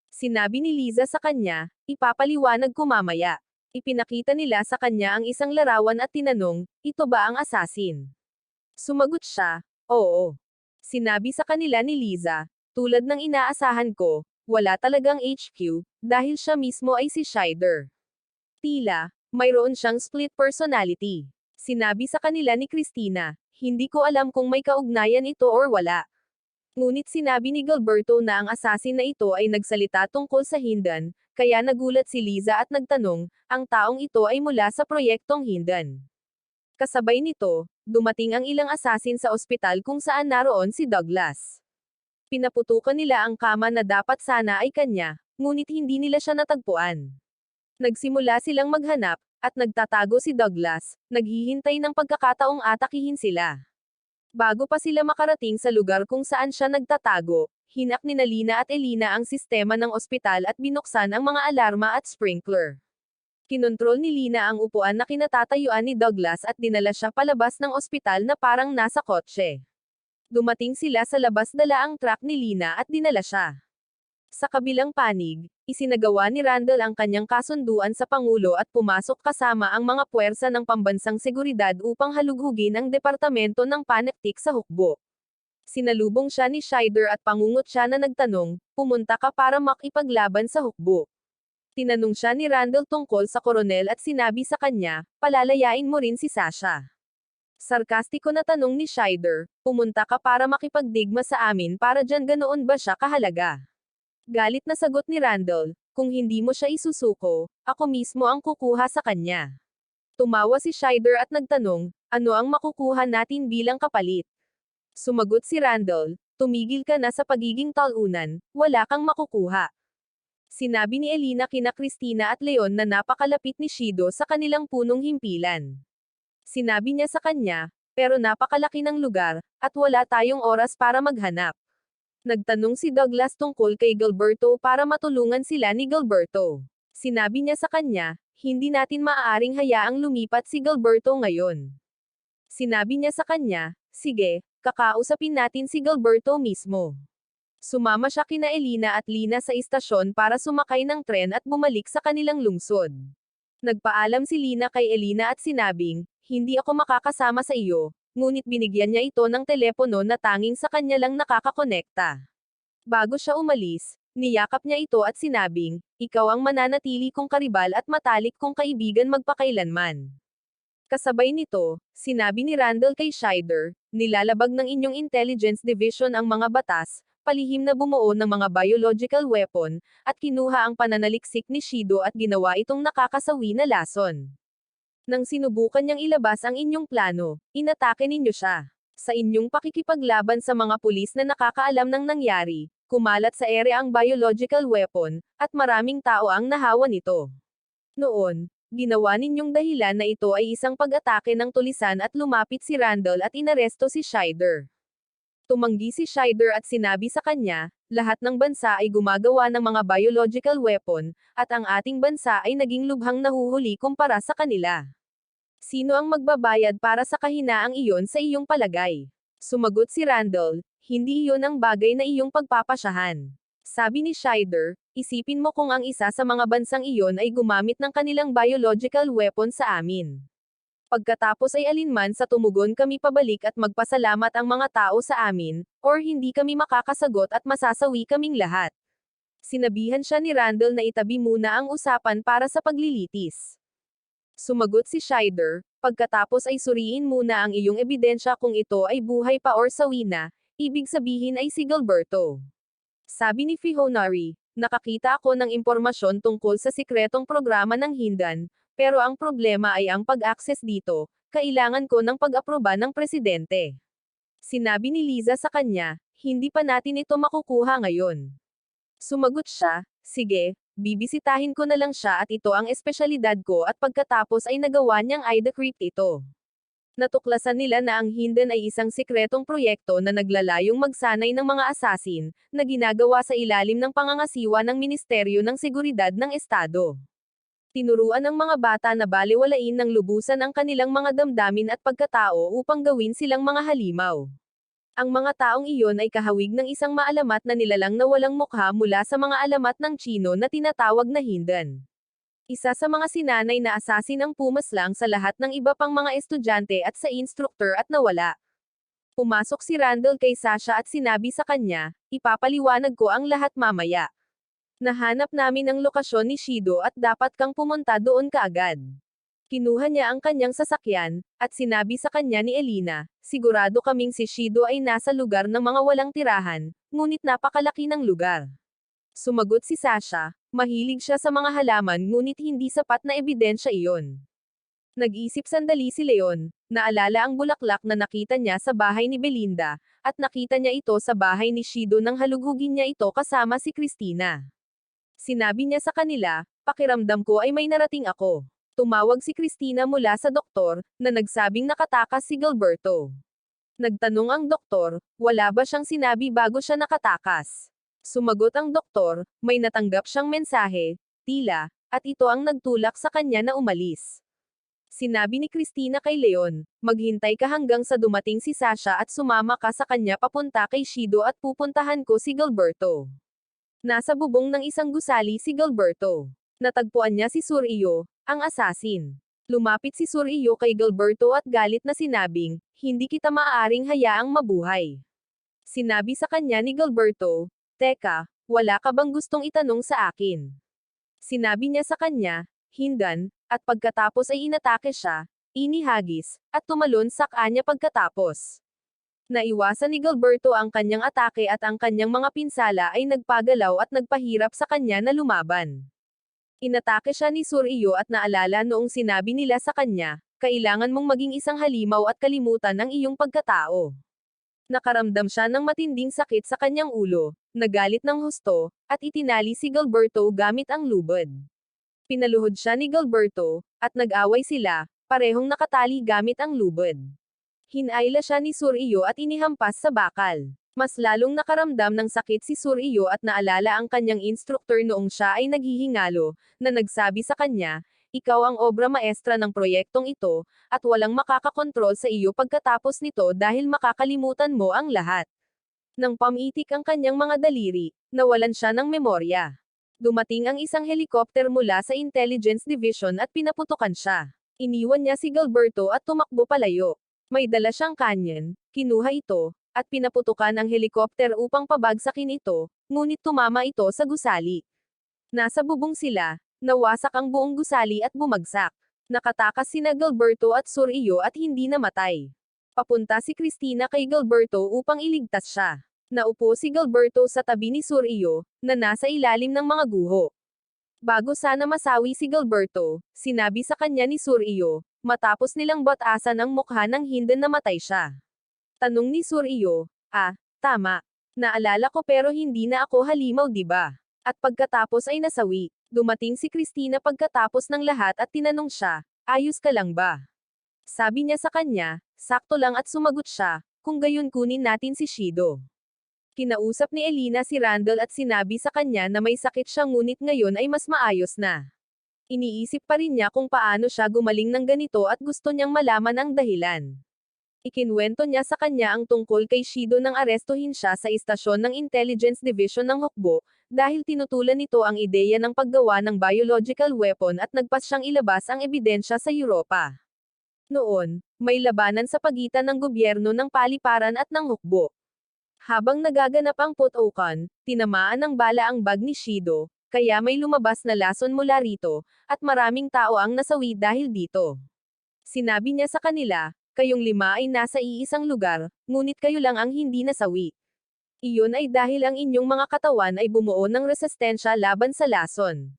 Sinabi ni Liza sa kanya, ipapaliwanag ko mamaya. Ipinakita nila sa kanya ang isang larawan at tinanong, ito ba ang assassin? Sumagot siya, oo. Sinabi sa kanila ni Liza, tulad ng inaasahan ko, wala talagang HQ, dahil siya mismo ay si Scheider. Tila, mayroon siyang split personality. Sinabi sa kanila ni Christina, hindi ko alam kung may kaugnayan ito or wala. Ngunit sinabi ni Gilberto na ang assassin na ito ay nagsalita tungkol sa Hindan, kaya nagulat si Liza at nagtanong, ang taong ito ay mula sa proyektong Hindan. Kasabay nito, dumating ang ilang assassin sa ospital kung saan naroon si Douglas. Pinaputukan nila ang kama na dapat sana ay kanya, ngunit hindi nila siya natagpuan. Nagsimula silang maghanap, at nagtatago si Douglas, naghihintay ng pagkakataong atakihin sila. Bago pa sila makarating sa lugar kung saan siya nagtatago, hinak ni Lina at Elena ang sistema ng ospital at binuksan ang mga alarma at sprinkler. Kinontrol ni Lina ang upuan na kinatatayuan ni Douglas at dinala siya palabas ng ospital na parang nasa kotse. Dumating sila sa labas, dala ang truck ni Lina at dinala siya. Sa kabilang panig, isinagawa ni Randall ang kanyang kasunduan sa Pangulo at pumasok kasama ang mga puwersa ng pambansang seguridad upang halughugin ang departamento ng panektik sa hukbo. Sinalubong siya ni Scheider at pangungot siya na nagtanong, pumunta ka para makipaglaban sa hukbo. Tinanong siya ni Randall tungkol sa koronel at sinabi sa kanya, palalayain mo rin si Sasha. Sarkastiko na tanong ni Scheider, pumunta ka para makipagdigma sa amin para dyan ganoon ba siya kahalaga? Galit na sagot ni Randall, kung hindi mo siya isusuko, ako mismo ang kukuha sa kanya. Tumawa si Scheider at nagtanong, ano ang makukuha natin bilang kapalit? Sumagot si Randall, tumigil ka na sa pagiging talunan, wala kang makukuha. Sinabi ni Elina kina Christina at Leon na napakalapit ni Shido sa kanilang punong himpilan. Sinabi niya sa kanya, pero napakalaki ng lugar, at wala tayong oras para maghanap. Nagtanong si Douglas tungkol kay Gilberto para matulungan sila ni Gilberto. Sinabi niya sa kanya, hindi natin maaaring hayaang lumipat si Gilberto ngayon. Sinabi niya sa kanya, sige, kakausapin natin si Gilberto mismo. Sumama siya kina Elina at Lina sa istasyon para sumakay ng tren at bumalik sa kanilang lungsod. Nagpaalam si Lina kay Elina at sinabing, hindi ako makakasama sa iyo, ngunit binigyan niya ito ng telepono na tanging sa kanya lang nakakakonekta. Bago siya umalis, niyakap niya ito at sinabing, ikaw ang mananatili kong karibal at matalik kong kaibigan magpakailanman. Kasabay nito, sinabi ni Randall kay Scheider, nilalabag ng inyong intelligence division ang mga batas, palihim na bumuo ng mga biological weapon, at kinuha ang pananaliksik ni Shido at ginawa itong nakakasawi na lason. Nang sinubukan niyang ilabas ang inyong plano, inatake ninyo siya. Sa inyong pakikipaglaban sa mga pulis na nakakaalam ng nangyari, kumalat sa ere ang biological weapon, at maraming tao ang nahawa nito. Noon, ginawa ninyong dahilan na ito ay isang pag-atake ng tulisan at lumapit si Randall at inaresto si Scheider. Tumanggi si Scheider at sinabi sa kanya, lahat ng bansa ay gumagawa ng mga biological weapon, at ang ating bansa ay naging lubhang nahuhuli kumpara sa kanila. Sino ang magbabayad para sa kahinaang iyon sa iyong palagay? Sumagot si Randall, hindi iyon ang bagay na iyong pagpapasyahan. Sabi ni Scheider, isipin mo kung ang isa sa mga bansang iyon ay gumamit ng kanilang biological weapon sa amin. Pagkatapos ay alinman sa tumugon kami pabalik at magpasalamat ang mga tao sa amin, or hindi kami makakasagot at masasawi kaming lahat. Sinabihan siya ni Randall na itabi muna ang usapan para sa paglilitis. Sumagot si Scheider, pagkatapos ay suriin muna ang iyong ebidensya kung ito ay buhay pa or sawi na, ibig sabihin ay si Gilberto. Sabi ni Fihonari, nakakita ako ng impormasyon tungkol sa sikretong programa ng Hindan, pero ang problema ay ang pag-access dito, kailangan ko ng pag-aproba ng presidente. Sinabi ni Liza sa kanya, hindi pa natin ito makukuha ngayon. Sumagot siya, sige, bibisitahin ko na lang siya at ito ang espesyalidad ko at pagkatapos ay nagawa niyang i-decrypt ito. Natuklasan nila na ang Hindan ay isang sikretong proyekto na naglalayong magsanay ng mga asasin, na ginagawa sa ilalim ng pangangasiwa ng Ministeryo ng Seguridad ng Estado. Tinuruan ng mga bata na balewalain ng lubusan ang kanilang mga damdamin at pagkatao upang gawin silang mga halimaw. Ang mga taong iyon ay kahawig ng isang maalamat na nilalang na walang mukha mula sa mga alamat ng Chino na tinatawag na Hindan. Isa sa mga sinanay na asasin ang pumaslang sa lahat ng iba pang mga estudyante at sa instructor at nawala. Pumasok si Randall kay Sasha at sinabi sa kanya, ipapaliwanag ko ang lahat mamaya. Nahanap namin ang lokasyon ni Shido at dapat kang pumunta doon kaagad. Kinuha niya ang kanyang sasakyan, at sinabi sa kanya ni Elina, sigurado kaming si Shido ay nasa lugar ng mga walang tirahan, ngunit napakalaki ng lugar. Sumagot si Sasha, mahilig siya sa mga halaman ngunit hindi sapat na ebidensya iyon. Nag-isip sandali si Leon, naalala ang bulaklak na nakita niya sa bahay ni Belinda, at nakita niya ito sa bahay ni Shido nang halughugin niya ito kasama si Christina. Sinabi niya sa kanila, pakiramdam ko ay may narating ako. Tumawag si Christina mula sa doktor, na nagsabing nakatakas si Gilberto. Nagtanong ang doktor, wala ba siyang sinabi bago siya nakatakas? Sumagot ang doktor, may natanggap siyang mensahe, tila, at ito ang nagtulak sa kanya na umalis. Sinabi ni Christina kay Leon, maghintay ka hanggang sa dumating si Sasha at sumama ka sa kanya papunta kay Shido at pupuntahan ko si Gilberto. Nasa bubong ng isang gusali si Gilberto. Natagpuan niya si Suryo, ang asasin. Lumapit si Suryo kay Gilberto at galit na sinabing, hindi kita maaaring hayaang mabuhay. Sinabi sa kanya ni Gilberto, "Teka, wala ka bang gustong itanong sa akin?" Sinabi niya sa kanya, "Hindan," at pagkatapos ay inatake siya, inihagis, at tumalon sa kanya pagkatapos. Naiwasan ni Gilberto ang kanyang atake at ang kanyang mga pinsala ay nagpagalaw at nagpahirap sa kanya na lumaban. Inatake siya ni Suryo at naalala noong sinabi nila sa kanya, "Kailangan mong maging isang halimaw at kalimutan ang iyong pagkatao." Nakaramdam siya ng matinding sakit sa kanyang ulo, nagalit ng husto, at itinali si Gilberto gamit ang lubid. Pinaluhod siya ni Gilberto, at nag-away sila, parehong nakatali gamit ang lubid. Hinayla siya ni Suryo at inihampas sa bakal. Mas lalong nakaramdam ng sakit si Suryo at naalala ang kanyang instruktor noong siya ay naghihingalo, na nagsabi sa kanya, "Ikaw ang obra maestra ng proyektong ito, at walang makakakontrol sa iyo pagkatapos nito dahil makakalimutan mo ang lahat." Nang pamitik ang kanyang mga daliri, nawalan siya ng memorya. Dumating ang isang helikopter mula sa Intelligence Division at pinaputukan siya. Iniwan niya si Gilberto at tumakbo palayo. May dala siyang kanyon, kinuha ito, at pinaputukan ang helikopter upang pabagsakin ito, ngunit tumama ito sa gusali. Nasa bubong sila, nawasak ang buong gusali at bumagsak. Nakatakas sina Gilberto at Suryo at hindi namatay. Papunta si Christina kay Gilberto upang iligtas siya. Naupo si Gilberto sa tabi ni Suryo, na nasa ilalim ng mga guho. Bago sana masawi si Gilberto, sinabi sa kanya ni Suryo, matapos nilang batasan ang mukha ng Hindan, namatay siya. Tanong ni Suryo, tama. Naalala ko pero hindi na ako halimaw, di ba? At pagkatapos ay nasawi. Dumating si Christina pagkatapos ng lahat at tinanong siya, "Ayos ka lang ba?" Sabi niya sa kanya, "Sakto lang," at sumagot siya, "Kung gayon kunin natin si Shido." Kinausap ni Elena si Randall at sinabi sa kanya na may sakit siya ngunit ngayon ay mas maayos na. Iniisip pa rin niya kung paano siya gumaling ng ganito at gusto niyang malaman ang dahilan. Ikinwento niya sa kanya ang tungkol kay Shido nang arestuhin siya sa istasyon ng Intelligence Division ng Hukbo, dahil tinutulan nito ang ideya ng paggawa ng biological weapon at nagpas siyang ilabas ang ebidensya sa Europa. Noon, may labanan sa pagitan ng gobyerno ng paliparan at ng Hukbo. Habang nagaganap ang putukan, tinamaan ng bala ang bag ni Shido, kaya may lumabas na lason mula rito, at maraming tao ang nasawi dahil dito. Sinabi niya sa kanila, "Kayong 5 ay nasa iisang lugar, ngunit kayo lang ang hindi nasawi. Iyon ay dahil ang inyong mga katawan ay bumuo ng resistensya laban sa lason."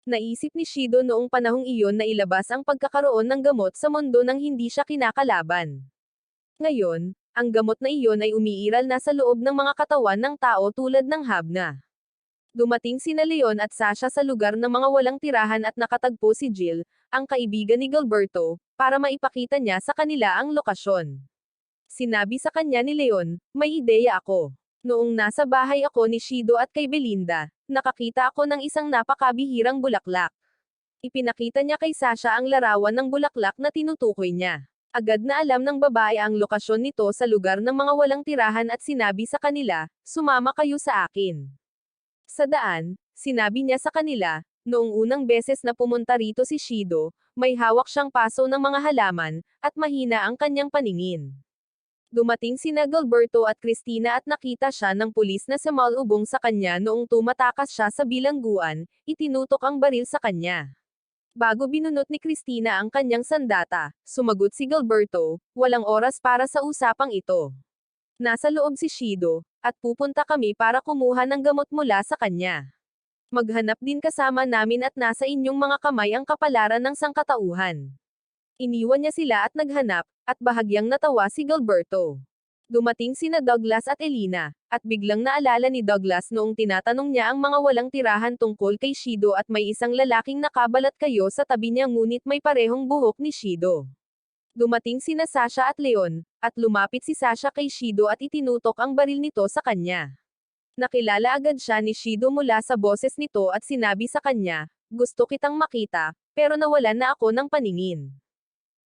Naisip ni Shido noong panahong iyon na ilabas ang pagkakaroon ng gamot sa mundo nang hindi siya kinakalaban. Ngayon, ang gamot na iyon ay umiiral na sa loob ng mga katawan ng tao tulad ng Habna. Dumating sina Leon at Sasha sa lugar ng mga walang tirahan at nakatagpo si Jill, ang kaibigan ni Gilberto, para maipakita niya sa kanila ang lokasyon. Sinabi sa kanya ni Leon, "May ideya ako. Noong nasa bahay ako ni Shido at kay Belinda, nakakita ako ng isang napakabihirang bulaklak." Ipinakita niya kay Sasha ang larawan ng bulaklak na tinutukoy niya. Agad na alam ng babae ang lokasyon nito sa lugar ng mga walang tirahan at sinabi sa kanila, "Sumama kayo sa akin." Sa daan, sinabi niya sa kanila, noong unang beses na pumunta rito si Shido, may hawak siyang paso ng mga halaman, at mahina ang kanyang paningin. Dumating sina Gilberto at Christina at nakita siya ng pulis na sumalubong sa kanya noong tumatakas siya sa bilangguan, itinutok ang baril sa kanya. Bago binunot ni Christina ang kanyang sandata, sumagot si Gilberto, "Walang oras para sa usapang ito. Nasa loob si Shido, at pupunta kami para kumuha ng gamot mula sa kanya. Maghanap din kasama namin at nasa inyong mga kamay ang kapalaran ng sangkatauhan." Iniwan niya sila at naghanap, at bahagyang natawa si Gilberto. Dumating sina Douglas at Elena, at biglang naalala ni Douglas noong tinatanong niya ang mga walang tirahan tungkol kay Shido at may isang lalaking nakabalat kayo sa tabi niya ngunit may parehong buhok ni Shido. Dumating sina Sasha at Leon, at lumapit si Sasha kay Shido at itinutok ang baril nito sa kanya. Nakilala agad siya ni Shido mula sa boses nito at sinabi sa kanya, "Gusto kitang makita, pero nawalan na ako ng paningin."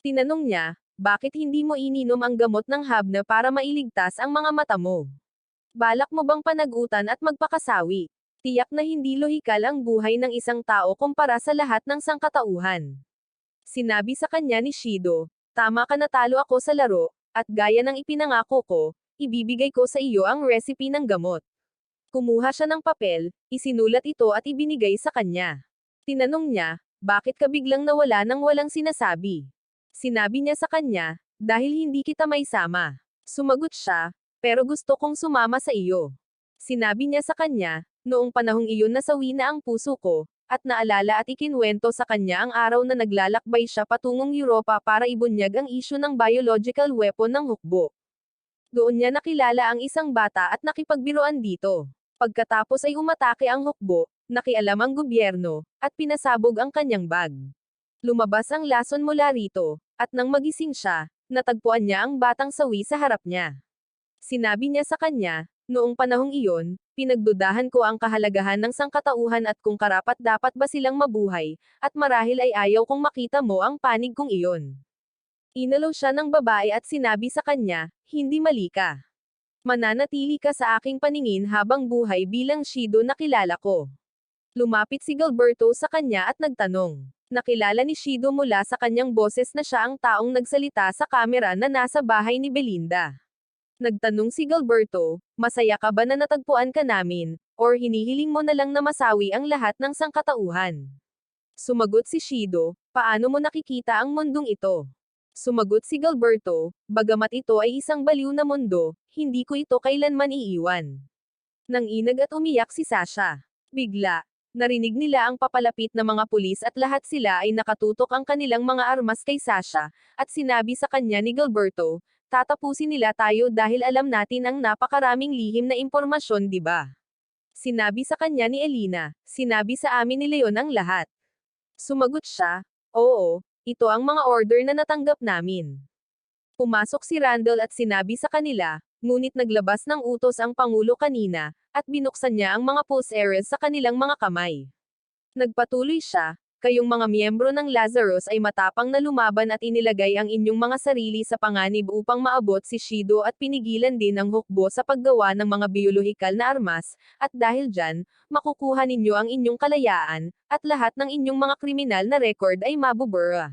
Tinanong niya, "Bakit hindi mo ininom ang gamot ng Habna para mailigtas ang mga mata mo? Balak mo bang panagutan at magpakasawi? Tiyak na hindi lohikal ang buhay ng isang tao kumpara sa lahat ng sangkatauhan." Sinabi sa kanya ni Shido, "Tama ka, natalo ako sa laro, at gaya ng ipinangako ko, ibibigay ko sa iyo ang recipe ng gamot. Kumuha siya ng papel, isinulat ito at ibinigay sa kanya. Tinanong niya, bakit ka biglang nawala nang walang sinasabi? Sinabi niya sa kanya, dahil hindi kita maisama. Sumagot siya, pero gusto kong sumama sa iyo. Sinabi niya sa kanya, noong panahong iyon nasawi na ang puso ko, at naalala at ikinwento sa kanya ang araw na naglalakbay siya patungong Europa para ibunyag ang isyu ng biological weapon ng hukbo. Doon niya nakilala ang isang bata at nakipagbiruan dito. Pagkatapos ay umatake ang hukbo, nakialam ang gobyerno, at pinasabog ang kanyang bag. Lumabas ang lason mula rito, at nang magising siya, natagpuan niya ang batang sawi sa harap niya. Sinabi niya sa kanya, noong panahong iyon, pinagdudahan ko ang kahalagahan ng sangkatauhan at kung karapat-dapat ba silang mabuhay, at marahil ay ayaw kong makita mo ang panig kong iyon. Inalaw siya ng babae at sinabi sa kanya, hindi mali ka. Mananatili ka sa aking paningin habang buhay bilang Shido na kilala ko. Lumapit si Gilberto sa kanya at nagtanong. Nakilala ni Shido mula sa kanyang boses na siya ang taong nagsalita sa kamera na nasa bahay ni Belinda. Nagtanong si Gilberto, masaya ka ba na natagpuan ka namin, or hinihiling mo na lang na masawi ang lahat ng sangkatauhan? Sumagot si Shido, paano mo nakikita ang mundong ito? Sumagot si Gilberto, bagamat ito ay isang baliw na mundo, hindi ko ito kailanman iiwan. Nanginag at umiyak si Sasha. Bigla, narinig nila ang papalapit na mga pulis at lahat sila ay nakatutok ang kanilang mga armas kay Sasha, at sinabi sa kanya ni Gilberto, tatapusin nila tayo dahil alam natin ang napakaraming lihim na impormasyon, di ba? Sinabi sa kanya ni Elena, sinabi sa amin ni Leon ang lahat. Sumagot siya, oo, ito ang mga order na natanggap namin. Pumasok si Randall at sinabi sa kanila, ngunit naglabas ng utos ang Pangulo kanina, at binuksan niya ang mga pulse areas sa kanilang mga kamay. Nagpatuloy siya, kayong mga miyembro ng Lazarus ay matapang na lumaban at inilagay ang inyong mga sarili sa panganib upang maabot si Shido at pinigilan din ang hukbo sa paggawa ng mga biolohikal na armas, at dahil dyan, makukuha ninyo ang inyong kalayaan, at lahat ng inyong mga kriminal na record ay mabubura.